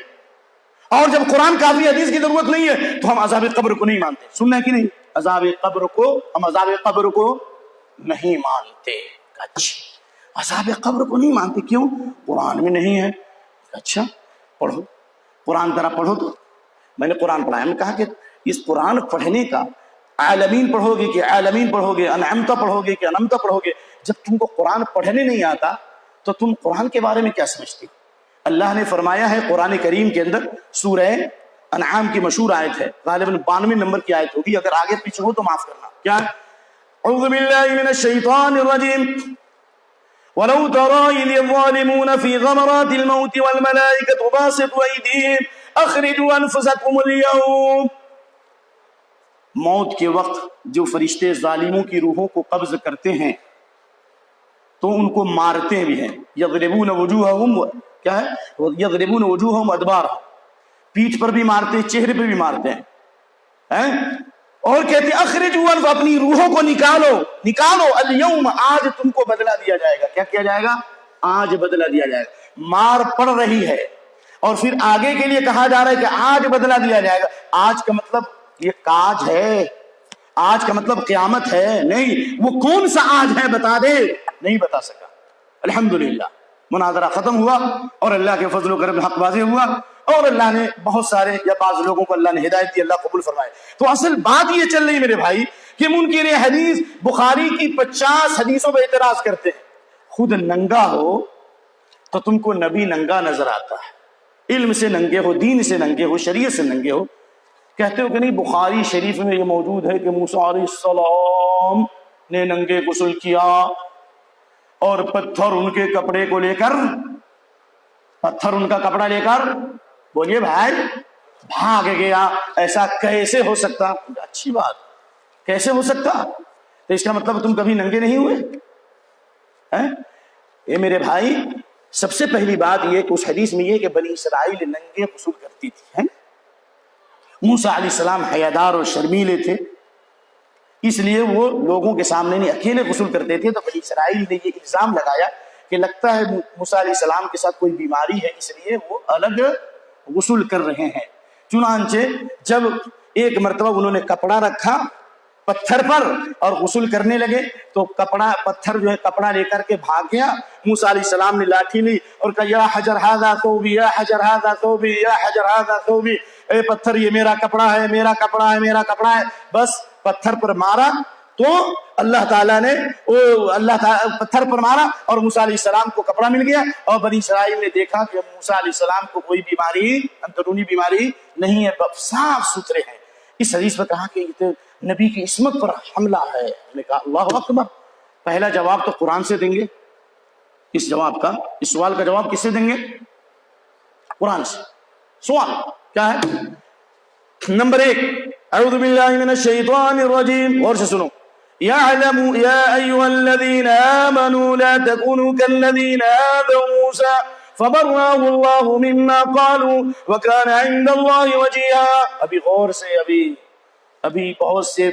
Speaker 1: اور جب قرآن کافی حدیث کی ضرورت نہیں ہے تو ہم عذاب قبر کو نہیں مانتے. سننا ہے کہ نہیں؟ ہم عذاب قبر کو نہیں مانتے. اچھا عذاب قبر کو نہیں مانتے کیوں؟ قرآن میں نہیں ہے. اچھا پڑھو قرآن ذرا پڑھو. تو میں نے قرآن پڑھایا، میں نے کہا کہ اس قرآن پڑھنے کا عالمین پڑھو گے کہ عالمین پڑھو گے، انعمتا پڑھو گے کہ انعمتا پڑھو گے، جب تم کو قرآن پڑھنے نہیں آتا تو تم قرآن کے بارے میں کیا سمجھتے؟ اللہ نے فرمایا ہے قرآن کریم کے اندر، سورہ انعام کی مشہور آیت ہے، غالباً 92 نمبر کی آیت ہوگی، اگر آگے پیچھے ہو تو معاف کرنا. کیا؟ اعوذ باللہ من الشیطان الرجیم وَلَوْ تَرَى إِذِ الظَّالِمُونَ فِي غَمَرَاتِ الْمَوْتِ وَالْمَلَائِكَةُ بَاسِطُو أَيْدِيهِمْ أَخْرِجُوا أَنفُسَكُمُ الْيَوْمَ. موت کے وقت جو فرشتے ظالموں کی روحوں کو قبض کرتے ہیں تو ان کو مارتے بھی ہیں. یضربون وجوہہم، کیا ہے؟ یضربون وجوہہم ادبارہم، پیٹھ پر بھی مارتے ہیں، چہرے پہ بھی مارتے ہیں. اور کہتے ہیں اخرجوا، اپنی روحوں کو نکالو الیوم، آج تم کو بدلہ دیا جائے گا. کیا کیا جائے گا؟ آج بدلہ دیا جائے گا. مار پڑ رہی ہے اور پھر آگے کے لیے کہا جا رہا ہے کہ آج بدلہ دیا جائے گا. آج کا مطلب یہ کاج ہے، آج کا مطلب قیامت ہے نہیں. وہ کون سا آج ہے بتا دے، نہیں بتا سکا. الحمدللہ مناظرہ ختم ہوا اور اللہ کے فضل و کرم حق واضح ہوا، اور اللہ نے بہت سارے یا بعض لوگوں کو اللہ نے ہدایت دی، اللہ قبول فرمائے. تو اصل بات یہ چل رہی میرے بھائی کہ منکر حدیث بخاری کی 50 حدیثوں پہ اعتراض کرتے ہیں. خود ننگا ہو تو تم کو نبی ننگا نظر آتا ہے، علم سے ننگے ہو، دین سے ننگے ہو، شریعت سے ننگے ہو. کہتے ہو کہ نہیں بخاری شریف میں یہ موجود ہے کہ موسیٰ علیہ السلام نے ننگے غسل کیا اور پتھر ان کے کپڑے کو لے کر، پتھر ان کا کپڑا لے کر، بولیے بھائی، بھاگ گیا. ایسا کیسے ہو سکتا؟ اچھی بات، کیسے ہو سکتا؟ تو اس کا مطلب تم کبھی ننگے نہیں ہوئے. اے میرے بھائی، سب سے پہلی بات یہ کہ اس حدیث میں یہ کہ بنی اسرائیل ننگے غسل کرتی تھی. موسیٰ علیہ السلام حیادار اور شرمیلے تھے، اس لیے وہ لوگوں کے سامنے نہیں، اکیلے غسل کرتے تھے. تو بنی اسرائیل نے یہ الزام لگایا کہ لگتا ہے موسیٰ علیہ السلام کے ساتھ کوئی بیماری ہے، اس لیے وہ الگ غسل کر رہے ہیں. چنانچہ جب ایک مرتبہ انہوں نے کپڑا رکھا پتھر پر اور غسل کرنے لگے تو پتھر جو ہے کپڑا لے کر کے بھاگ گیا. موسیٰ علیہ السلام نے لاٹھی لی اور کہا یا حجر ھذا ثوبی، یا حجر ھذا ثوبی، یا حجر ھذا ثوبی، اے پتھر یہ میرا کپڑا ہے، میرا کپڑا ہے، میرا کپڑا ہے. بس پتھر پر مارا تو اللہ تعالیٰ نے پتھر پر مارا اور موسیٰ علیہ السلام کو کپڑا مل گیا. اور بنی اسرائیل نے دیکھا کہ موسیٰ علیہ السلام کو کوئی بیماری، اندرونی بیماری نہیں ہے، صاف ستھرے ہیں. اس حدیث میں کہا کہ یہ نبی کی عصمت پر حملہ ہے. میں نے کہا اللہ اکبر. پہلا جواب تو قرآن سے دیں گے، اس سوال کا جواب کس سے دیں گے؟ قرآن سے. سوال کیا ہے؟ نمبر 1، اعوذ باللہ من الشیطان الرجیم. غور سے سنو. يعلم يا أيها الذين آمنوا لا تكونوا كالذين آذوا موسى فبرأه الله مما قالوا وكان عند الله وجيها. ابھی غور سے، ابھی بہت سے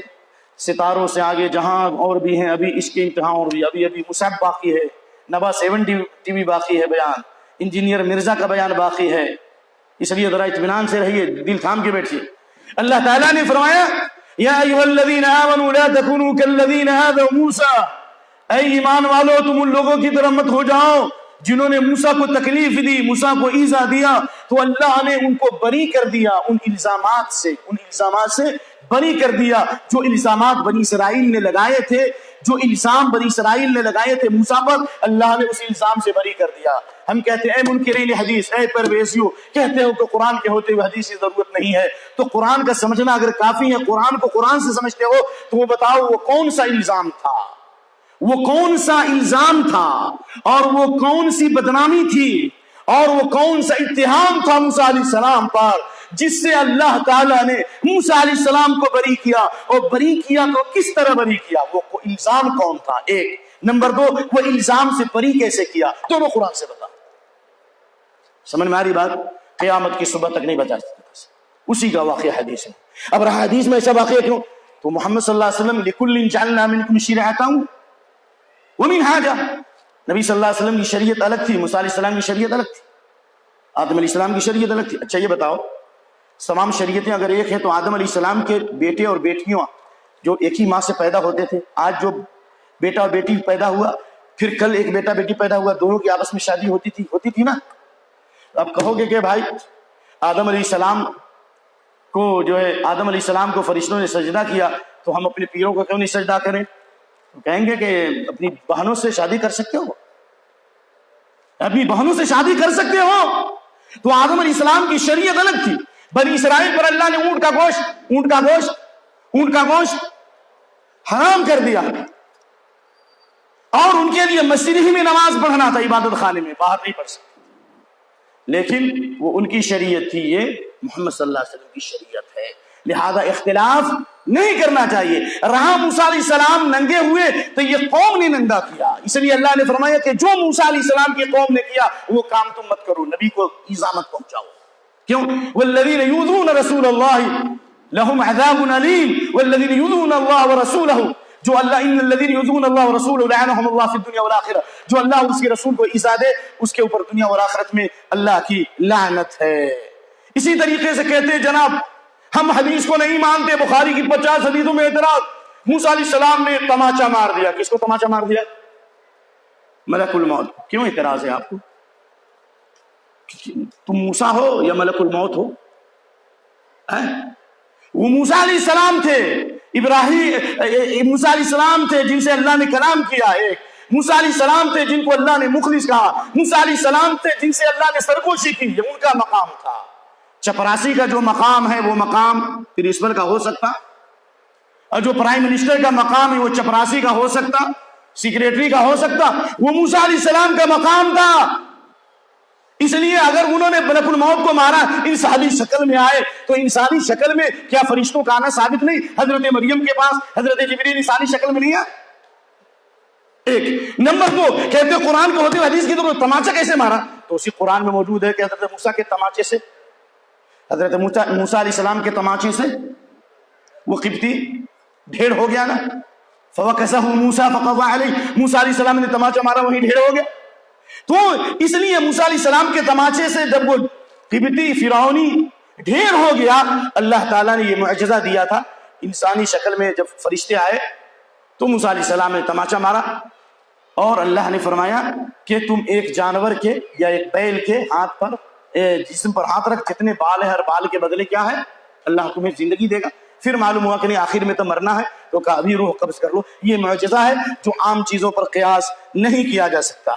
Speaker 1: ستاروں سے آگے جہاں اور بھی ہیں، ابھی اس کے امتحان اور بھی ابھی مصعب باقی ہے، نبا 7 ٹی وی باقی ہے، بیان انجینئر مرزا کا بیان باقی ہے. اس لیے ذرا اطمینان سے رہیے، دل تھام کے بیٹھیے. اللہ تعالیٰ نے فرمایا یا ایھا الذین آمنوا لا تکونوا کالذین آذوا موسیٰ، اے ایمان والو تم ان لوگوں کی طرح مت ہو جاؤ جنہوں نے موسیٰ کو تکلیف دی، موسیٰ کو ایذا دیا. تو اللہ نے ان کو بری کر دیا، ان الزامات سے بری کر دیا جو الزامات بنی اسرائیل نے لگائے تھے، جو الزام بنی اسرائیل نے لگائے تھے موسیٰ پر، اللہ نے اس الزام سے بری کر دیا. ہم کہتے ہیں اے منکرین حدیث، اے پرویزیو، کہتے ہو کہ قرآن کے ہوتے ہوئے حدیث کی ضرورت نہیں ہے. تو قرآن کا سمجھنا اگر کافی ہے، قرآن کو قرآن سے سمجھتے ہو تو وہ بتاؤ وہ کون سا الزام تھا، وہ کون سا الزام تھا اور وہ کون سی بدنامی تھی اور وہ کون سا اتہام تھا موسیٰ علیہ السلام پر جس سے اللہ تعالیٰ نے موسیٰ علیہ السلام کو بری کیا، اور بری کیا تو کس طرح بری کیا، وہ الزام کون تھا، ایک نمبر دو وہ الزام سے بری کیسے کیا، دونوں قرآن سے بتا. سمجھ میں آ رہی بات؟ قیامت کی صبح تک نہیں بچا سکتے، اسی کا واقعہ حدیث ہے. اب رہا حدیث میں ایسا واقعہ کیوں؟ تو محمد صلی اللہ علیہ وسلم لِكُلٍّ جَعَلْنَا مِنْكُمْ شِرْعَةً وَمِنْهَاجًا، نبی صلی اللہ علیہ وسلم کی شریعت الگ تھی، موسیٰ علیہ السلام کی شریعت الگ تھی، آدم علیہ السلام کی شریعت الگ تھی. اچھا یہ بتاؤ تمام شریعتیں اگر ایک ہے تو آدم علیہ السلام کے بیٹے اور بیٹیاں جو ایک ہی ماں سے پیدا ہوتے تھے، آج جو بیٹا اور بیٹی پیدا ہوا، پھر کل ایک بیٹا بیٹی پیدا ہوا، دونوں کی آپس میں شادی ہوتی تھی نا. اب کہو گے کہ بھائی آدم علیہ السلام کو جو ہے آدم علیہ السلام کو فرشتوں نے سجدہ کیا تو ہم اپنے پیروں کو کیوں نہیں سجدہ کریں؟ تو کہیں گے کہ اپنی بہنوں سے شادی کر سکتے ہو، اپنی بہنوں سے شادی کر سکتے ہو. تو آدم علیہ السلام کی شریعت الگ تھی. بنی اسرائیل پر اللہ نے اونٹ کا گوشت حرام کر دیا، اور ان کے لیے مسجد ہی میں نماز پڑھنا تھا، عبادت خانے میں، باہر نہیں پڑھ سکتے. لیکن وہ ان کی شریعت تھی، یہ محمد صلی اللہ علیہ وسلم کی شریعت ہے، لہذا اختلاف نہیں کرنا چاہیے. رہا موسیٰ علیہ السلام ننگے ہوئے تو یہ قوم نے ننگا کیا، اس لیے اللہ نے فرمایا کہ جو موسیٰ علیہ السلام کی قوم نے کیا وہ کام تم مت کرو، نبی کو ایذا مت پہنچاؤ. کیوں؟ والذین یؤذون رسول اللہ لهم عذاب علیم والذین یؤذون اللہ ورسولہ، جو اللہ ان الذین یؤذون اللہ ورسولہ لعنهم اللہ فی الدنیا والآخرہ، جو اللہ اور اس کے رسول کو ایذا دے اس کے اوپر دنیا اور آخرت میں اللہ کی لعنت ہے. اسی طریقے سے کہتے ہیں جناب ہم حدیث کو نہیں مانتے، بخاری کی 50 حدیثوں میں اعتراض. موسیٰ علیہ السلام نے تماچا مار دیا. کس کو تماچا مار دیا؟ ملک الموت. کیوں اعتراض ہے آپ کو؟ تم موسیٰ ہو یا ملک الموت ہو؟ وہ موسیٰ علیہ السلام تھے، موسیٰ علیہ السلام تھے جن سے اللہ نے کلام کیا، ایک موسیٰ علیہ السلام تھے جن کو اللہ نے مخلص کہا، موسیٰ علیہ السلام تھے جن سے اللہ نے سرگوشی کی، یہ ان کا مقام تھا. چپراسی کا جو مقام ہے وہ مقام پرنسپل کا ہو سکتا، اور جو پرائم منسٹر کا مقام ہے وہ چپراسی کا ہو سکتا، سیکریٹری کا ہو سکتا، وہ موسیٰ علیہ السلام کا مقام تھا. اس لیے اگر انہوں نے ملک الموت کو مارا انسانی شکل میں آئے تو انسانی شکل میں کیا فرشتوں کا آنا ثابت نہیں؟ حضرت مریم کے پاس حضرت جبریل انسانی شکل میں نہیں آئے. ایک نمبر دو کہتے قرآن کے ہوتے حدیث کی تو تماچا کیسے مارا؟ تو اسی قرآن میں موجود ہے کہ حضرت موسیٰ کے تماچے سے، حضرت موسیٰ علیہ السلام کے تماچے سے وہ قبطی ڈھیر ہو گیا نا. فَوَكَسَهُ مُوسَىٰ فَقَضَىٰ عَلَيْهِ، موسیٰ علیہ السلام نے تماچا مارا وہی ڈھیر ہو گیا. تو اس لیے موسیٰ علیہ السلام کے تماچے سے جب وہ قبطی فرعونی ڈھیر ہو گیا، اللہ تعالیٰ نے یہ معجزہ دیا تھا. انسانی شکل میں جب فرشتے آئے تو موسیٰ علیہ السلام نے تماچا مارا، اور اللہ نے فرمایا کہ تم ایک جانور کے یا ایک بیل کے ہاتھ پر جسم پر ہاتھ رکھ، جتنے بال ہے ہر بال کے بدلے کیا ہے اللہ تمہیں زندگی دے گا. پھر معلوم ہوا کہ نہیں آخر میں تو مرنا ہے، تو کہا ابھی روح قبض کر لو. یہ معجزہ ہے جو عام چیزوں پر قیاس نہیں کیا جا سکتا.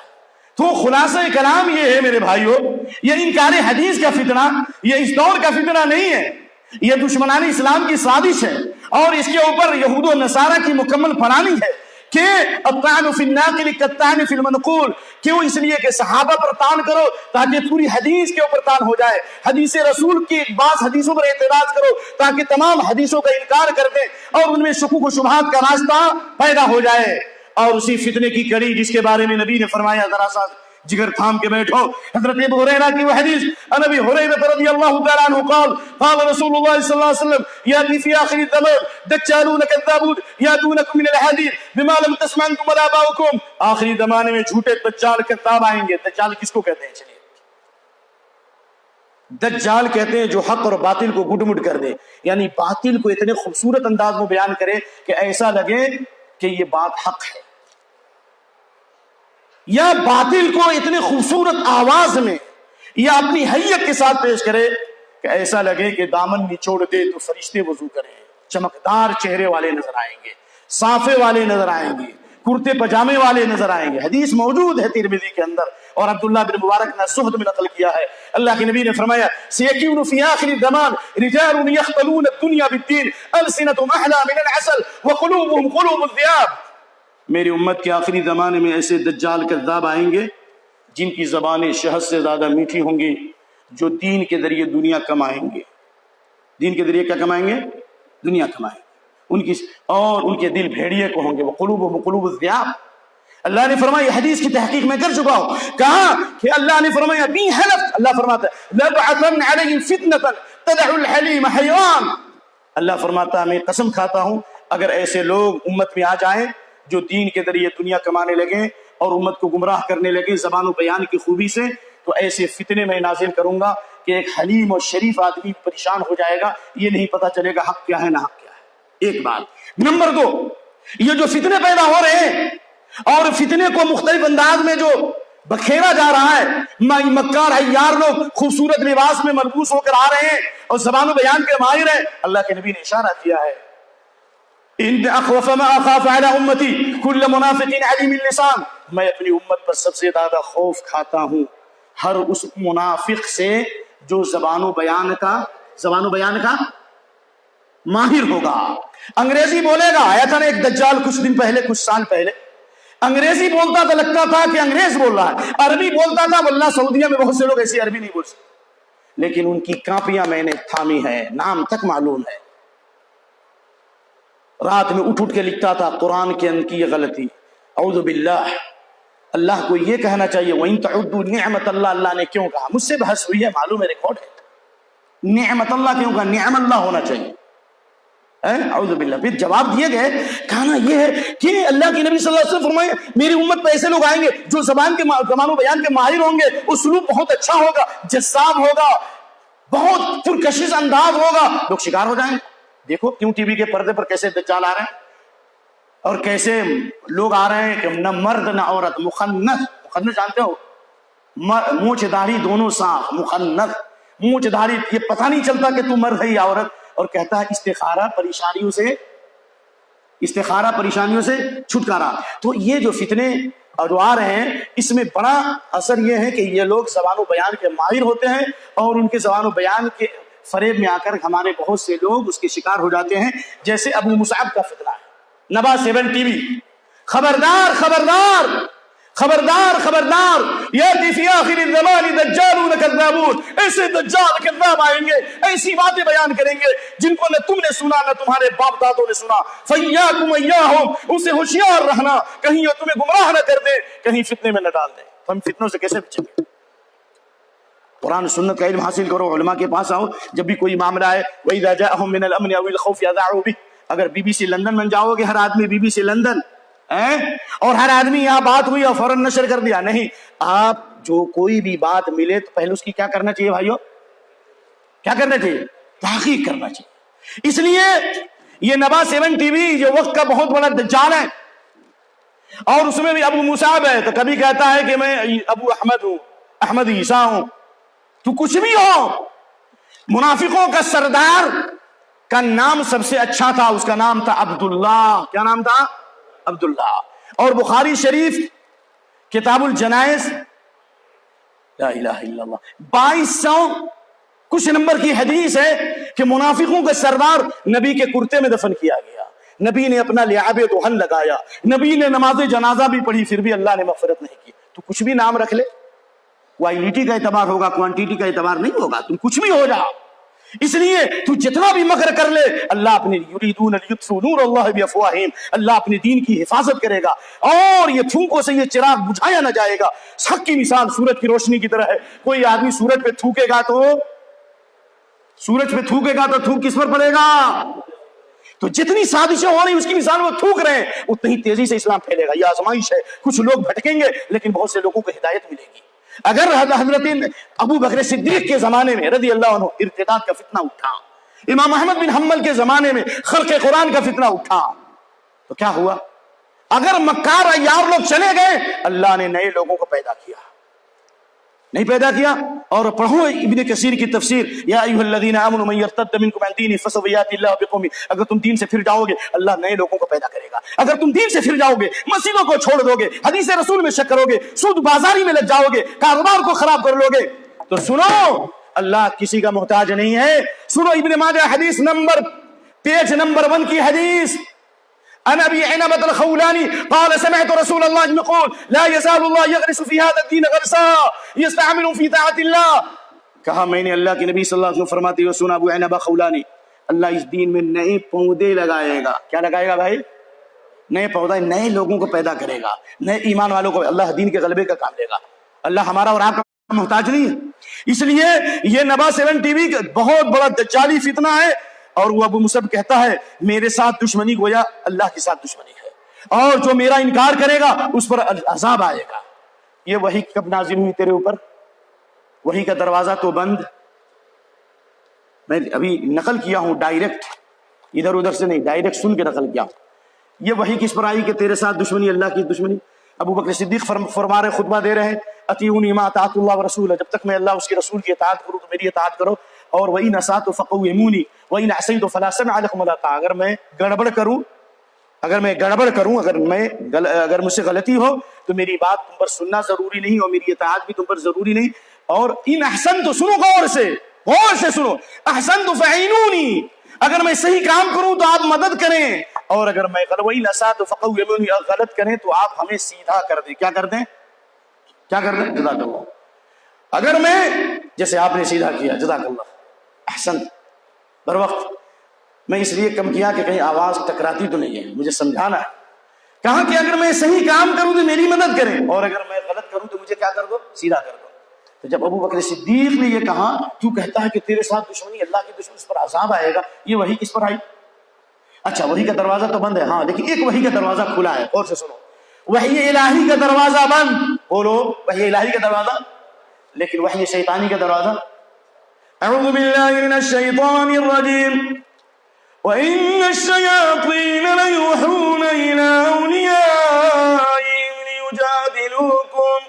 Speaker 1: تو خلاصہ کلام یہ ہے میرے بھائیو، یہ انکار حدیث کا فتنہ یہ اس دور کا فتنہ نہیں ہے، یہ دشمنان اسلام کی سازش ہے، اور اس کے اوپر یہود و نصارہ کی مکمل فلانی ہے کہ الطعن فی الناقل کالطعن فی المنقول. کیوں؟ اس لیے کہ صحابہ پر طعن کرو تاکہ پوری حدیث کے اوپر طعن ہو جائے، حدیث رسول کی بعض حدیثوں پر اعتراض کرو تاکہ تمام حدیثوں کا انکار کر دیں اور ان میں شکوک و شبہات کا راستہ پیدا ہو جائے. اور اسی فتنے کی کڑی جس کے بارے میں نبی نے فرمایا، ذرا سا جگر تھام کے بیٹھو. حضرت ابو ہریرہ کی وہ حدیث، ان ابی ہریرہ رضی اللہ تعالی عنہ قال قال رسول اللہ صلی اللہ علیہ وسلم یاتی فی آخر الزمان دجالون کذابون یاتونکم من الحدیث بما لم تسمع انتم ولا آباؤکم. آخری زمانے میں جھوٹے دجال کذاب آئیں گے. دجال کس کو کہتے ہیں؟ چلیے دجال کہتے ہیں جو حق اور باطل کو گڈ مڈ کر دے، یعنی باطل کو اتنے خوبصورت انداز میں بیان کرے کہ ایسا لگے کہ یہ بات حق ہے، یا باطل کو اتنے خوبصورت آواز میں یا اپنی حیت کے ساتھ پیش کرے کہ ایسا لگے کہ دامن نچوڑ دے تو فرشتے وضو کریں، چمکدار چہرے والے نظر آئیں گے، صافے والے نظر آئیں گے، کرتے پجامے والے نظر آئیں گے. حدیث موجود ہے ترمذی کے اندر، اور عبداللہ بن مبارک نے صحت میں نقل کیا ہے. اللہ کے نبی نے فرمایا سیکون فی آخر الزمان رجال یخلطون الدنیا بالدین السنتهم احلی من العسل وقلوبهم قلوب الذئاب. میری امت کے آخری زمانے میں ایسے دجال کذاب آئیں گے جن کی زبانیں شہد سے زیادہ میٹھی ہوں گی، جو دین کے ذریعے دنیا کمائیں گے. دین کے ذریعے کیا کمائیں گے؟ دنیا کمائیں گے. اور ان کے دل بھیڑیے کو ہوں گے، وہ قلوب الذئاب. اللہ نے فرمایا، یہ حدیث کی تحقیق میں کر چکا ہوں، کہا کہ اللہ نے فرمایا بی حلف، اللہ فرماتا ہے لَبْعَثَنَّ عَلَيْهِمْ فِتْنَةً تَدْعُ الْحَلِيمَ حَيْوَانًا. اللہ فرماتا ہے میں قسم کھاتا ہوں اگر ایسے لوگ امت میں آ جائیں جو دین کے ذریعے دنیا کمانے لگیں اور امت کو گمراہ کرنے لگیں زبان و بیان کی خوبی سے، تو ایسے فتنے میں نازل کروں گا کہ ایک حلیم اور شریف آدمی پریشان ہو جائے گا، یہ نہیں پتا چلے گا حق کیا ہے نہ حق کیا ہے. ایک بات. نمبر 2، یہ جو فتنے پیدا ہو رہے ہیں اور فتنے کو مختلف انداز میں جو بکھیرا جا رہا ہے، مکار عیار لوگ خوبصورت لباس میں ملبوس ہو کر آ رہے ہیں اور زبان و بیان کے ماہر ہیں. اللہ کے نبی نے اشارہ کیا ہے، ان اخوف ما اخاف علی امتی کل منافق علیم اللسان. میں اپنی امت پر سب سے زیادہ خوف کھاتا ہوں ہر اس منافق سے جو زبان و بیان کا ماہر ہوگا. انگریزی بولے گا. آیا تھا نا ایک دجال کچھ سال پہلے انگریزی بولتا تھا، لگتا تھا کہ انگریز بول رہا ہے. عربی بولتا تھا، واللہ سعودیہ میں بہت سے لوگ ایسی عربی نہیں بول سکتے، لیکن ان کی کاپیاں میں نے تھامی ہے، نام تک معلوم ہے. رات میں اٹھ کے لکھتا تھا قرآن کے اندر کی یہ غلطی، اعوذ باللہ. اللہ کو یہ کہنا چاہیے وَإِن تَعُدُّوا نِعْمَتَ اللَّهِ. اللہ نے کیوں کہا؟ مجھ سے بحث ہوئی ہے، معلوم ہے، ریکارڈ ہے. نعمت اللہ کیوں کہا؟ نعم اللہ ہونا چاہیے. اعوذ باللہ. پھر جواب دیے گئے، کہنا یہ ہے کہ اللہ کے نبی صلی اللہ علیہ وسلم فرمائے میری امت پہ ایسے لوگ آئیں گے جو زبان و بیان کے ماہر ہوں گے، اسلوب بہت اچھا ہوگا، جذاب ہوگا، بہت پرکشش انداز ہوگا، لوگ شکار ہو جائیں گے. دیکھو کیوں ٹی وی کے پردے پر کیسے دجال آ رہے ہیں اور کیسے لوگ آ رہے ہیں کہ نہ مرد نہ عورت، مخنث جانتے ہو، مونچھ داڑھی دونوں صاف، مخنث مونچھ داڑھی، یہ پتہ نہیں چلتا کہ تو مرد ہے یا عورت. اور کہتا ہے استخارہ پریشانیوں سے چھٹکارا. تو یہ جو فتنے جو آ رہے ہیں اس میں بڑا اثر یہ ہے کہ یہ لوگ زبان و بیان کے ماہر ہوتے ہیں اور ان کے زبان و بیان کے فریب میں آ کر ہمارے بہت سے لوگ اس کے شکار ہو جاتے ہیں. جیسے ابو مصعب کا فتنہ ہے، نبا 7 ٹی وی. خبردار خبردار خبردار خبردار، یاتی فی آخر الزمان دجالون کذابون. ایسے دجال کذاب آئیں گے، ایسی باتیں بیان کریں گے جن کو نہ تم نے سنا نہ تمہارے باپ دادوں نے سنا. فیاکم ایاہم، ان سے ہوشیار رہنا، کہیں یہ تمہیں گمراہ نہ کر دے، کہیں فتنے میں نہ ڈال دے. تو ہم فتنوں سے کیسے بچیں گے؟ قرآن سنت کا علم حاصل کرو، علماء کے پاس آؤ. جب بھی کوئی معاملہ ہے وَإِذَا جَاءَهُم مِّنَ الْأَمْنِ أَوِ الْخَوْفِ أَذَاعُوا بِهِ. اگر بی بی سی لندن بن جاؤ گے، ہر آدمی بی بی سی لندن اور ہر آدمی یہاں بات ہوئی اور فوراً نشر کر دیا. نہیں، آپ جو کوئی بھی بات ملے تو پہلے اس کی کیا کرنا چاہیے بھائیو؟ کیا کرنا چاہیے؟ تحقیق کرنا چاہیے. اس لیے یہ نبا 7 ٹی وی جو وقت کا بہت بڑا دجال ہے اور اس میں بھی ابو مصعب ہے، تو کبھی کہتا ہے کہ میں ابو احمد ہوں، احمد عیسیٰ ہوں. تو کچھ بھی ہو، منافقوں کا سردار کا نام سب سے اچھا تھا، اس کا نام تھا عبداللہ. کیا نام تھا؟ عبداللہ. اور بخاری شریف کتاب الجنائز، لا الہ الا اللہ، 2200 کچھ نمبر کی حدیث ہے کہ منافقوں کا سردار نبی کے کرتے میں دفن کیا گیا. نبی نے اپنا لعاب دہن لگایا، نبی نے نماز جنازہ بھی پڑھی، پھر بھی اللہ نے مغفرت نہیں کی. تو کچھ بھی نام رکھ لے، کوالٹی کا اعتبار ہوگا، کوانٹیٹی کا اعتبار نہیں ہوگا. تم کچھ بھی ہو جا، اس لیے تو جتنا بھی مکر کر لے، اللہ اپنے یریدون لیطفئوا نور اللہ بافواہہم، اللہ اپنے دین کی حفاظت کرے گا اور یہ تھوکوں سے یہ چراغ بجھایا نہ جائے گا. حق کی مثال سورج کی روشنی کی طرح ہے. کوئی آدمی سورج پہ تھوکے گا تو تھوک کس پر پڑے گا؟ تو جتنی سازشیں ہو رہی اس کی مثال وہ تھوک رہے ہیں، اتنی ہی تیزی سے اسلام پھیلے گا. یہ آزمائش ہے. کچھ لوگ بھٹکیں گے لیکن بہت سے لوگوں کو ہدایت ملے گی. اگر حضرت ابو بکر صدیق کے زمانے میں رضی اللہ عنہ ارتداد کا فتنہ اٹھا، امام احمد بن حنبل کے زمانے میں خلق قرآن کا فتنہ اٹھا، تو کیا ہوا؟ اگر مکار عیار لوگ چلے گئے، اللہ نے نئے لوگوں کو پیدا کیا، نہیں پیدا کیا. اور پڑھو ابن کثیر کی تفسیر، یا ایھا الذین آمنوا من یرتد منکم عن دینہ فسوف یأتی اللہ بقوم. اگر تم دین سے پھر جاؤ گے اللہ نئے لوگوں کو پیدا کرے گا. اگر تم دین سے پھر جاؤ گے، مسجدوں کو چھوڑ دو گے، حدیث رسول میں شک کرو گے، سود بازاری میں لگ جاؤ گے، کاروبار کو خراب کر لو گے، تو سنو اللہ کسی کا محتاج نہیں ہے. سنو ابن ماجہ حدیث نمبر پیج نمبر 1 کی حدیث،
Speaker 2: عن ابي عنبة الخولاني قال سمعت رسول الله يقول لا يزال الله يغرس في هذا الدين غرسا يستعمل في طاعة الله. کہا میں نے اللہ کے نبی صلی اللہ علیہ وسلم فرماتے ہوئے سنا ابو عنبہ خولانی، اللہ اس دین میں نئے پودے لگائے گا. کیا لگائے گا بھائی؟ نئے پودے، نئے لوگوں کو پیدا کرے گا، نئے ایمان والوں کو. اللہ دین کے غلبے کا کام دے گا. اللہ ہمارا اور آپ کا محتاج نہیں ہے. اس لیے یہ نبا 7 ٹی وی بہت بڑا دجالی فتنہ ہے. اور وہ ابو مصعب کہتا ہے میرے ساتھ دشمنی گویا اللہ کے ساتھ دشمنی ہے، اور جو میرا انکار کرے گا اس پر عذاب آئے گا. یہ وحی کب نازل ہوئی تیرے اوپر؟ وحی کا دروازہ تو بند. میں ابھی نقل کیا ہوں ڈائریکٹ، ادھر ادھر سے نہیں، ڈائریکٹ سن کے نقل کیا ہوں. یہ وحی کس پر آئی کہ تیرے ساتھ دشمنی، اللہ کی دشمنی؟ ابو بکر صدیق فرما رہے، خطبہ دے رہے، اطیعونی ما اطاعت اللہ ورسولہ، جب تک میں اللہ اس کے رسول کی اطاعت کروں تو میری اطاعت کرو. اور وَإِنْ أَسَأْتُ فَقَوِّمُونِي وَإِنْ عَصَيْتُ فَلَا سَمْعَ لَكُمْ وَلَا طَاعَةَ. اگر میں گڑبڑ کروں، اگر مجھ سے غلطی ہو تو میری بات تم پر سننا ضروری نہیں اور میری اطاعت بھی تم پر ضروری نہیں. اور ان احسنت، سنو غور سے سنو، احسنت فَعِنُونِي، اگر میں صحیح کام کروں تو آپ مدد کریں، اور اگر میں وَإِنْ أَسَأْتُ فَقَوِّمُونِي غلط کریں تو آپ ہمیں سیدھا کر دیں. کیا کر دیں؟ جزاک اللہ. اگر میں جیسے آپ نے سیدھا کیا، جزاک اللہ، احسن، بر وقت. میں اس لیے کم کیا کہ کہیں آواز ٹکراتی تو نہیں ہے، مجھے سمجھانا ہے. کہا کہ اگر میں صحیح کام کروں تو میری مدد کریں، اور اگر میں غلط کروں تو مجھے کیا کر دو؟ سیدھا کر دو. تو جب ابو بکر صدیق نے یہ کہا تو کہتا ہے کہ تیرے ساتھ دشمنی، اللہ کی دشمنی، اس پر عذاب آئے گا، یہ وحی کس پر آئی؟ اچھا وحی کا دروازہ تو بند ہے، ہاں، لیکن ایک وحی کا دروازہ کھلا ہے. اور سے سنو، وحی الہی کا دروازہ بند، بولو وحی الہی کا دروازہ، لیکن وحی شیطانی کا دروازہ. اعوذ باللہ من الشیطان الرجیم وَإِنَّ الشَّيَاطِينَ لَيُوحُونَ إِلَىٰ أَوْلِيَائِهِمْ لِيُجَادِلُوكُمْ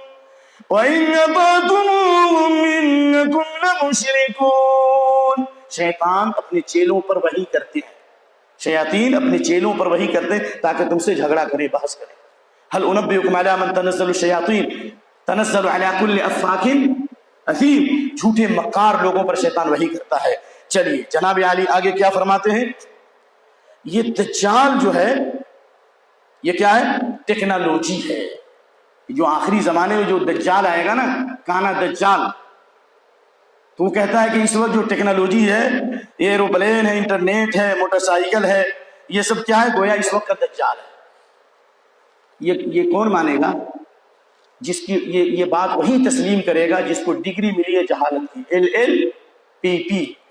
Speaker 2: وَإِنْ أَطَعْتُمُوهُمْ إِنَّكُمْ لَمُشْرِكُونَ. شیطان اپنے چیلوں پر وحی کرتے ہیں، شیاطین اپنے چیلوں پر وحی کرتے ہیں تاکہ تم سے جھگڑا کرے، بحث کرے. هل أنبئكم على من تنزل الشياطين تنزل على كل أفاك اثیم، جھوٹے مکار لوگوں پر شیطان وحی کرتا ہے. چلیے جناب علی آگے کیا فرماتے ہیں؟ یہ دجال جو ہے یہ کیا ہے؟ ٹیکنالوجی ہے. جو آخری زمانے میں جو دجال آئے گا نا، کانا دجال، تو وہ کہتا ہے کہ اس وقت جو ٹیکنالوجی ہے، ایروپلین ہے، انٹرنیٹ ہے، موٹر سائیکل ہے، یہ سب کیا ہے؟ گویا اس وقت کا دجال ہے. یہ کون مانے گا؟ جس کی یہ بات وہی تسلیم کرے گا جس کو ڈگری ملی ہے جہالت کی،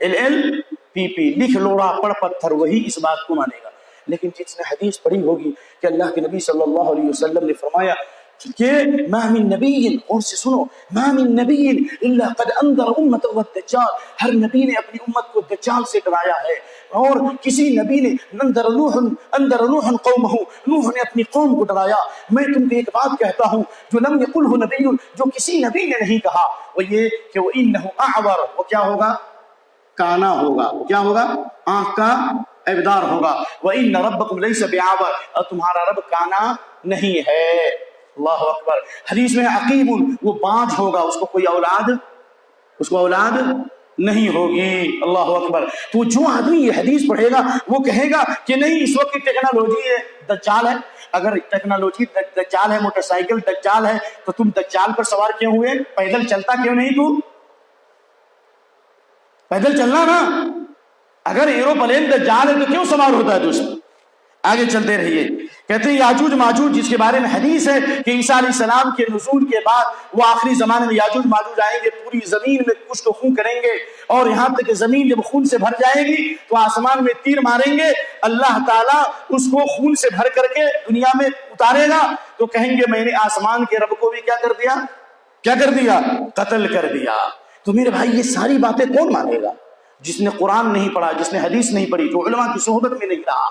Speaker 2: LLPP، لکھ لوڑا پڑھ پتھر، وہی اس بات کو مانے گا. لیکن جس نے حدیث پڑھی ہوگی کہ اللہ کے نبی صلی اللہ علیہ وسلم نے فرمایا کہ ما من نبی، اور سے سنو، ما من نبی الا قد انذر امته والدجال، ہر نبی نے اپنی امت کو دجال سے ڈرایا ہے. اور کسی نبی نے انذر نوح قومه، نوح نے اپنی قوم کو ڈرایا. میں تم کو ایک بات کہتا ہوں جو لم يقله نبی، جو کسی نبی نے نہیں کہا، وہ یہ کہ وانه اعور، وہ کیا ہوگا؟ کانا ہوگا. وہ کیا ہوگا؟ آنکھ کا عیبدار ہوگا. وان ربکم لیس بعور، اور تمہارا رب کانا نہیں ہے. اللہ اکبر. حدیث میں عقیم، وہ بانجھ ہوگا، اس کو کوئی اولاد نہیں ہوگی. اللہ اکبر. تو جو آدمی یہ حدیث پڑھے گا وہ کہے گا کہ نہیں اس وقت کی ٹیکنالوجی ہے دجال ہے. اگر ٹیکنالوجی دجال ہے، موٹر سائیکل دجال ہے، تو تم دجال پر سوار کیوں ہوئے؟ پیدل چلتا کیوں نہیں؟ تو پیدل چلنا نا. اگر ایروپلین دجال ہے تو کیوں سوار ہوتا ہے دوست؟ آگے چلتے رہیے. کہتے ہیں یاجوج ماجوج، جس کے بارے میں حدیث ہے کہ عیسیٰ علیہ السلام کے نزول کے بعد وہ آخری زمانے میں یاجوج ماجوج آئیں گے، پوری زمین میں کچھ تو خون کریں گے، اور یہاں تک کہ زمین جب خون سے بھر جائے گی تو آسمان میں تیر ماریں گے، اللہ تعالیٰ اس کو خون سے بھر کر کے دنیا میں اتارے گا، تو کہیں گے میں نے آسمان کے رب کو بھی کیا کر دیا؟ قتل کر دیا. تو میرے بھائی یہ ساری باتیں کون مانے گا؟ جس نے قرآن نہیں پڑھا، جس نے حدیث نہیں پڑھی، جو علماء کی صحبت میں نہیں رہا،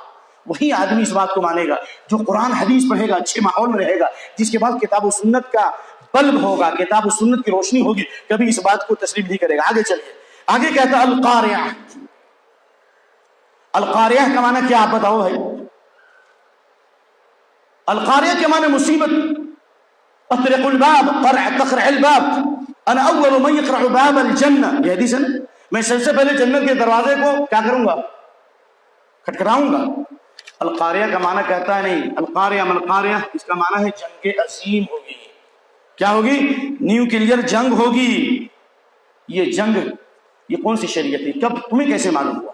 Speaker 2: وہی آدمی اس بات کو مانے گا. جو قرآن حدیث پڑھے گا، اچھے ماحول میں رہے گا، جس کے بعد کتاب و سنت کا بلب ہوگا، کتاب و سنت کی روشنی ہوگی، کبھی اس بات کو تسلیم نہیں کرے گا. آگے چلیے. آگے کہتا القاریہ. القاریہ کا معنی کیا آپ بتاؤ بھائی؟ القاریہ کے معنی مصیبت. اطرق الباب، تقرع الباب، انا اول من يقرع باب الجنہ. یہ حدیث ہے نا، میں سب سے پہلے جنت کے دروازے کو کیا کروں گا؟ کھٹکھٹاؤں گا. القاریہ کا معنی کہتا ہے نہیں، القاریہ ملقاریہ اس کا معنی ہے جنگ عظیم ہوگی. کیا ہوگی؟ نیو کلیئر جنگ ہوگی. یہ جنگ یہ کون سی شریعت ہے؟ کب تمہیں کیسے معلوم ہوا؟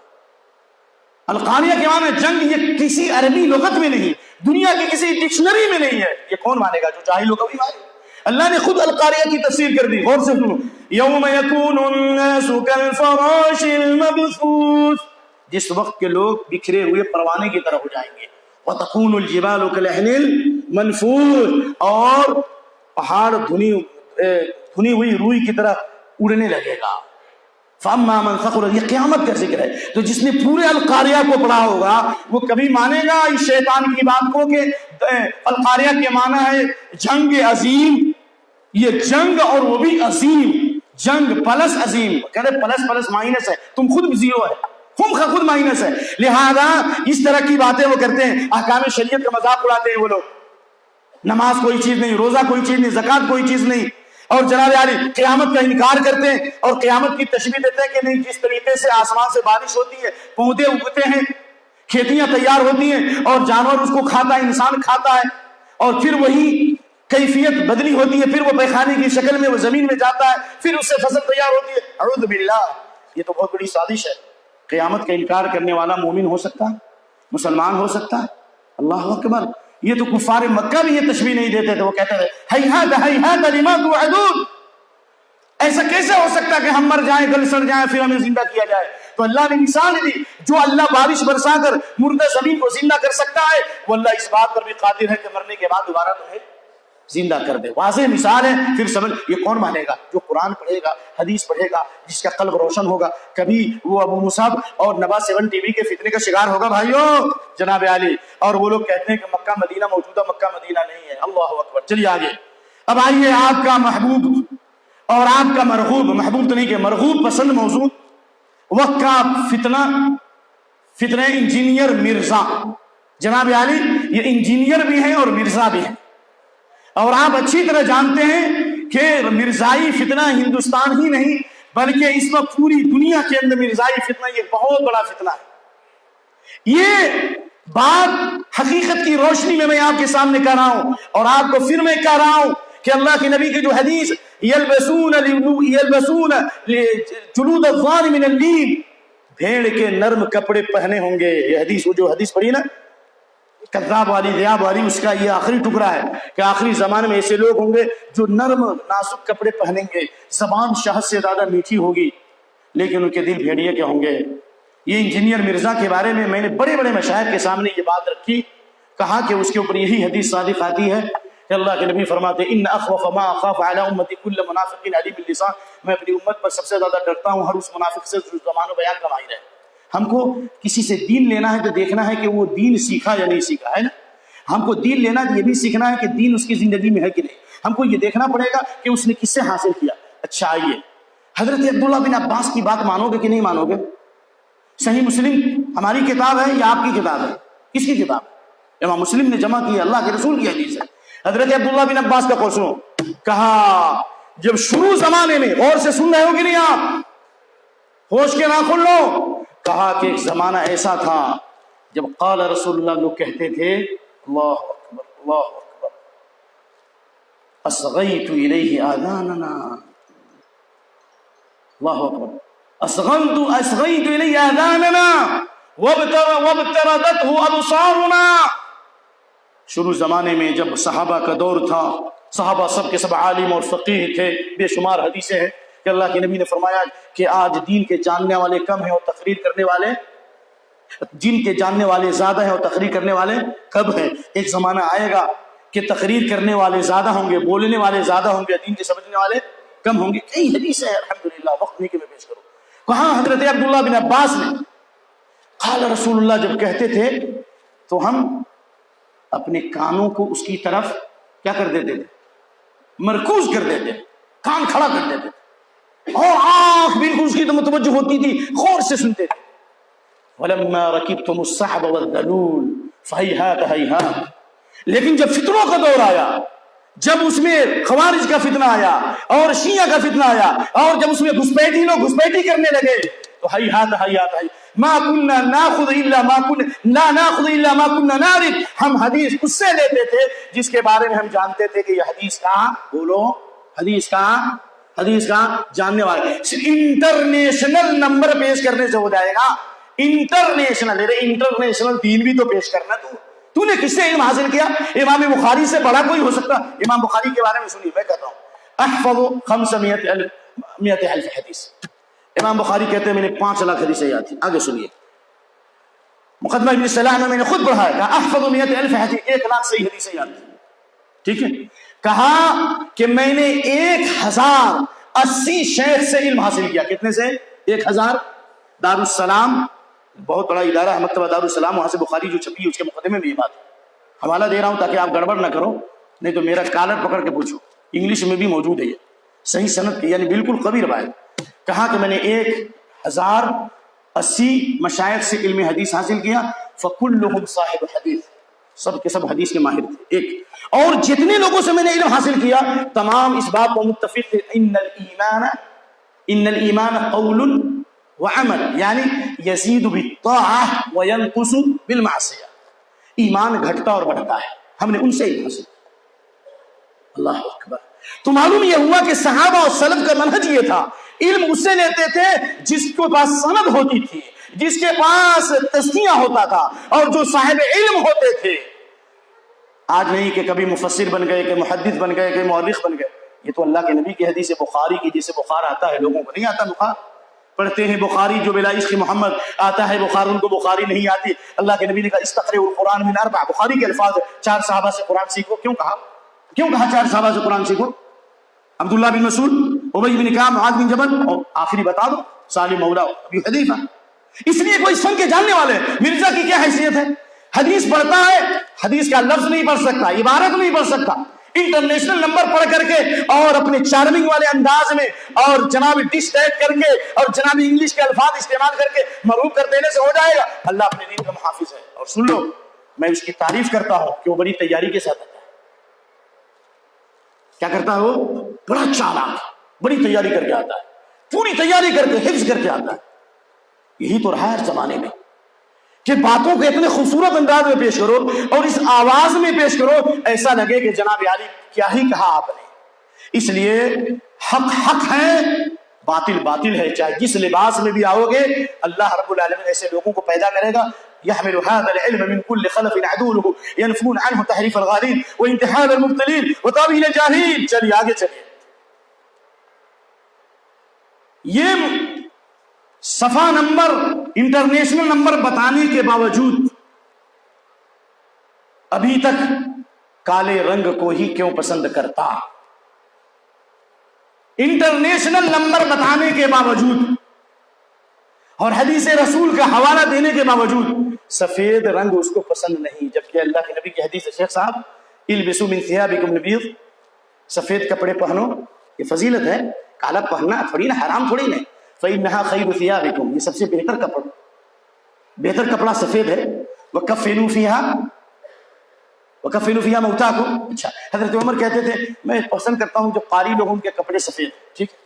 Speaker 2: القاریہ کے معنی جنگ، یہ کسی عربی لغت میں نہیں، دنیا کی کسی ڈکشنری میں نہیں ہے. یہ کون مانے گا؟ جو جاہل ہوگا وہی مانے. اللہ نے خود القاریہ کی تفسیر کر دی، غور سے سنو. یوم یکون الناس کالفراش المبثوث، جس وقت کے لوگ بکھرے ہوئے پروانے کی طرح ہو جائیں گے. وتکون الجبال کالعہن المنفوش، اور پہاڑ دھنی ہوئی روئی کی طرح اڑنے لگے گا. فاما من ثقلت، یہ قیامت کا ذکر ہے. تو جس نے پورے القاریہ کو پڑھا ہوگا وہ کبھی مانے گا اس شیطان کی بات کو کہ القاریہ کے معنی ہے جنگ عظیم. یہ جنگ اور وہ بھی عظیم جنگ پلس عظیم. کہتے پلس پلس مائنس ہے، تم خود زیرو ہے، خود مائنس ہے. لہذا اس طرح کی باتیں وہ کرتے ہیں، احکام شریعت کا مذاق اڑاتے ہیں وہ لوگ. نماز کوئی چیز نہیں، روزہ کوئی چیز نہیں، زکوٰۃ کوئی چیز نہیں. اور جناب علی قیامت کا انکار کرتے ہیں اور قیامت کی تشبیہ دیتے ہیں کہ نہیں، جس طریقے سے آسمان سے بارش ہوتی ہے، پودے اگتے ہیں، کھیتیاں تیار ہوتی ہیں اور جانور اس کو کھاتا ہے، انسان کھاتا ہے، اور پھر وہی کیفیت بدلی ہوتی ہے، پھر وہ پیخانے کی شکل میں وہ زمین میں جاتا ہے، پھر اس سے فصل تیار ہوتی ہے. اعوذ باللہ، یہ تو بہت بڑی سازش ہے. قیامت کا انکار کرنے والا مومن ہو سکتا ہے؟ مسلمان ہو سکتا ہے؟ اللہ اکبر. یہ تو کفار مکہ بھی یہ تشبیہ نہیں دیتے تھے. وہ کہتے تھے ہیہات ہیہات لما توعدون، ایسا کیسے ہو سکتا کہ ہم مر جائیں، گل سڑ جائیں، پھر ہمیں زندہ کیا جائے؟ تو اللہ نے مثال دی، جو اللہ بارش برسا کر مردہ زمین کو زندہ کر سکتا ہے وہ اللہ اس بات پر بھی قادر ہے کہ مرنے کے بعد دوبارہ تمہیں زندہ کر دے. واضح مثال ہے. پھر سمجھ، یہ کون مانے گا؟ جو قرآن پڑھے گا، حدیث پڑھے گا، جس کا قلب روشن ہوگا. کبھی وہ ابو مصعب اور نبا 7 ٹی وی کے فتنے کا شکار ہوگا بھائیو جناب علی. اور وہ لوگ کہتے ہیں کہ مکہ مدینہ موجودہ مکہ مدینہ نہیں ہے. اللہ اکبر. چلیے آگے. اب آئیے آپ کا محبوب اور آپ کا مرغوب، محبوب تو نہیں کہ مرغوب پسند موضوع، وقت کا فتنہ انجینئر مرزا. جناب علی یہ انجینئر بھی ہیں اور مرزا بھی ہیں، اور آپ اچھی طرح جانتے ہیں کہ مرزائی فتنہ ہندوستان ہی نہیں بلکہ اس وقت پوری دنیا کے اندر مرزائی فتنہ یہ بہت بڑا فتنہ ہے. یہ بات حقیقت کی روشنی میں آپ کے سامنے کہہ رہا ہوں، اور آپ کو پھر میں کہہ رہا ہوں کہ اللہ کے نبی کی جو حدیث یلبسون جلود الضان من اللیل، بھیڑ کے نرم کپڑے پہنے ہوں گے. یہ حدیث، وہ جو حدیث پڑھی نا کذاب والی دیاب والی، اس کا یہ آخری ٹکڑا ہے کہ آخری زمانے میں ایسے لوگ ہوں گے جو نرم نازک کپڑے پہنیں گے، زبان شہد سے زیادہ میٹھی ہوگی لیکن ان کے دل بھیڑیے کے ہوں گے. یہ انجینئر مرزا کے بارے میں میں نے بڑے بڑے مشاہد کے سامنے یہ بات رکھی، کہا کہ اس کے اوپر یہی حدیث صادق آتی ہے کہ اللہ کے نبی فرماتے ان اخوف ما اخاف علی امتی کل منافق علیم اللسان، میں اپنی امت پر سب سے زیادہ ڈرتا ہوں ہر اس منافق سے جو زبان و بیان کا ماہر ہے. ہم کو کسی سے دین لینا ہے تو دیکھنا ہے کہ وہ دین سیکھا یا نہیں سیکھا ہے نا. ہم کو دین لینا یہ بھی سیکھنا ہے کہ دین اس کی زندگی میں ہے کہ نہیں. ہم کو یہ دیکھنا پڑے گا کہ اس نے کس سے حاصل کیا. اچھا آئیے، حضرت عبداللہ بن عباس کی بات مانو گے کہ نہیں مانو گے؟ صحیح مسلم ہماری کتاب ہے یا آپ کی کتاب ہے؟ کس کی کتاب ہے؟ امام مسلم نے جمع کی ہے، اللہ کے رسول کی حدیث ہے. حضرت عبداللہ بن عباس کا قول سنو. کہا جب شروع زمانے میں، غور سے سن رہے ہو کہ نہیں آپ؟ ہوش کے ناخن لو. کہا کہ ایک زمانہ ایسا تھا جب قال رسول اللہ لوگ کہتے تھے اللہ اکبر اللہ اکبر اصغیت الیہ آذاننا، اللہ اکبر اصغیت الیہ آذاننا وابتردته ابصارنا. شروع زمانے میں جب صحابہ کا دور تھا، صحابہ سب کے سب عالم اور فقیہ تھے، بے شمار حدیثیں ہیں کہ اللہ کے نبی نے فرمایا کہ آج دین کے جاننے والے کم ہیں اور تقریر کرنے والے، جن کے جاننے والے زیادہ ہیں اور تقریر کرنے والے کم ہیں. ایک زمانہ آئے گا کہ تقریر کرنے والے زیادہ ہوں گے، بولنے والے زیادہ ہوں گے، دین کے سمجھنے والے کم ہوں گے. کئی حدیثیں ہیں الحمدللہ، وقت نہیں کہ میں پیش کروں. کہاں حضرت عبداللہ بن عباس نے قال رسول اللہ جب کہتے تھے تو ہم اپنے کانوں کو اس کی طرف کیا کر دیتے تھے؟ مرکوز کر دیتے، کان کھڑا کر دیتے اور آنکھ بالکل اس کی تو متوجہ ہوتی تھی، غور سے سنتے تھے. وَلَمَّا رَكِبْتُمُ الصَّحْبَ وَالذَّلُولَ فَهَيْهَاتَ هَيْهَاتَ. لیکن جب فتنوں کا دور آیا، جب اس میں خوارج کا فتنہ آیا اور شیعہ کا فتنہ آیا اور جب اس میں گھسپیٹی لوگ گھسپیٹی کرنے لگے تو ہیہات ہیہات. ما كنا ناخذ الا ما كنا لا ناخذ الا ما كنا نعرف، ہم حدیث اس سے لیتے تھے جس کے بارے میں ہم جانتے تھے کہ یہ حدیث کہاں، بولو حدیث کہاں جاننے والے۔ انٹرنیشنل نمبر پیش کرنے سے ہو جائے گا، انٹرنیشنل دین بھی تو پیش کرنا۔ تو نے کس سے علم حاصل کیا؟ امام بخاری سے بڑا کوئی ہو سکتا؟ امام بخاری کے بارے میں سنیے، میں کہتا ہوں احفظ 500,000 حدیث، امام بخاری کہتے ہیں میں نے 5 لاکھ حدیثیں یاد تھی۔ آگے سنیے، مقدمہ ابن صلاح میں نے خود پڑھا ہے، کہا احفظ 100,000 حدیث، 1 لاکھ صحیح حدیثیں یاد تھی، ٹھیک ہے۔ کہا کہ میں نے 1080 شیخ سے علم حاصل کیا۔ کتنے سے؟ 1000۔ دارالسلام بہت بڑا ادارہ ہے، مکتبہ دارالسلام، وہاں سے بخاری جو چھپی ہے اس کے مقدمے میں یہ بات ہے۔ حوالہ دے رہا ہوں تاکہ آپ گڑبڑ نہ کرو، نہیں تو میرا کالر پکڑ کے پوچھو، انگلش میں بھی موجود ہے یہ، صحیح سند کی، یعنی بالکل قوی روایت۔ کہا کہ میں نے 1080 مشائخ سے علم حدیث حاصل کیا، فکلہم صاحب حدیث، سب کے سب حدیث کے ماہر تھے۔ ایک اور جتنے لوگوں سے میں نے علم حاصل کیا تمام اس بات کو متفق تھے، ان الایمان قول وعمل، یعنی یزید بالطاعہ وینقص بالمعصیہ، ایمان گھٹتا اور بڑھتا ہے۔ ہم نے ان سے علم حاصل کیا۔ اللہ اکبر۔ تو معلوم یہ ہوا کہ صحابہ اور سلف کا منہج یہ تھا، علم اس سے لیتے تھے جس کے پاس سند ہوتی تھی، جس کے پاس تزکیہ ہوتا تھا، اور جو صاحب علم ہوتے تھے۔ آج نہیں کہ کبھی مفسر بن گئے، کہ محدث بن گئے، کہ مؤرخ بن گئے، یہ تو اللہ کے نبی کی حدیث بخاری کی، جسے بخار آتا ہے، لوگوں کو نہیں آتا بخار، پڑھتے ہیں بخاری جو بلا عشق محمد آتا ہے بخار، ان کو بخاری نہیں آتی۔ اللہ کے نبی نے کہا استقرئوا القرآن من 4، بخاری کے الفاظ 4 صحابہ سے قرآن سیکھو۔ کیوں کہا 4 صحابہ سے قرآن سیکھو؟ عبداللہ بن مسعود، ابی بن کعب، معاذ بن جبل، اور آخری بتا دو سالم مولا ابی حذیفہ۔ اس لیے کوئی سن کے جاننے والے، مرزا کی کیا حیثیت ہے؟ حدیث پڑھتا ہے، حدیث کا لفظ نہیں پڑھ سکتا، عبارت نہیں پڑھ سکتا، انٹرنیشنل نمبر پڑھ کر کے اور اپنے چارمنگ والے انداز میں اور جناب ڈش ٹیگ کر کے اور جناب انگلش کے الفاظ استعمال کر کے معروف کر دینے سے ہو جائے گا؟ اللہ اپنے دین کا محافظ ہے۔ اور سن لو، میں اس کی تعریف کرتا ہوں کہ وہ بڑی تیاری کے ساتھ آتا ہے۔ کیا کرتا ہے وہ؟ بڑا چالاک، بڑی تیاری کر کے آتا ہے، پوری تیاری کر کے حفظ کر کے آتا ہے۔ یہی تو رہا ہے ہر زمانے میں کہ باتوں کو اتنے خوبصورت انداز میں پیش کرو اور اس آواز میں پیش کرو ایسا لگے کہ جناب علی کیا ہی کہا آپ نے۔ اس لیے حق حق ہے، باطل باطل ہے، چاہے جس لباس میں بھی آؤ گے اللہ رب العالمین ایسے لوگوں کو پیدا کرے گا، يحمل هذا العلم من كل خلف عدوله ينفون عنه تحريف الغالين وانتحال المبتلين وتاويل الجاهلين۔ چلیے آگے چلیے، یہ صفحہ نمبر انٹرنیشنل نمبر بتانے کے باوجود ابھی تک کالے رنگ کو ہی کیوں پسند کرتا؟ انٹرنیشنل نمبر بتانے کے باوجود اور حدیث رسول کا حوالہ دینے کے باوجود سفید رنگ اس کو پسند نہیں، جبکہ اللہ کے نبی کی حدیث ہے، شیخ صاحب البسوا من ثيابكم البيض، سفید کپڑے پہنو، یہ فضیلت ہے، کالا پہننا تھوڑی نا حرام تھوڑی نہیں، فإنها خير ثيابكم، یہ سب سے بہتر کپڑا سفید ہے، وكفنوا فيها موتاكم۔ اچھا، حضرت عمر کہتے تھے میں پسند کرتا ہوں جو قاری لوگوں کے کپڑے سفید، ٹھیک ہے،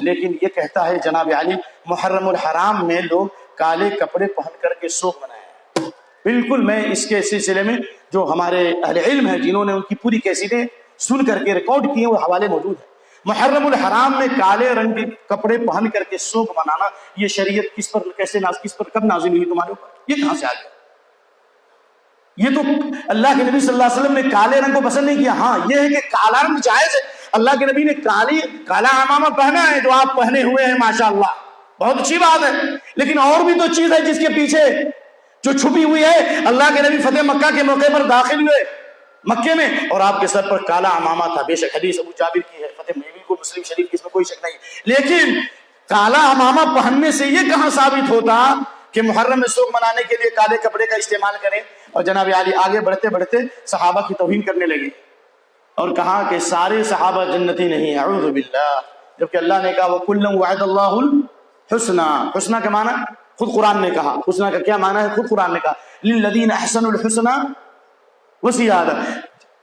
Speaker 2: لیکن یہ کہتا ہے جناب علی محرم الحرام میں لوگ کالے کپڑے پہن کر کے شوق منائے۔ بالکل، میں اس کے سلسلے میں جو ہمارے اہل علم ہیں جنہوں نے ان کی پوری کیسٹیں سن کر کے ریکارڈ کیے وہ حوالے موجود ہیں۔ محرم الحرام میں کالے رنگ کے کپڑے پہن کر کے شوق منانا، یہ شریعت کس پر کیسے کس پر کب نازل ہوئی تمہارے اوپر؟ یہ کہاں سے آ گیا؟ یہ تو اللہ کے نبی صلی اللہ علیہ وسلم نے کالے رنگ کو پسند نہیں کیا۔ ہاں یہ ہے کہ کالا رنگ جائز ہے، اللہ کے نبی نے کالا امامہ پہنا ہے جو آپ پہنے ہوئے ہیں، ماشاءاللہ بہت اچھی بات ہے، لیکن اور بھی تو چیز ہے جس کے پیچھے جو چھپی ہوئی ہے۔ اللہ کے نبی فتح مکہ کے موقع پر داخل ہوئے مکے میں اور آپ کے سر پر کالا امامہ تھا، بے شک حدیث ابو جابر کی ہے، فتح مہمی کو مسلم شریف کی، اس میں کوئی شک نہیں، لیکن کالا امامہ پہننے سے یہ کہاں ثابت ہوتا کہ محرم میں شوق منانے کے لیے کالے کپڑے کا استعمال کریں؟ اور جناب علی آگے بڑھتے بڑھتے صحابہ کی توہین کرنے لگے اور کہا کہ سارے صحابہ جنتی نہیں، اعوذ باللہ، جبکہ اللہ نے کہا وَكُلًّا وَعَدَ اللَّهُ الْحُسْنَى، حسنہ کا معنی خود قرآن نے کہا، حسنہ کا کیا معنی ہے خود قرآن نے کہا، لِلَّذِينَ أَحْسَنُوا الْحُسْنَى وَزِيَادَةٌ،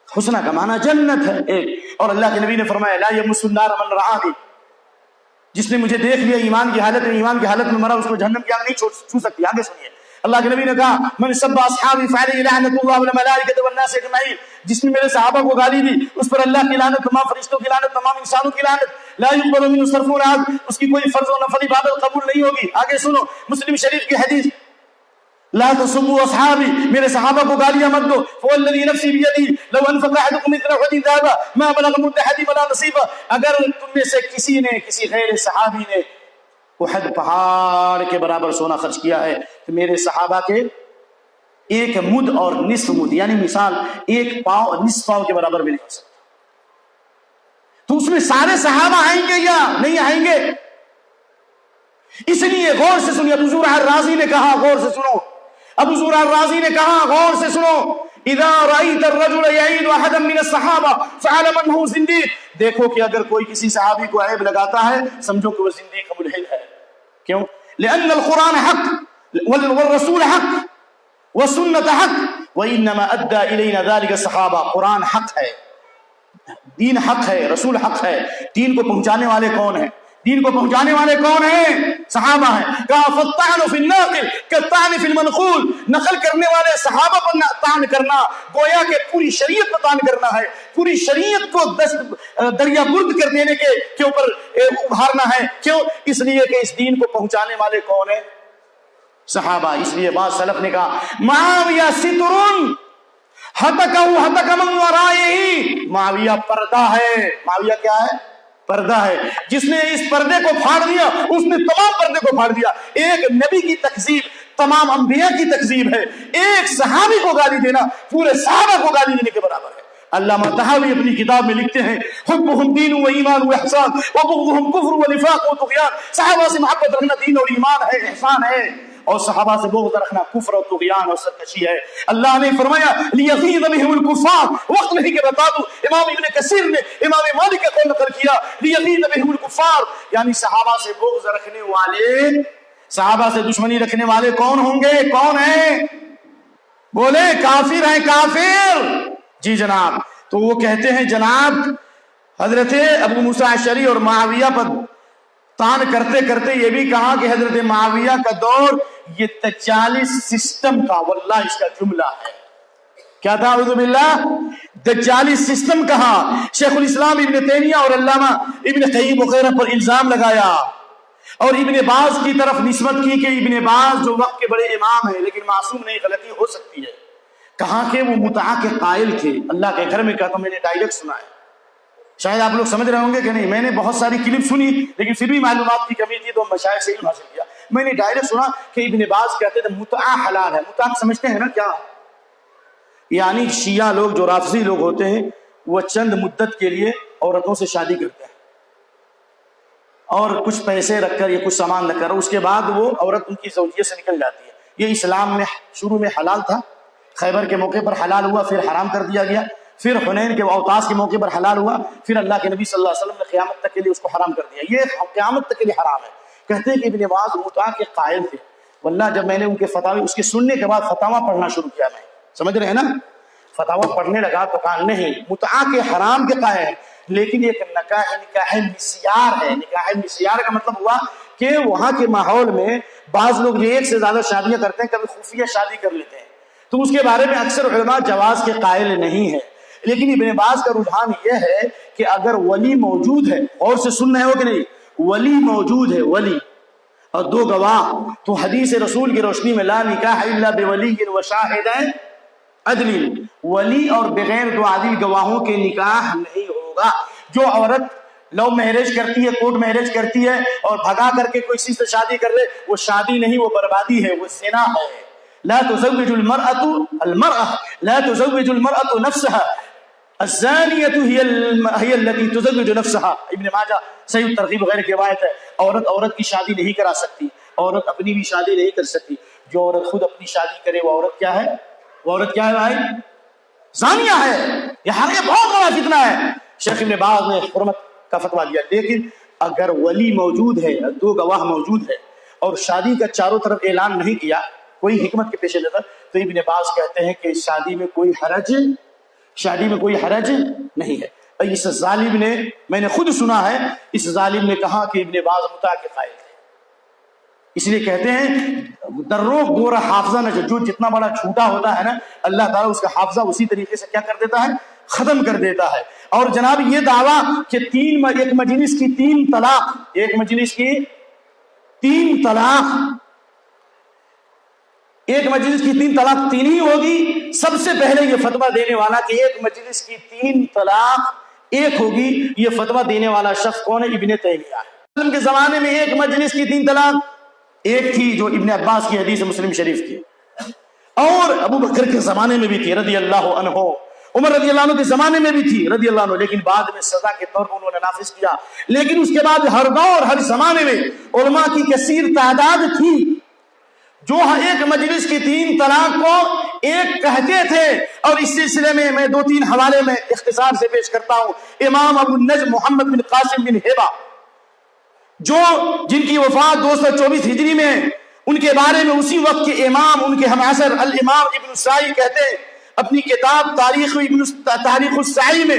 Speaker 2: حسنہ کا معنی جنت ہے ایک، اور اللہ کے نبی نے فرمایا لا يَمُسُّ النَّارَ مَن رَعَانِي، جس نے مجھے دیکھ لیا ایمان کی حالت میں مرا، اس کو جہنم کی آگ نہیں چھو سکتی۔ آگے سنیے، اللہ کے نبی نے کہا من سب اصحابی فعلیہ لعنت اللہ والملائکۃ والناس اجمعین، جس نے میرے صحابہ کو گالی دی اس پر اللہ کی لعنت، تمام فرشتوں کی لعنت، تمام انسانوں کی لعنت، لا يقبل منه صرف ولا عدل، اس کی کوئی فرض و نفل عبادت قبول نہیں ہوگی۔ آگے سنو، مسلم شریف کی حدیث، لا تسبوا اصحابی، میرے صحابہ کو گالیاں مت دو، فوالذی نفسی بیدی لو انفق احدکم مثل احد ذهبا ما بلغ مد احدهم ولا نصیبا، اگر تم میں سے کسی نے، کسی غیر صحابی نے احد پہاڑ کے برابر سونا خرچ کیا ہے تو میرے صحابہ کے ایک مد اور نصف مد، یعنی مثال ایک پاؤ نصف پاؤ کے برابر بھی نہیں ہو سکتا۔ تو اس میں سارے صحابہ آئیں گے یا نہیں آئیں گے؟ اس لیے غور سے سنیے، ابو زرع الرازی نے کہا، غور سے سنو، ابو زرع الرازی نے کہا، غور سے سنو، اذا رأيت الرجل يعيد احدا من الصحابہ فاعلم انه زنديق، دیکھو کہ اگر کوئی کسی صحابی کو عیب لگاتا ہے سمجھو کہ وہ زندیق ملحد ہے۔ کیوں؟ لأن القرآن حق والرسول حق والسنة حق وإنما أدى إلينا ذلك الصحابہ، قرآن حق ہے، دین حق ہے، رسول حق ہے، دین کو پہنچانے والے کون ہیں؟ دین کو پہنچانے والے کون ہیں؟ صحابہ ہیں۔ کہا فالطعن فی الناقل کالطعن فی المنقول، نقل کرنے والے صحابہ پر طعن کرنا گویا کہ پوری شریعت پر طعن کرنا ہے، پوری شریعت کو دریا برد کر دینے کے اوپر ابھارنا ہے۔ کیوں؟ اس لیے کہ اس دین کو پہنچانے والے کون ہیں؟ صحابہ۔ اس لیے بعض سلف نے کہا معاویہ سترن ہتکہ ہتک من ورائہ، معاویہ پردہ ہے۔ معاویہ کیا ہے؟ پردہ ہے۔ جس نے اس پردے کو پھاڑ دیا اس نے تمام پردے کو پھاڑ دیا۔ ایک نبی کی تکذیب تمام انبیاء کی تکذیب ہے، ایک صحابی کو گالی دینا پورے صحابہ کو گالی دینے کے برابر ہے۔ علامہ طحاوی اپنی کتاب میں لکھتے ہیں حبهم دین و ایمان و احسان وبغضهم کفر و نفاق و طغیان، صحابہ سے محبت رکھنا دین اور ایمان ہے، احسان ہے، اور صحابہ سے بغض رکھنا کفر اور طغیان اور سرکشی ہے۔ اللہ نے فرمایا لیغیظ بهم الکفار، وقت نہیں کہ بتا دوں، امام ابن کثیر نے امام مالک کا قول نقل کیا لیغیظ بهم الکفار، یعنی صحابہ سے بغض رکھنے والے، صحابہ سے دشمنی رکھنے والے کون ہوں گے؟ کون ہیں؟ بولے کافر ہیں، کافر۔ جی جناب، تو وہ کہتے ہیں جناب حضرت ابو موسیٰ اشعری اور معاویہ پر طعن کرتے کرتے یہ بھی کہا کہ حضرت معاویہ کا دور یہ دجالی سسٹم کا، واللہ اس کا جملہ ہے، کیا تھا؟ اعوذ باللہ، دجالی سسٹم کہا۔ شیخ الاسلام ابن تیمیہ اور علامہ ابن قیم وغیرہ پر الزام لگایا اور ابن باز کی طرف نسبت کی کہ ابن باز جو وقت کے بڑے امام ہیں لیکن معصوم نہیں، غلطی ہو سکتی ہے۔ کہا کہ وہ متعہ کے قائل تھے، اللہ کے گھر میں کہا تو میں نے ڈائریکٹ سنا ہے، شاید آپ لوگ سمجھ رہے ہوں گے کہ نہیں، میں نے بہت ساری کلپ سنی لیکن پھر بھی معلومات کی کمی تھی تو مشائخ سے علم حاصل کیا۔ میں نے ڈائریکٹ سنا کہ ابن باز کہتے تھے متعہ حلال ہے۔ متعہ سمجھتے ہیں نا کیا؟ یعنی شیعہ لوگ جو رافضی لوگ ہوتے ہیں وہ چند مدت کے لیے عورتوں سے شادی کرتے ہیں اور کچھ پیسے رکھ کر یا کچھ سامان رکھ کر، اس کے بعد وہ عورت ان کی زوجیت سے نکل جاتی ہے۔ یہ اسلام میں شروع میں حلال تھا، خیبر کے موقع پر حلال ہوا، پھر حرام کر دیا گیا، پھر حنین کے اوطاس کے موقع پر حلال ہوا، پھر اللہ کے نبی صلی اللہ علیہ وسلم نے قیامت تک کے لیے اس کو حرام کر دیا۔ یہ قیامت تک کے لیے حرام ہے۔ کہتے ہیں کہ ابن باز متعہ کے قائل تھے، واللہ جب میں نے ان کے فتاوی اس کے سننے کے بعد فتاوا پڑھنا شروع کیا، میں سمجھ رہے ہیں نا، فتاوا پڑھنے لگا تو کہا نہیں، متعہ کے حرام کے قائل ہیں، لیکن ایک نکاح مسیار ہے۔ نکاح مسیار کا مطلب ہوا کہ وہاں کے ماحول میں بعض لوگ جو ایک سے زیادہ شادیاں کرتے ہیں، کبھی خفیہ شادی کر لیتے ہیں، تو اس کے بارے میں اکثر علماء جواز کے قائل نہیں ہے، لیکن ابن باز کا رجحان یہ ہے کہ اگر ولی موجود ہے، اور سے سن رہے ہو کہ نہیں، ولی موجود ہے، ولی اور دو گواہ، تو حدیث رسول کی روشنی میں لا نکاح الا بولی و شاہدین عدل، ولی اور بغیر دو عادل گواہوں کے نکاح نہیں ہوگا۔ جو عورت لو میرج کرتی ہے، کورٹ میرج کرتی ہے اور بھگا کر کے کوئی کسی سے شادی کر لے، وہ شادی نہیں، وہ بربادی ہے، وہ زنا ہے۔ لا تزوج المرأة لا تزوج المرأة نفسها الزانية هي التي تزوج نفسها۔ ابن ماجہ صحیح الترغیب وغیرہ کی روایت ہے، عورت کی شادی نہیں کرا سکتی، عورت اپنی بھی شادی نہیں کر سکتی۔ جو عورت خود اپنی شادی کرے وہ عورت کیا ہے؟ وہ عورت کیا ہے بھائی؟ زانیہ ہے۔ یہ بہت بڑا فتنہ ہے۔ شیخ ابن باز نے حرمت کا فتویٰ دیا، لیکن اگر ولی موجود ہے، دو گواہ موجود ہے اور شادی کا چاروں طرف اعلان نہیں کیا کوئی حکمت کے پیش نظر، تو ابن باز کہتے ہیں کہ شادی میں کوئی حرج نہیں ہے۔ اس ظالم نے، میں نے خود سنا ہے، اس ظالم نے کہا کہ ابن باز متع کے قائل تھے. اس لیے کہتے ہیں درو گورا حافظہ نہ، جو جتنا بڑا جھوٹا ہوتا ہے نا، اللہ تعالیٰ اس کا حافظہ اسی طریقے سے کیا کر دیتا ہے، ختم کر دیتا ہے. اور جناب یہ دعویٰ کہ ایک مجلس کی 3 طلاق، ایک مجلس کی 3 طلاق، ایک مجلس کی 3 طلاق 3 ہی ہوگی. سب سے پہلے یہ فتویٰ دینے والا کہ ایک مجلس کی 3 طلاق 1 ہوگی، یہ فتویٰ دینے والا شخص کون ہے؟ ابن تیمیہ ہے. کے زمانے میں ایک مجلس کی 3 طلاق 1 تھی، جو ابن عباس کی حدیث مسلم شریف کی، اور ابو بکر کے زمانے میں بھی تھی رضی اللہ عنہ، عمر رضی اللہ عنہ کے زمانے میں بھی تھی رضی اللہ عنہ، لیکن بعد میں سزا کے طور پر انہوں نے نافذ کیا. لیکن اس کے بعد ہر دور ہر زمانے میں علماء کی کثیر تعداد تھی جو ایک مجلس کی 3 طلاق کو 1 کہتے تھے. اور اس سلسلے میں 2-3 حوالے میں اختصار سے پیش کرتا ہوں. امام ابو النجم محمد بن قاسم بن ہیبہ، جن کی وفات 224 ہجری میں، ان کے بارے میں اسی وقت کے امام، ان کے ہم عصر الامام ابن السائی کہتے ہیں اپنی کتاب تاریخ السائی میں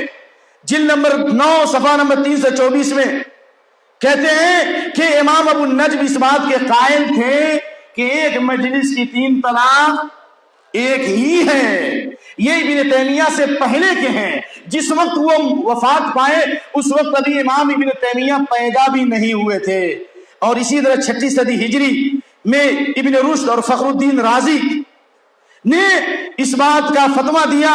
Speaker 2: جلد نمبر 9 صفحہ نمبر 324 میں کہتے ہیں کہ امام ابو النجم اس بات کے قائل تھے کہ ایک مجلس کی 3 طلاق 1 ہی ہے. یہ ابن تیمیہ سے پہلے کے ہیں. جس وقت وہ وفات پائے اس وقت ابھی امام ابن تیمیہ پیدا بھی نہیں ہوئے تھے. اور اسی طرح 6 صدی ہجری میں ابن رشد اور فخر الدین رازی نے اس بات کا فتویٰ دیا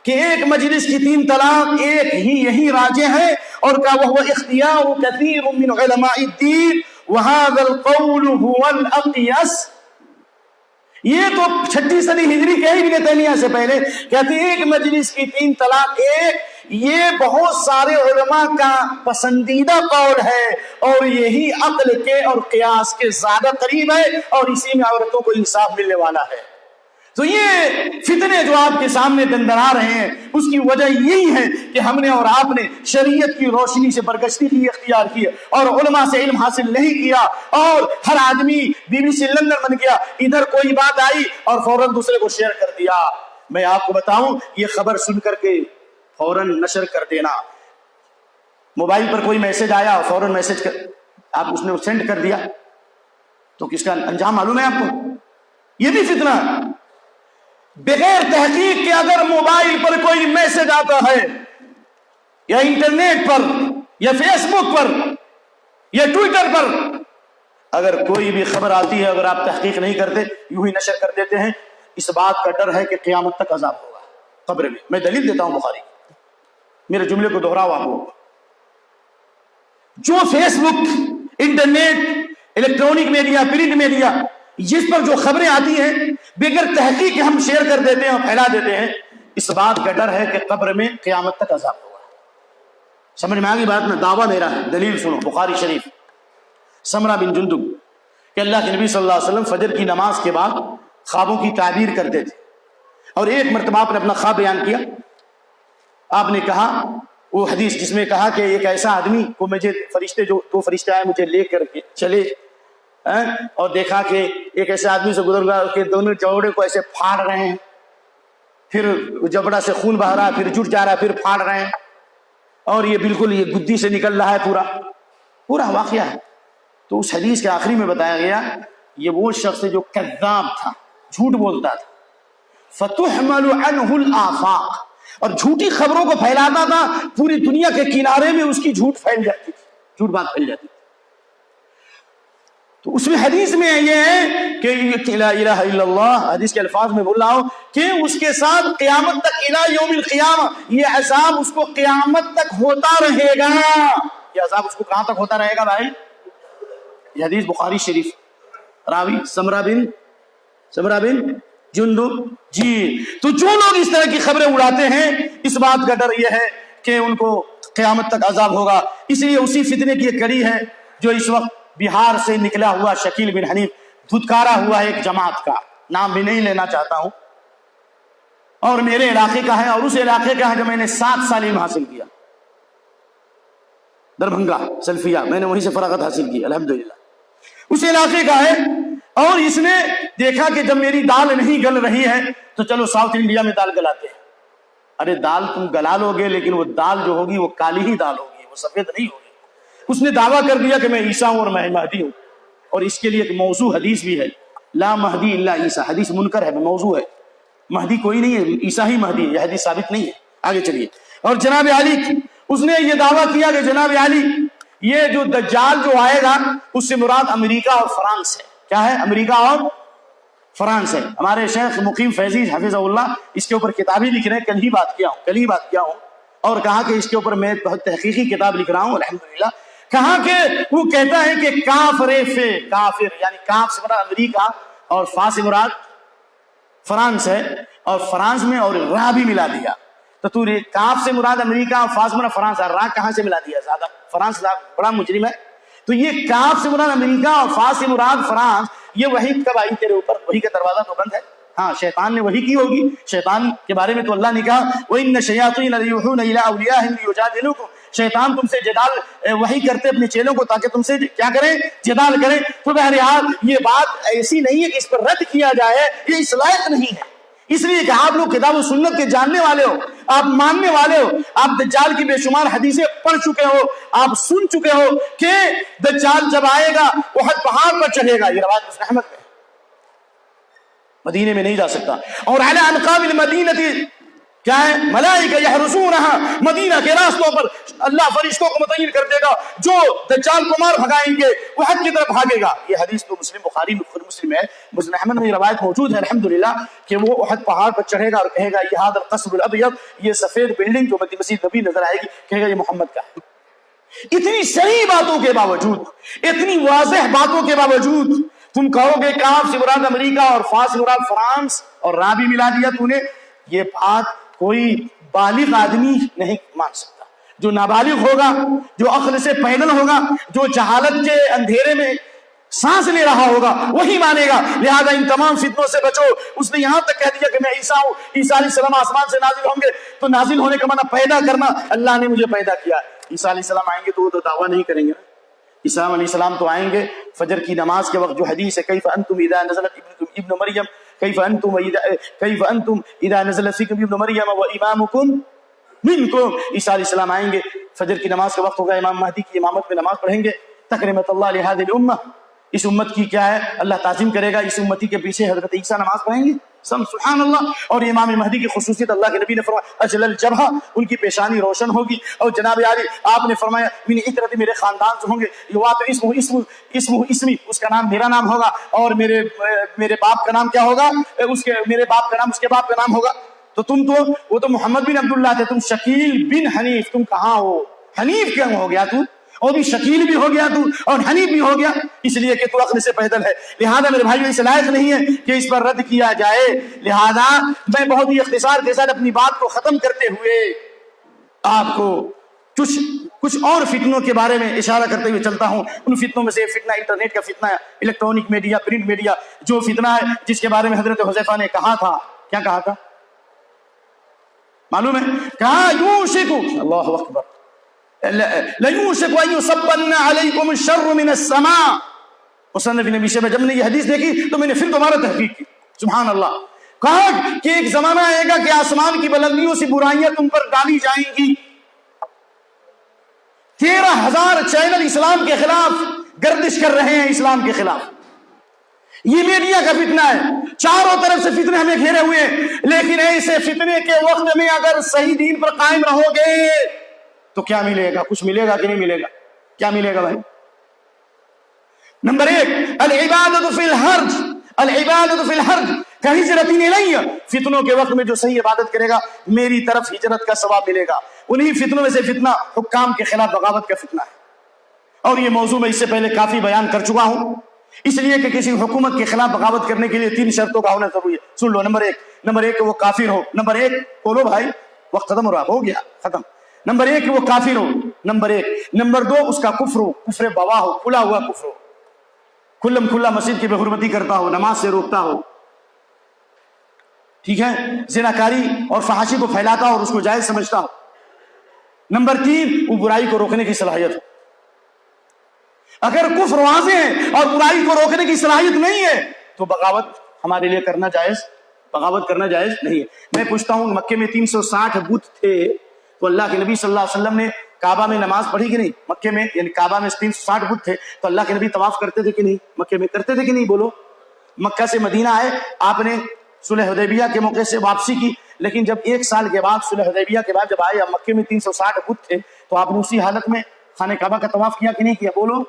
Speaker 2: کہ ایک مجلس کی 3 طلاق 1 ہی یہی راجح ہے، اور کہ وہ اختیار کثیر من علماء الدین وهذا القول هو الاقيس. یہ تو 6 صدی ہجری کے ہی ابن تیمیہ سے پہلے کہتے ہیں ایک مجلس کی 3 طلاق 1، یہ بہت سارے علماء کا پسندیدہ قول ہے، اور یہی عقل کے اور قیاس کے زیادہ قریب ہے، اور اسی میں عورتوں کو انصاف ملنے والا ہے. تو یہ فتنے جو آپ کے سامنے دندرا رہے ہیں، اس کی وجہ یہی ہے کہ ہم نے اور آپ نے شریعت کی روشنی سے برگشتی کی اختیار کی، اور علماء سے علم حاصل نہیں کیا، اور ہر آدمی BBC لندن بن گیا، ادھر کوئی بات آئی اور فوراً دوسرے کو شیئر کر دیا. میں آپ کو بتاؤں، یہ خبر سن کر کے فوراً نشر کر دینا، موبائل پر کوئی میسج آیا فوراً میسج کر آپ اس نے سینڈ کر دیا، تو کس کا انجام معلوم ہے آپ کو؟ یہ بھی فتنہ ہے. بغیر تحقیق کے اگر موبائل پر کوئی میسج آتا ہے، یا انٹرنیٹ پر، یا فیس بک پر، یا ٹویٹر پر اگر کوئی بھی خبر آتی ہے، اگر آپ تحقیق نہیں کرتے یوں ہی نشر کر دیتے ہیں، اس بات کا ڈر ہے کہ قیامت تک عذاب ہوگا قبر میں. میں دلیل دیتا ہوں بخاری، میرے جملے کو دہراؤ آپ کو. جو Facebook, internet, electronic media, print media, جس پر جو خبریں آتی ہیں بغیر تحقیق کے ہم شیئر کر دیتے ہیں اور پھیلا دیتے ہیں، اس بات کا ڈر ہے کہ قبر میں قیامت تک عذاب ہوگا. سمجھ میں آگئی بات؟ میں دعویٰ میرا ہے، دلیل سنو. بخاری شریف، سمرہ بن جندب کہ اللہ کے نبی صلی اللہ علیہ وسلم فجر کی نماز کے بعد خوابوں کی تعبیر کرتے تھے، اور ایک مرتبہ آپ نے اپنا خواب بیان کیا. آپ نے کہا وہ حدیث جس میں کہا کہ ایک ایسا آدمی کو مجھے فرشتے، جو 2 فرشتے آئے مجھے لے کر کے چلے، اور دیکھا کہ ایک ایسے آدمی سے گزر گیا کہ دونوں جوڑے کو ایسے پھاڑ رہے ہیں، پھر جبڑا سے خون بہہ رہا ہے، پھر جٹ جا رہا ہے، پھر پھاڑ رہے ہیں، اور یہ بالکل یہ گدی سے نکل رہا ہے، پورا واقعہ ہے. تو اس حدیث کے آخری میں بتایا گیا یہ وہ شخص ہے جو کذاب تھا، جھوٹ بولتا تھا. فتحمل عنہ الآفاق، اور جھوٹی خبروں کو پھیلاتا تھا، پوری دنیا کے کنارے میں اس کی جھوٹ پھیل جاتی تھی، جھوٹ بات پھیل جاتی تھی. تو اس میں حدیث میں یہ ہے کہ لا الہ الا اللہ، حدیث کے الفاظ میں بول رہا ہوں کہ اس کے ساتھ قیامت تک الی یوم القیامہ یہ عذاب اس کو قیامت تک ہوتا رہے گا. یہ عذاب اس کو کہاں تک ہوتا رہے گا بھائی؟ یہ حدیث بخاری شریف، راوی سمرہ بن جندب. جی تو جو لوگ اس طرح کی خبریں اڑاتے ہیں، اس بات کا ڈر یہ ہے کہ ان کو قیامت تک عذاب ہوگا. اس لیے اسی فتنے کی ایک کڑی ہے جو اس وقت بہار سے نکلا ہوا شکیل بن حنیف دھتکارا ہوا ایک جماعت کا، نام بھی نہیں لینا چاہتا ہوں، اور میرے علاقے کا ہے اور اس علاقے کا ہے جو میں نے 7 سال علم حاصل کیا، دربھنگا سلفیہ، میں نے وہیں سے فراغت حاصل کی الحمدللہ. اس علاقے کا ہے، اور اس نے دیکھا کہ جب میری دال نہیں گل رہی ہے تو چلو ساؤتھ انڈیا میں دال گلاتے ہیں. ارے دال تم گلا لو گے لیکن وہ دال جو ہوگی وہ کالی ہی دال ہوگی، وہ سفید نہیں ہوگی۔ اس نے دعویٰ کر دیا کہ میں عیسیٰ ہوں اور میں مہدی ہوں، اور اس کے لیے ایک موضوع حدیث بھی ہے، لا مہدی الا عیسیٰ، حدیث منکر ہے، موضوع ہے، مہدی کوئی نہیں ہے، عیسیٰ ہی مہدی ہے، یہ حدیث ثابت نہیں ہے۔ آگے چلیے، اور جناب علی اس نے یہ دعویٰ کیا کہ جناب علی یہ جو دجال جو آئے گا اس سے مراد امریکہ اور فرانس ہے۔ کیا ہے؟ امریکہ اور فرانس ہے۔ ہمارے شیخ مقیم فیضی حفظہ اللہ اس کے اوپر کتابیں لکھ رہے ہیں، کل ہی بات کیا ہوں اور کہا کہ اس کے اوپر میں بہت تحقیقی کتاب لکھ رہا ہوں الحمدللہ۔ کہا کہ وہ کہتا ہے کہ کافر یعنی کاف سے مراد امریکہ اور فا سے مراد فرانس ہے، اور فرانس میں اور را بھی ملا دیا، تو کاف سے مراد امریکہ اور فا سے مراد فرانس، را کہاں سے ملا دیا؟ زیادہ فرانس بڑا مجرم ہے۔ تو یہ کاف سے مراد امریکہ اور فا سے مراد فرانس، یہ وحی کب آئی تیرے اوپر؟ وحی کا دروازہ تو بند ہے۔ ہاں شیطان نے وحی کی ہوگی، شیطان کے بارے میں تو اللہ نے کہا وَإِنَّ الشَّيَاطِينَ لَيُوحُونَ إِلَىٰ أَوْلِيَائِهِمْ لِيُجَادِلُوكُمْ، شیطان تم سے جدال وحی کرتے اپنے چیلوں کو تاکہ تم سے کیا کریں؟ جدال کریں۔ تو بہرحال یہ بات ایسی نہیں ہے کہ اس پر رد کیا جائے، یہ اس لائق نہیں ہے، اس لیے کہ آپ لوگ کتاب و سنت کے جاننے والے ہو، آپ ماننے والے ہو، آپ دجال کی بے شمار حدیثیں پڑھ چکے ہو، آپ سن چکے ہو کہ دجال جب آئے گا احد پہاڑ پر چڑھے گا، یہ روایت مسلم احمد میں، مدینے میں نہیں جا سکتا، اور علی انقاب المدینہ کیا ہے؟ ملائکہ یحرسونہا، مدینہ کے راستوں پر اللہ فرشتوں کو متعین کر دے گا جو دجال کو مار بھگائیں گے وہ حق کی طرف بھاگے گا۔ یہ حدیث تو مسلم بخاری میں خود مسلم ہے، مسلم احمد میں یہ روایت موجود ہے الحمدللہ، کہ وہ احد پہاڑ پر چڑھے گا اور کہے گا یہ ھذا القصر الابیض، یہ سفید بلڈنگ جو مسجد نبی نظر آئے گی، کہے گا یہ محمد کا ہے۔ اتنی صحیح باتوں کے باوجود، اتنی واضح باتوں کے باوجود تم کہو گے کاف سے مراد امریکہ اور فا سے مراد فرانس اور را بھی ملا دیا تو نے، یہ بات کوئی بالغ آدمی نہیں مان سکتا۔ جو نابالغ ہوگا، جو عقل سے پیدل ہوگا، جو جہالت کے اندھیرے میں سانس لے رہا ہوگا وہی مانے گا۔ لہذا ان تمام فتنوں سے بچو۔ اس نے یہاں تک کہہ دیا کہ میں عیسیٰ ہوں، عیسیٰ علیہ السلام آسمان سے نازل ہوں گے، تو نازل ہونے کا معنی پیدا کرنا، اللہ نے مجھے پیدا کیا۔ عیسیٰ علیہ السلام آئیں گے تو وہ تو دعویٰ نہیں کریں گے۔ عیسیٰ علیہ السلام تو آئیں گے فجر کی نماز کے وقت، جو حدیث ہے کیف انتم اذا نزلت ابن مریم، کیف انتم اذا نزلت فیکم ابن مریم وامامکم منکم۔ عیسیٰ علیہ السلام آئیں گے، فجر کی نماز کا وقت ہوگا، امام مہدی کی امامت میں نماز پڑھیں گے، تکرمت اللہ لہذه الامہ، اس امت کی کیا ہے اللہ تعظیم کرے گا، اس امتی کے پیچھے حضرت عیسیٰ نماز پڑھیں گے، سبحان اللہ۔ اور امام مہدی کی خصوصیت اللہ کے نبی نے فرمایا اجل الجبہہ، ان کی پیشانی روشن ہوگی، اور جناب علی آپ نے فرمایا من عترتی، میرے خاندان سے ہوں گے، یوات اسمی، اس کا نام میرا نام ہوگا، اور میرے باپ کا نام کیا ہوگا؟ میرے باپ کا نام اس کے باپ کا نام ہوگا۔ تو تم تو وہ تو محمد بن عبداللہ تھے، تم شکیل بن حنیف، تم کہاں ہو؟ حنیف کیوں ہو گیا تو؟ اور بھی شکیل بھی ہو گیا تو اور حنیف بھی ہو گیا، اس لیے کہ تو عقل سے پیدل ہے۔ لہذا میرے بھائیو اس لائق نہیں ہے کہ اس پر رد کیا جائے۔ لہذا میں بہت ہی اختصار کے ساتھ اپنی بات کو ختم کرتے ہوئے آپ کو کچھ اور فتنوں کے بارے میں اشارہ کرتے ہوئے چلتا ہوں۔ ان فتنوں میں سے فتنہ انٹرنیٹ کا فتنہ ہے، الیکٹرانک میڈیا، پرنٹ میڈیا، جو فتنہ ہے جس کے بارے میں حضرت حذیفہ نے کہا تھا، کیا کہا تھا معلوم ہے؟ کہا یوشک، اللہ اکبر، لَيُوشِكُ أَن يُصَبَّنَّ عَلَيْكُمُ الشَّرُّ مِنَ السَّمَاءِ۔ مصنف نبی سے جب نے یہ حدیث دیکھی تو میں نے پھر دوبارہ تحقیق کی، سبحان اللہ۔ کہا کہ ایک زمانہ آئے گا کہ آسمان کی بلندیوں سے برائیاں تم پر ڈالی جائیں گی۔ 13,000 چینل اسلام کے خلاف گردش کر رہے ہیں، اسلام کے خلاف۔ یہ میڈیا کا فتنہ ہے، چاروں طرف سے فتنے ہمیں گھیرے ہوئے ہیں، لیکن ایسے فتنے کے وقت میں اگر صحیح دین پر قائم رہو گے تو کیا ملے گا؟ کچھ ملے گا کہ نہیں ملے گا؟ کیا ملے گا بھائی؟ نمبر 1 العبادت فی الحرج، العبادت فی الحرج کہجرت الیہ، فتنوں کے وقت میں جو صحیح عبادت کرے گا میری طرف ہجرت کا ثواب ملے گا۔ انہی فتنوں میں سے فتنہ حکام کے خلاف بغاوت کا فتنہ ہے، اور یہ موضوع میں اس سے پہلے کافی بیان کر چکا ہوں، اس لیے کہ کسی حکومت کے خلاف بغاوت کرنے کے لیے 3 شرطوں کا ہونا ضروری ہے، سن لو۔ نمبر 1 کہ وہ کافر ہو، نمبر 1 بولو بھائی، وقت ختم ہو رہا، ہو گیا ختم۔ نمبر 1 کہ وہ کافر ہو، نمبر 1۔ نمبر 2 اس کا کفر ہو، کفر بوا ہو، کھلا ہوا کفر ہو، کھلا مسجد کی بے حرمتی کرتا ہو، نماز سے روکتا ہو، ٹھیک ہے، زناکاری اور فحاشی کو پھیلاتا ہو اور اس کو جائز سمجھتا ہو۔ نمبر 3 وہ برائی کو روکنے کی صلاحیت ہو۔ اگر کفر واضح ہے اور برائی کو روکنے کی صلاحیت نہیں ہے تو بغاوت ہمارے لیے کرنا جائز بغاوت کرنا جائز نہیں ہے. میں پوچھتا ہوں مکے میں 360 بت تھے تو اللہ کے نبی صلی اللہ علیہ وسلم نے کعبہ میں نماز پڑھی کہ نہیں؟ مکے میں یعنی کعبہ میں 360 بت تھے تو اللہ کے نبی طواف کرتے تھے کہ نہیں؟ مکے میں کرتے تھے کہ نہیں؟ بولو. مکہ سے مدینہ آئے, آپ نے صلح حدیبیہ کے موقع سے واپسی کی, لیکن جب 1 سال کے بعد صلح حدیبیہ کے بعد جب آئے مکے میں 360 بت تھے تو آپ نے اسی حالت میں خانہ کعبہ کا طواف کیا کہ نہیں کیا؟ بولو.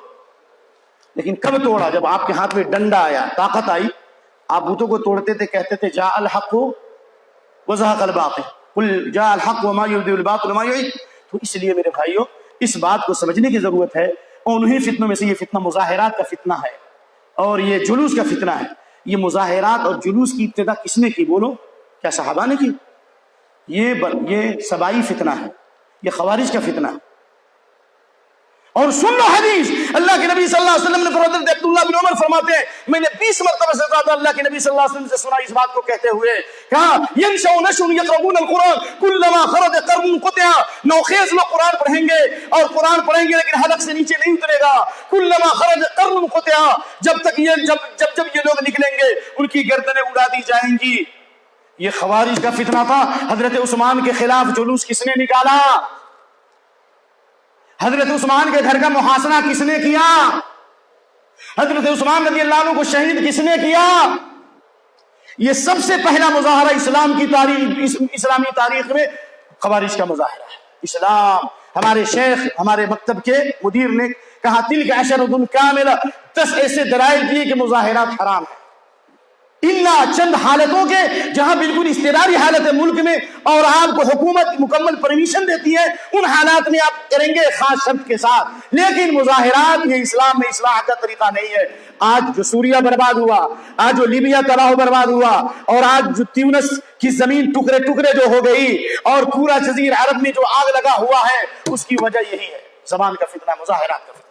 Speaker 2: لیکن کب توڑا؟ جب آپ کے ہاتھ میں ڈنڈا آیا, طاقت آئی, آپ بتوں کو توڑتے تھے, کہتے تھے جاء الحق وزهق الباطل قل جاء الحق وما يبدئ الباطل وما يعيد. تو اس لیے میرے بھائیوں اس بات کو سمجھنے کی ضرورت ہے, اور انہی فتنوں میں سے یہ فتنہ مظاہرات کا فتنہ ہے اور یہ جلوس کا فتنہ ہے. یہ مظاہرات اور جلوس کی ابتدا کس نے کی؟ بولو. کیا صحابہ نے کی؟ یہ سبائی فتنہ ہے, یہ خوارج کا فتنہ ہے. اور سن لو حدیث, اللہ کے نبی صلی اللہ علیہ وسلم نے حضرت عبداللہ بن عمر فرماتے ہیں میں نے 20 مرتبہ سے زیادہ اللہ کے نبی صلی اللہ علیہ وسلم سے سنا اس بات کو کہتے ہوئے, کہا ینشأ نشأ یقرؤون القرآن کلما خرج قرن قطع. نوخیز لوگ قرآن پڑھیں گے اور قرآن پڑھیں گے لیکن حلق سے نیچے نہیں اترے گا. کلما خرج قرن قطع, جب تک یہ جب یہ لوگ نکلیں گے ان کی گردنیں اڑا دی جائیں گی. یہ خوارج کا فتنہ تھا. حضرت عثمان کے خلاف جلوس کس نے نکالا؟ حضرت عثمان کے گھر کا محاصرہ کس نے کیا؟ حضرت عثمان رضی اللہ عنہ کو شہید کس نے کیا؟ یہ سب سے پہلا مظاہرہ اسلام کی تاریخ, اسلامی تاریخ میں خوارج کا مظاہرہ ہے. اسلام, ہمارے شیخ ہمارے مکتب کے مدیر نے کہا تلک عشرۃ کاملہ, 10 ایسے دلائل دیے کہ مظاہرات حرام ہیں. اللہ چند حالتوں کے جہاں بالکل اضطراری حالت ہے ملک میں اور آپ کو حکومت مکمل پرمیشن دیتی ہے, ان حالات میں آپ کریں گے خاص شرط کے ساتھ. لیکن مظاہرات یہ اسلام میں اصلاح کا طریقہ نہیں ہے. آج جو سوریہ برباد ہوا, آج جو لیبیا تباہ و برباد ہوا, اور آج جو تیونس کی زمین ٹکڑے ٹکڑے جو ہو گئی اور پورا جزیر عرب میں جو آگ لگا ہوا ہے, اس کی وجہ یہی ہے, زبان کا فتنہ, مظاہرات کا فتنہ.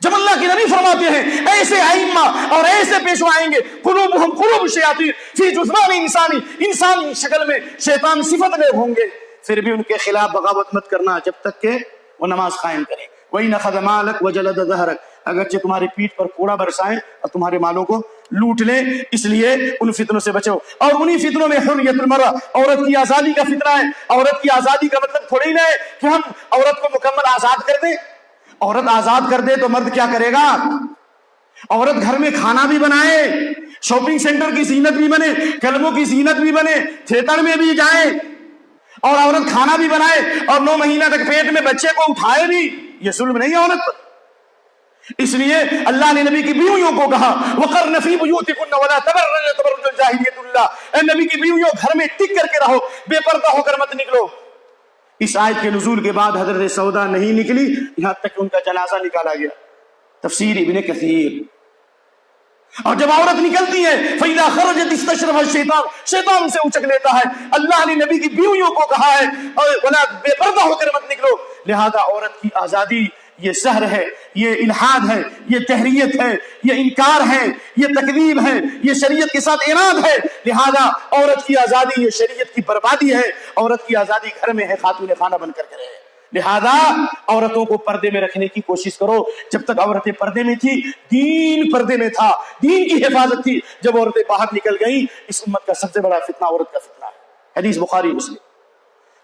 Speaker 2: جب اللہ کے نبی فرماتے ہیں ایسے ائمہ اور ایسے پیشوا آئیں گے قلوبہم قلوب الشیاطین فی جثمان انسانی, انسانی شکل میں شیطان صفت لے ہوں گے, پھر بھی ان کے خلاف بغاوت مت کرنا جب تک کہ وہ نماز قائم کریں. وَإِنْ أَخَذَ مَالَكَ وَجَلَدَ ظَهْرَكَ, اگرچہ تمہاری پیٹھ پر کوڑا برسائیں اور تمہارے مالوں کو لوٹ لیں, اس لیے ان فتنوں سے بچو. اور انہی فتنوں میں حریت المرأہ, عورت کی آزادی کا فتنہ ہے. عورت کی آزادی کا مطلب تھوڑی نہ ہے کہ ہم عورت کو مکمل آزاد کر دیں. عورت آزاد کر دے تو مرد کیا کرے گا؟ عورت گھر میں کھانا بھی بنائے, شاپنگ سینٹر کی زینت بھی بنے, کلبوں کی زینت بھی بنے, تھیٹر میں بھی جائے, اور عورت کھانا بھی بنائے اور 9 مہینہ تک پیٹ میں بچے کو اٹھائے بھی. یہ ظلم نہیں ہے عورت پر؟ اس لیے اللہ نے نبی کی بیویوں کو کہا وَقَرْنَ فِي بُيُوتِكُنَّ وَلَا تَبَرَّجْنَ تَبَرُّجَ الْجَاهِلِيَّةِ الْأُولَىٰ. اے نبی کی بیویوں گھر میں ٹک کر کے رہو, بے پردہ ہو کر مت نکلو. اس آیت کے نزول کے بعد حضرت سودا نہیں نکلی یہاں تک کہ ان کا جنازہ نکالا گیا. تفسیر ابن کثیر. اور جب عورت نکلتی ہے فَإِذَا خَرَجَتِ اسْتَشْرَفَ الشَّيْطَانُ, شیطان ان سے اچک لیتا ہے. اللہ نے نبی کی بیویوں کو کہا ہے وَلَا بے پردہ ہو کر مت نکلو. لہذا عورت کی آزادی یہ سحر ہے, یہ الحاد ہے, یہ تحریت ہے, یہ انکار ہے, یہ تکذیب ہے, یہ شریعت کے ساتھ عناد ہے. لہذا عورت کی آزادی یہ شریعت کی بربادی ہے. عورت کی آزادی گھر میں ہے, خاتون خانہ بن کر کرے. لہذا عورتوں کو پردے میں رکھنے کی کوشش کرو. جب تک عورتیں پردے میں تھی دین پردے میں تھا, دین کی حفاظت تھی. جب عورتیں باہر نکل گئیں اس امت کا سب سے بڑا فتنہ عورت کا فتنہ ہے. حدیث بخاری مسلم.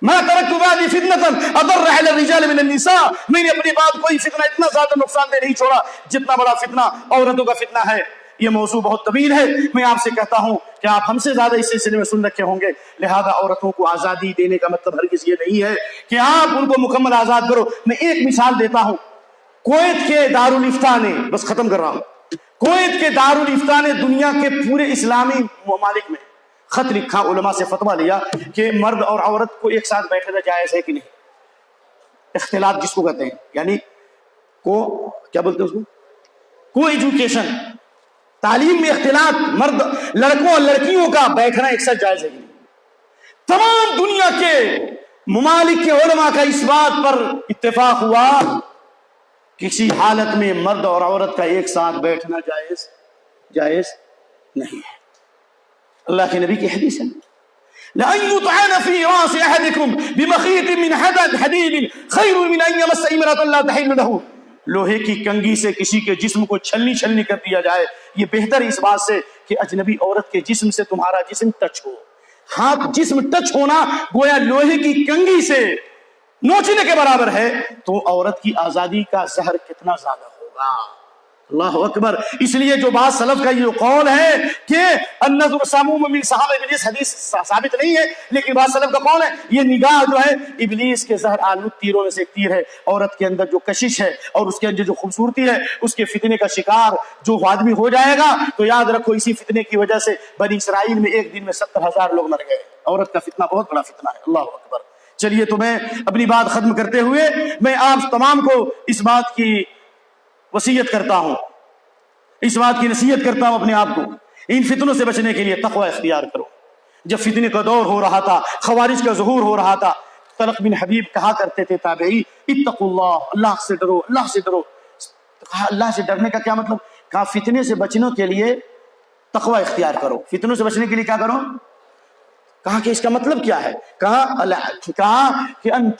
Speaker 2: ما ترکت بعدی فتنة اضر علی الرجال من النساء, میں نے اپنی بات کوئی فتنہ اتنا زیادہ نقصان دہ نہیں چھوڑا جتنا بڑا فتنہ عورتوں کا فتنہ ہے. یہ موضوع بہت طویل ہے, میں آپ سے کہتا ہوں کہ آپ ہم سے زیادہ اس سلسلے میں سن رکھے ہوں گے. لہذا عورتوں کو آزادی دینے کا مطلب ہرگز یہ نہیں ہے کہ آپ ان کو مکمل آزاد کرو. میں ایک مثال دیتا ہوں. کویت کے دارالفتاء نے, بس ختم کر رہا ہوں, کویت کے دارالفتاء نے دنیا کے پورے اسلامی ممالک میں خط لکھا, علماء سے فتویٰ لیا کہ مرد اور عورت کو ایک ساتھ بیٹھنا جائز ہے کہ نہیں. اختلاط جس کو کہتے ہیں, یعنی کیا بولتے ہیں اس کو, کو ایجوکیشن, تعلیم میں اختلاط, مرد لڑکوں اور لڑکیوں کا بیٹھنا ایک ساتھ جائز ہے کہ نہیں. تمام دنیا کے ممالک کے علماء کا اس بات پر اتفاق ہوا کسی حالت میں مرد اور عورت کا ایک ساتھ بیٹھنا جائز نہیں ہے. اللہ کے نبی کی حدیث ہے لَأَن يُطْعَنَ فِي رَاسِ أَحَدِكُمْ بِمَخِيطٍ مِّنْ حَدِيدٍ خَيْرٌ مِّنْ أَن يَمَسَّ امْرَأَةً لَا تَحِلُّ لَهُ. لوہے کی کنگھی سے کسی کے جسم کو چھلنی کر دیا جائے, یہ بہتر اس بات سے کہ اجنبی عورت کے جسم سے تمہارا جسم ٹچ ہو. ہاتھ جسم ٹچ ہونا گویا لوہے کی کنگھی سے نوچنے کے برابر ہے. تو عورت کی آزادی کا زہر کتنا زیادہ ہوگا. اللہ اکبر. اس لیے جو بعض سلف کا یہ قول ہے کہ النظر سموم من صحاب ابلیس، حدیث ثابت نہیں ہے لیکن بعض سلف کا قول ہے یہ نگاہ جو ہے ابلیس کے زہر آلود تیروں میں سے ایک تیر ہے. عورت کے اندر جو کشش ہے اور اس کے اندر جو خوبصورتی ہے اس کے فتنے کا شکار جو آدمی ہو جائے گا تو یاد رکھو اسی فتنے کی وجہ سے بنی اسرائیل میں ایک دن میں 70,000 لوگ مر گئے. عورت کا فتنہ بہت بڑا فتنہ ہے. اللہ اکبر. چلیے تو میں اپنی بات ختم کرتے ہوئے میں آپ تمام کو اس بات کی وصیت کرتا ہوں، اس بات کی نصیحت کرتا ہوں اپنے آپ کو، ان فتنوں سے بچنے کے لیے تقوی اختیار کرو. جب فتنے کا دور ہو رہا تھا، خوارج کا ظہور ہو رہا تھا، طلق بن حبیب کہا کرتے تھے تابعی اتقوا اللہ، اللہ سے ڈرو، اللہ سے ڈرو. کہا اللہ سے ڈرنے کا کیا مطلب؟ کہا فتنے سے بچنے کے لیے تقوی اختیار کرو. فتنوں سے بچنے کے لیے کیا کرو؟ کہا کہ اس کا مطلب کیا ہے؟ کہا کہ ان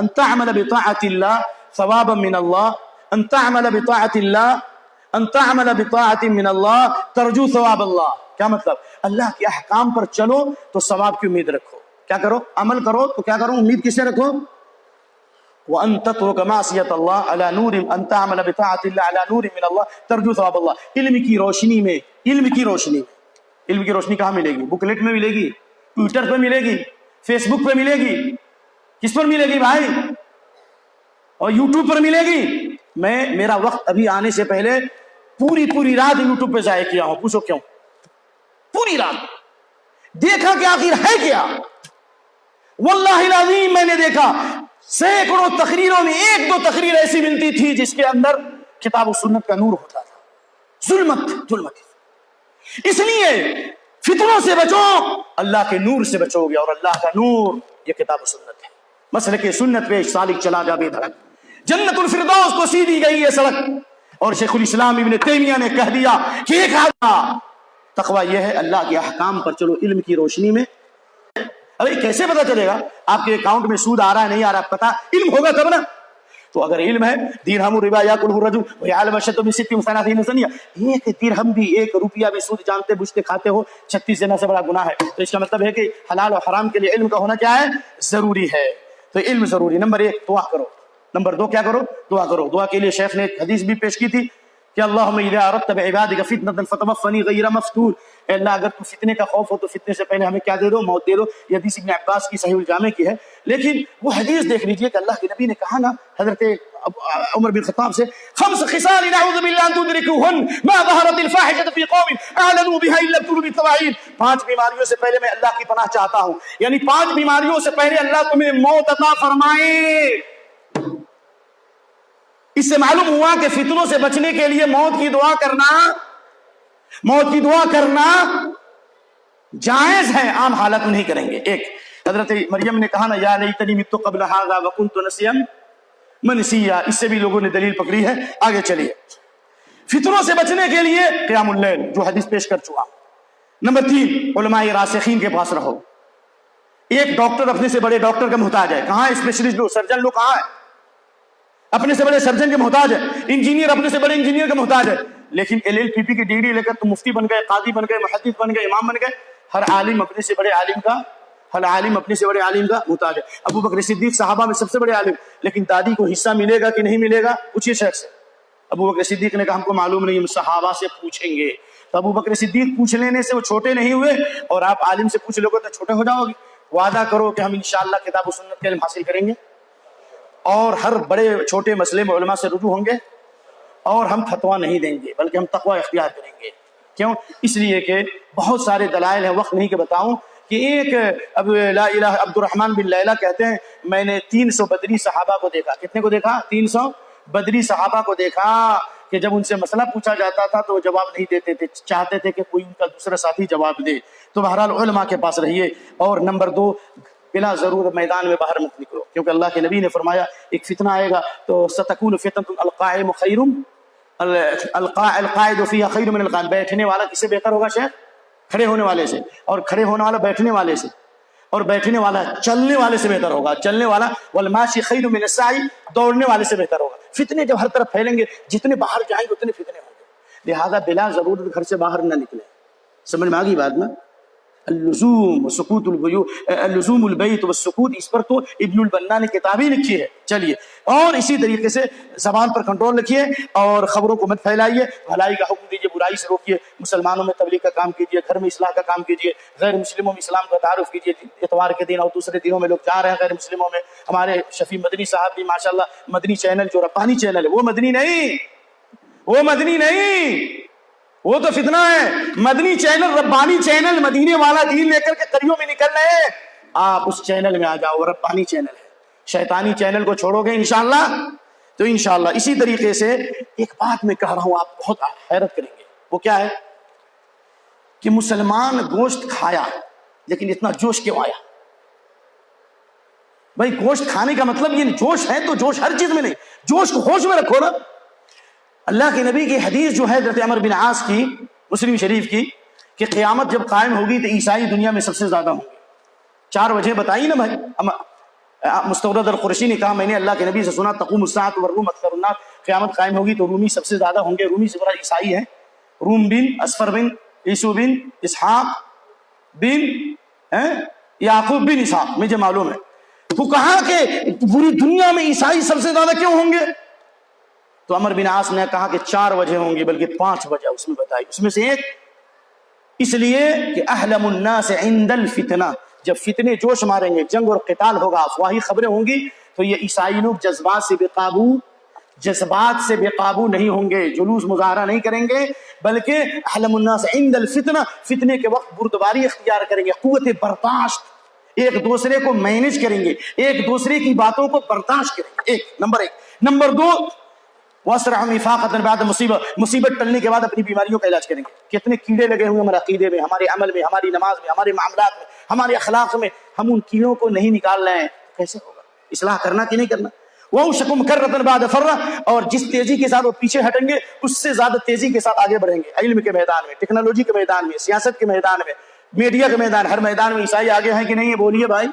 Speaker 2: تعمل بطاعت اللہ ثوابا من اللہ، ان تعمل بطاعت اللہ، ان تعمل بطاعت من اللہ ترجو ثواب اللہ. کیا مطلب؟ اللہ کے احکام پر چلو تو ثواب کی امید رکھو. کیا کرو؟ عمل کرو تو کیا کرو؟ امید کس سے رکھو؟ وان تترك معصیت اللہ علی نور، ان تعمل بطاعت اللہ علی نور من اللہ ترجو ثواب اللہ. علم کی روشنی میں، علم کی روشنی میں، علم کی روشنی کہاں ملے گی؟ بکلیٹ میں ملے گی، ٹویٹر پہ ملے گی، فیس بک پہ ملے گی، کس پر ملے گی بھائی؟ اور یوٹیوب پر ملے گی. میرا وقت ابھی آنے سے پہلے پوری رات یوٹیوب پہ ضائع کیا ہوں. پوچھو کیوں؟ پوری رات دیکھا کہ آخر ہے کیا. واللہ العظیم میں نے دیکھا سینکڑوں تقریروں میں ایک دو تقریر ایسی ملتی تھی جس کے اندر کتاب و سنت کا نور ہوتا تھا. ظلمت. اس لیے فتنوں سے بچو، اللہ کے نور سے بچو گے، اور اللہ کا نور یہ کتاب و سنت ہے. مسلک سنت پہ سالک چلا جا بے دھڑک، جنت الفردوس کو سیدھی گئی ہے سڑک. اور شیخ الاسلام ابن تیمیہ نے کہہ دیا کہ ایک تقوی یہ ہے اللہ کے احکام پر چلو علم کی روشنی میں. ارے کیسے پتا چلے گا آپ کے اکاؤنٹ میں سود آ رہا ہے نہیں آ رہا؟ پتا علم ہوگا تب نا. تو اگر علم ہے درہم الربا یاکلہ الرجل ویعلم الشط من ست مسنات نسنیہ، ایک درہم بھی، ایک روپیہ بھی سود جانتے بوجھتے کھاتے ہو 36 زنا سے بڑا گناہ ہے. تو اس کا مطلب ہے کہ حلال اور حرام کے لیے علم کا ہونا کیا ہے؟ ضروری ہے. تو علم ضروری. نمبر 1 دعا کرو. نمبر 2 کیا کرو؟ دعا کرو. دعا کے لیے شیخ نے ایک حدیث بھی پیش کی تھی کہ اللہم اذا اردت بعبادک فتنة فتوفنی غیر مفتون. اے اللہ اگر تو فتنے کا خوف ہو تو فتنے سے پہلے ہمیں کیا دے دو؟ موت دے دو. یہ حدیث ابن عباس کی صحیح الجامع کی ہے. لیکن وہ حدیث دیکھ لیجئے کہ اللہ کے نبی نے کہا نا حضرت عمر بن خطاب سے، خمس خصال نعوذ باللہ ان تدرکوہن ما ظہرت الفاحشۃ فی قوم اعلنوا بها الا ابتلوا بالطواعین. 5 بیماریوں سے پہلے میں اللہ کی پناہ چاہتا ہوں، یعنی 5 بیماریوں سے پہلے اللہ تمہیں موت عطا فرمائے. اس سے معلوم ہوا کہ فتنوں سے بچنے کے لیے موت کی دعا کرنا جائز ہے. عام حالت میں نہیں کریں گے. ایک حضرت مریم نے کہا نا یا لیتنی مت قبل ھذا وکنت نسیا منسیا. اس سے بھی لوگوں نے دلیل پکڑی ہے. آگے چلیے. فتنوں سے بچنے کے لیے قیام اللیل جو حدیث پیش کر چکا. نمبر 3 علماء راسخین کے پاس رہو. ایک ڈاکٹر اپنے سے بڑے ڈاکٹر کا محتاج ہے. کہاں اسپیشلسٹ لوگ، سرجن لوگ کہاں ہے؟ اپنے سے بڑے سرجن کے محتاج ہے. انجینئر اپنے سے بڑے انجینئر کا محتاج ہے. لیکن LLPP کی ڈگری لے کر تم مفتی بن گئے، قاضی بن گئے، محدث بن گئے، امام بن گئے. ہر عالم اپنے سے بڑے عالم کا محتاج ہے. ابو بکر صدیق صحابہ میں سب سے بڑے عالم، لیکن دادی کو حصہ ملے گا کہ نہیں ملے گا؟ پوچھئے شیخ سے. ابو بکر صدیق نے کہا ہم کو معلوم نہیں، ہم صحابہ سے پوچھیں گے. تو ابو بکر صدیق پوچھ لینے سے وہ چھوٹے نہیں ہوئے، اور آپ عالم سے پوچھ لو گے تو چھوٹے ہو جاؤ گے. وعدہ کرو کہ ہم انشاءاللہ کتاب و سنت کا علم حاصل کریں گے، اور ہر بڑے چھوٹے مسئلے میں علماء سے رجوع ہوں گے، اور ہم فتویٰ نہیں دیں گے بلکہ ہم تقوی اختیار کریں گے. کیوں؟ اس لیے کہ بہت سارے دلائل ہیں، وقت نہیں کہ بتاؤں. کہ ایک اب لا الہ عبد الرحمن بن لیلہ کہتے ہیں میں نے 300 بدری صحابہ کو دیکھا. کتنے کو دیکھا؟ 300 بدری صحابہ کو دیکھا کہ جب ان سے مسئلہ پوچھا جاتا تھا تو وہ جواب نہیں دیتے تھے، چاہتے تھے کہ کوئی ان کا دوسرا ساتھی جواب دے. تو بہرحال علماء کے پاس رہیے. اور نمبر 2 بلا ضرور میدان میں باہر مت نکلو، کیونکہ اللہ کے نبی نے فرمایا ایک فتنہ آئے گا تو ستکون فتنۃ القائم خیر القاعد فیہا خیر من القائم. بیٹھنے والا کس سے بہتر ہوگا شیخ؟ کھڑے ہونے والے سے. اور کھڑے ہونے والا بیٹھنے والے سے. اور بیٹھنے والا چلنے والے سے بہتر ہوگا. چلنے والا والماشی خیر من السعی، دوڑنے والے سے بہتر ہوگا. فتنے جب ہر طرف پھیلیں گے، جتنے باہر جائیں گے اتنے فتنے ہوں گے. لہذا بلا ضرورت گھر سے باہر نہ نکلے. سمجھ میں آ گئی بات نا؟ اللزوم وسکوت اللزوم البیت والسکوت، اس پر تو ابن البنا نے کتابیں لکھی ہے. چلیے، اور اسی طریقے سے زبان پر کنٹرول رکھیے اور خبروں کو مت پھیلائیے، بھلائی کا حکم دیجیے، برائی سے روکیے، مسلمانوں میں تبلیغ کا کام کیجیے، گھر میں اصلاح کا کام کیجیے، غیر مسلموں میں اسلام کا تعارف کیجیے. اتوار کے دن اور دوسرے دنوں میں لوگ جا رہے ہیں غیر مسلموں میں. ہمارے شفیع مدنی صاحب بھی ماشاءاللہ مدنی چینل جو ربانی چینل ہے وہ مدنی نہیں، وہ مدنی نہیں، وہ تو فتنہ ہے. مدنی چینل، ربانی چینل، مدینے والا دین لے کر کے قریوں میں نکل رہے ہیں. آپ اس چینل میں آ جاؤ، وہ ربانی چینل ہے. شیطانی چینل کو چھوڑو گے انشاءاللہ تو انشاءاللہ. اسی طریقے سے ایک بات میں کہہ رہا ہوں، آپ بہت حیرت کریں گے. وہ کیا ہے کہ مسلمان گوشت کھایا لیکن اتنا جوش کیوں آیا؟ بھائی گوشت کھانے کا مطلب یہ جوش ہے تو جوش ہر چیز میں نہیں، جوش کو ہوش میں رکھو نا. اللہ کے نبی کی حدیث جو ہے حضرت عمرو بن عاص کی، مسلم شریف کی، کہ قیامت جب قائم ہوگی تو عیسائی دنیا میں سب سے زیادہ ہوں گے. 4 وجہ بتائی نا بھائی. مستورد القرشی نے کہا میں نے اللہ کے نبی سے سنا تقوم الساعۃ والروم اکثر الناس، قیامت قائم ہوگی تو رومی سب سے زیادہ ہوں گے. رومی سے برا عیسائی ہے. روم بن اسفر بن عیسو بن اسحاق بن یعقوب بن اسحاق، مجھے معلوم ہے. تو کہا کہ پوری دنیا میں عیسائی سب سے زیادہ کیوں ہوں گے؟ تو عمرو بن عاص نے کہا کہ 4 وجہ ہوں گی، بلکہ 5 وجہ اس میں بتائی. اس میں سے ایک اس لیے کہ احلم الناس عند الفتنہ، جب فتنے جوش ماریں گے، جنگ اور قتال ہوگا، افواہی خبریں ہوں گی، تو یہ عیسائی لوگ جذبات سے بے قابو نہیں ہوں گے، جلوس مظاہرہ نہیں کریں گے، بلکہ احلم الناس عند الفتنہ، فتنے کے وقت بردباری اختیار کریں گے، قوت برداشت، ایک دوسرے کو مینج کریں گے، ایک دوسرے کی باتوں کو برداشت کریں گے. نمبر 1. نمبر 2، وَأَسْرَعُ مِفَاقَةً بَعْدَ مصیبت ٹلنے کے بعد اپنی بیماریوں کا علاج کریں گے. کتنے کیڑے لگے ہوئے ہمارے عقیدے میں، ہمارے عمل میں، ہماری نماز میں، ہمارے معاملات میں، ہمارے اخلاق میں، ہم ان کیڑوں کو نہیں نکال رہے ہیں. کیسے ہوگا؟ اصلاح کرنا کہ نہیں کرنا؟ وَأَوْشَكُ مُكَرَّةً بَعْدَ فَرَّةٍ، اور جس تیزی کے ساتھ وہ پیچھے ہٹیں گے اس سے زیادہ تیزی کے ساتھ آگے بڑھیں گے. علم کے میدان میں، ٹیکنالوجی کے میدان میں، سیاست کے میدان میں، میڈیا کے میدان، ہر میدان میں عیسائی آگے ہیں کہ نہیں ہے؟ بولیے بھائی.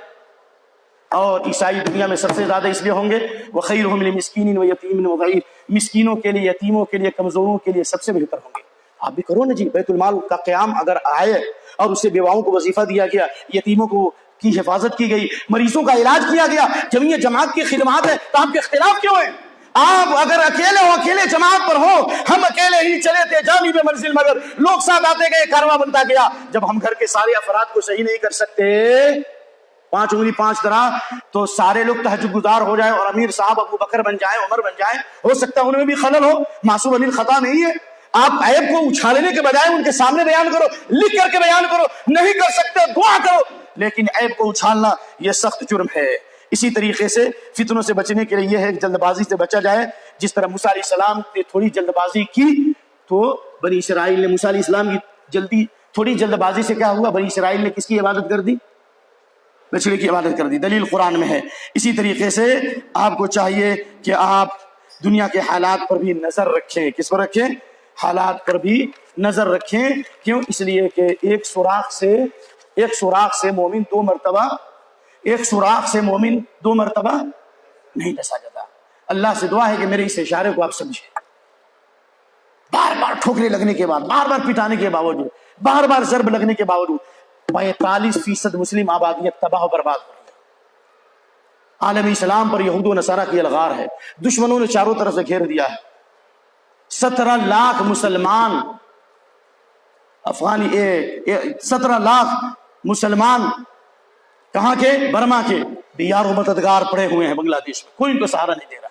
Speaker 2: اور عیسائی دنیا میں سب سے زیادہ اس لیے ہوں گے وَخَيْرُهُمْ لِمِسْكِينٍ وَيَتِيمٍ وَضَعِيفٍ، مسکینوں کے لیے، یتیموں کے لیے، کمزوروں کے لیے سب سے بہتر ہوں گے. آپ بھی کرو نا جی. بیت المال کا قیام اگر آئے اور اسے بیواؤں کو وظیفہ دیا گیا، یتیموں کو کی حفاظت کی گئی، مریضوں کا علاج کیا گیا، جمعیت جماعت کی خدمات ہے، تو آپ کے اختلاف کیوں ہیں؟ آپ اگر اکیلے ہو، اکیلے جماعت پر ہو، ہم اکیلے ہی چلے تھے جانب منزل مگر لوگ ساتھ آتے گئے، کارواں بنتا گیا. جب ہم گھر کے سارے افراد کو صحیح نہیں کر سکتے، 5 انگلی 5 طرح، تو سارے لوگ تہجد گزار ہو جائیں اور امیر صاحب ابو بکر بن جائیں، عمر بن جائیں، ہو سکتا ہے ان میں بھی خلل ہو. معصوم علی الخطا نہیں ہے. آپ عیب کو اچھالنے کے بجائے ان کے سامنے بیان کرو، لکھ کر کے بیان کرو. نہیں کر سکتے دعا کرو، لیکن عیب کو اچھالنا یہ سخت جرم ہے. اسی طریقے سے فتنوں سے بچنے کے لیے یہ ہے کہ جلد بازی سے بچا جائے. جس طرح موسیٰ علیہ السلام نے تھوڑی جلد بازی کی تو بنی اسرائیل نے موسیٰ علیہ السلام کی تھوڑی جلد بازی سے کیا ہوا؟ بنی اسرائیل نے کس کی عبادت کر دی؟ بچڑے کی عبادت کر دی. دلیل قرآن میں ہے. اسی طریقے سے آپ کو چاہیے کہ آپ دنیا کے حالات پر بھی نظر رکھیں. کس پر رکھیں؟ حالات پر بھی نظر رکھیں. کیوں؟ اس لیے کہ ایک سوراخ سے مومن 2 مرتبہ نہیں ڈسا جاتا. اللہ سے دعا ہے کہ میرے اس اشارے کو آپ سمجھیں. بار بار ٹھوکرے لگنے کے بعد، بار بار پٹانے کے باوجود، بار بار ضرب لگنے کے باوجود 42% مسلم آبادیت تباہ و برباد ہو رہی ہے. عالم اسلام پر یہود و نصارہ کی الغار ہے. دشمنوں نے چاروں طرف سے گھیر دیا ہے. 17 لاکھ مسلمان 17 لاکھ مسلمان کہاں کے؟ برما کے بیار و مددگار پڑے ہوئے ہیں بنگلہ دیش میں. کوئی ان کو سہارا نہیں دے رہا.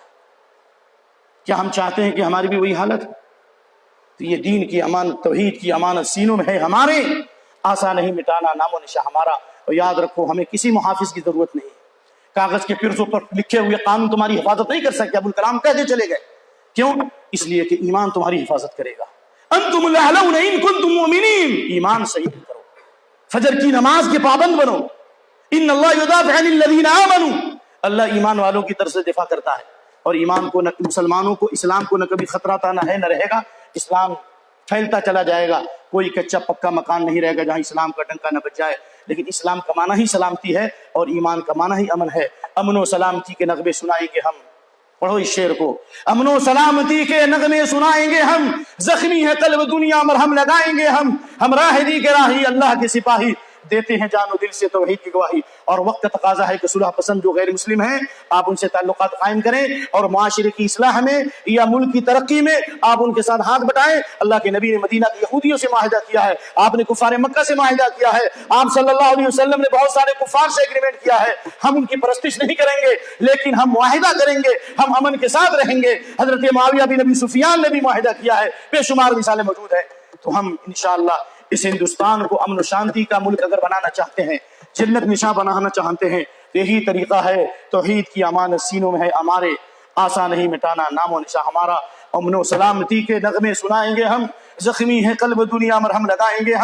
Speaker 2: کیا ہم چاہتے ہیں کہ ہماری بھی وہی حالت؟ تو یہ دین کی امانت، توحید کی امانت سینوں میں ہے ہمارے. آسا نہیں مٹانا نام و نشا ہمارا. اور یاد رکھو ہمیں کسی محافظ کی ضرورت نہیں. کاغذ کے پرزوں پر لکھے ہوئے قانون تمہاری حفاظت نہیں کر سکتے. ابوالکلام کہتے چلے گئے. کیوں؟ اس لیے کہ ایمان تمہاری حفاظت کرے گا. انتم الاعلون ان کنتم مؤمنین. ایمان صحیح کرو، فجر کی نماز کے پابند بنو. ان اللہ یدافع عن الذین آمنوا. اللہ ایمان والوں کی طرف سے دفاع کرتا ہے. اور ایمان کو، مسلمانوں کو، اسلام کو نہ کبھی خطرہ تھا، نہ ہے نہ رہے گا. اسلام پھیلتا چلا جائے گا. کوئی کچا پکا مکان نہیں رہے گا جہاں اسلام کا ڈنکا نہ بج جائے. لیکن اسلام کا معنی ہی سلامتی ہے اور ایمان کا معنی ہی امن ہے. امن و سلامتی کے نغمے سنائیں گے ہم
Speaker 1: پڑھو اس شعر کو. امن و سلامتی کے نغمے سنائیں گے ہم, زخمی ہے قلب دنیا مرہم لگائیں گے ہم راہ دی کے راہی اللہ کے سپاہی, دیتے ہیں جان و دل سے توحید کی گواہی. اور وقت تقاضا ہے کہ صلح پسند جو غیر مسلم ہیں آپ ان سے تعلقات قائم کریں, اور معاشرے کی اصلاح میں یا ملک کی ترقی میں آپ ان کے ساتھ ہاتھ بٹائیں. اللہ کے نبی نے مدینہ کے یہودیوں سے معاہدہ کیا ہے, آپ نے کفار مکہ سے معاہدہ کیا ہے, آپ صلی اللہ علیہ وسلم نے بہت سارے کفار سے ایگریمنٹ کیا ہے. ہم ان کی پرستش نہیں کریں گے لیکن ہم معاہدہ کریں گے, ہم امن کے ساتھ رہیں گے. حضرت معاویہ بن ابی سفیان نے بھی معاہدہ کیا ہے, بے شمار مثالیں موجود ہیں. تو ہم انشاءاللہ اس ہندوستان کو امن و شانتی کا ملک اگر بنانا چاہتے ہیں, جنت نشاں بنانا چاہتے ہیں, یہی طریقہ ہے. توحید کی امانت سینوں میں ہے ہمارے, آسان نہیں مٹانا نام و نشاں ہمارا. امن و سلامتی کے نغمے سنائیں گے ہم, زخمی ہے قلب دنیا مرہم لگائیں گے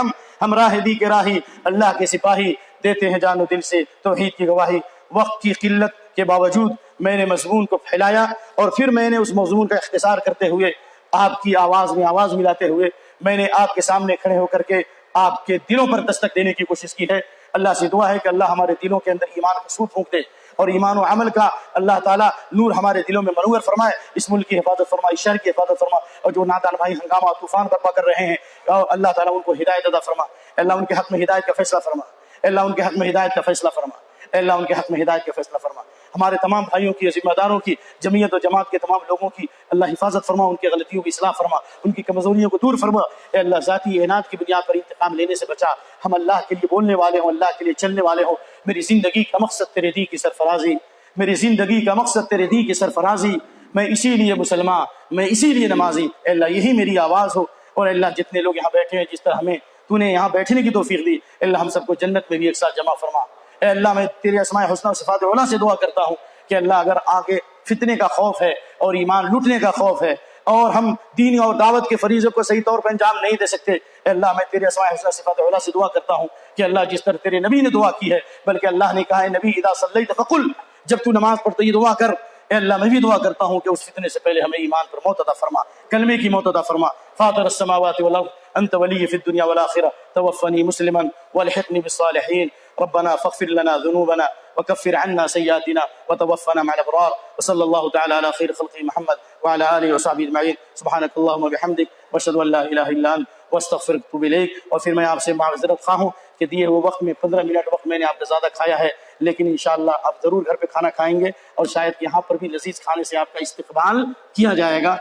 Speaker 1: ہم راہ دی کے راہی اللہ کے سپاہی, دیتے ہیں جان و دل سے توحید کی گواہی. وقت کی قلت کے باوجود میں نے مضمون کو پھیلایا, اور پھر میں نے اس مضمون کا اختصار کرتے ہوئے آپ کی آواز میں آواز ملاتے ہوئے میں نے آپ کے سامنے کھڑے ہو کر کے آپ کے دلوں پر دستک دینے کی کوشش کی ہے. اللہ سے دعا ہے کہ اللہ ہمارے دلوں کے اندر ایمان کا سود پھونک دے, اور ایمان و عمل کا اللہ تعالیٰ نور ہمارے دلوں میں منور فرمائے. اس ملک کی حفاظت فرمائے, اس شہر کی حفاظت فرما, اور جو نادان بھائی ہنگامہ طوفان برپا کر رہے ہیں اللہ تعالیٰ ان کو ہدایت عطا فرما. اللہ ان کے حق میں ہدایت کا فیصلہ فرما, اللہ ان کے حق میں ہدایت کا فیصلہ فرما, اللہ ان کے حق میں ہدایت کا فیصلہ فرما. ہمارے تمام بھائیوں کی, ذمہ داروں کی, جمعیت و جماعت کے تمام لوگوں کی اللہ حفاظت فرما, ان کی غلطیوں کی اصلاح فرما, ان کی کمزوریوں کو دور فرما. اے اللہ ذاتی اعنات کی بنیاد پر انتقام لینے سے بچا. ہم اللہ کے لیے بولنے والے ہوں, اللہ کے لیے چلنے والے ہوں. میری زندگی کا مقصد تیرے دی کی سرفرازی, میری زندگی کا مقصد تیرے دی کی سرفرازی. میں اسی لیے مسلمان, میں اسی لیے نمازی. اے اللہ یہی میری آواز ہو. اور اے اللہ جتنے لوگ یہاں بیٹھے ہیں, جس طرح ہمیں تو نے یہاں بیٹھنے کی توفیق دی, اے اللہ ہم سب کو جنت میں بھی ایک ساتھ جمع فرما. اے اللہ میں تیرے اسماء حسنہ و صفات علی سے دعا کرتا ہوں کہ اللہ اگر آگے فتنے کا خوف ہے اور ایمان لوٹنے کا خوف ہے اور ہم دین اور دعوت کے فریضے کو صحیح طور پر انجام نہیں دے سکتے, اے اللہ میں تیرے اسماء حسنہ صفات علی سے دعا کرتا ہوں کہ اللہ جس طرح تیرے نبی نے دعا کی ہے, بلکہ اللہ نے کہا ہے نبی اذا صلیت فقل, جب تو نماز پڑھتے یہ دعا کر. اے اللہ میں بھی دعا کرتا ہوں کہ اس فتنے سے پہلے ہمیں ایمان پر موت عطا فرما, کلمے کی موت عطا فرما. فاطر السماوات والارض انت ولی فی الدنیا والآخرہ توفنی مسلما والحقنی بالصالحین. ربنا فاغفر لنا ذنوبنا وكفر عنا سيئاتنا وتوفنا مع الابرار. وصلى الله تعالى على خير خلقه محمد وعلى اله وصحبه اجمعين. سبحانك اللهم وبحمدك واشهد ان لا اله الا انت واستغفرك واتوب اليك. اور پھر میں آپ سے معذرت خواہ ہوں کہ دیے ہوئے وقت میں 15 منٹ وقت میں نے آپ کا زیادہ کھایا ہے, لیکن انشاءاللہ آپ ضرور گھر پہ کھانا کھائیں گے, اور شاید یہاں پر بھی لذیذ کھانے سے آپ کا استقبال کیا جائے گا.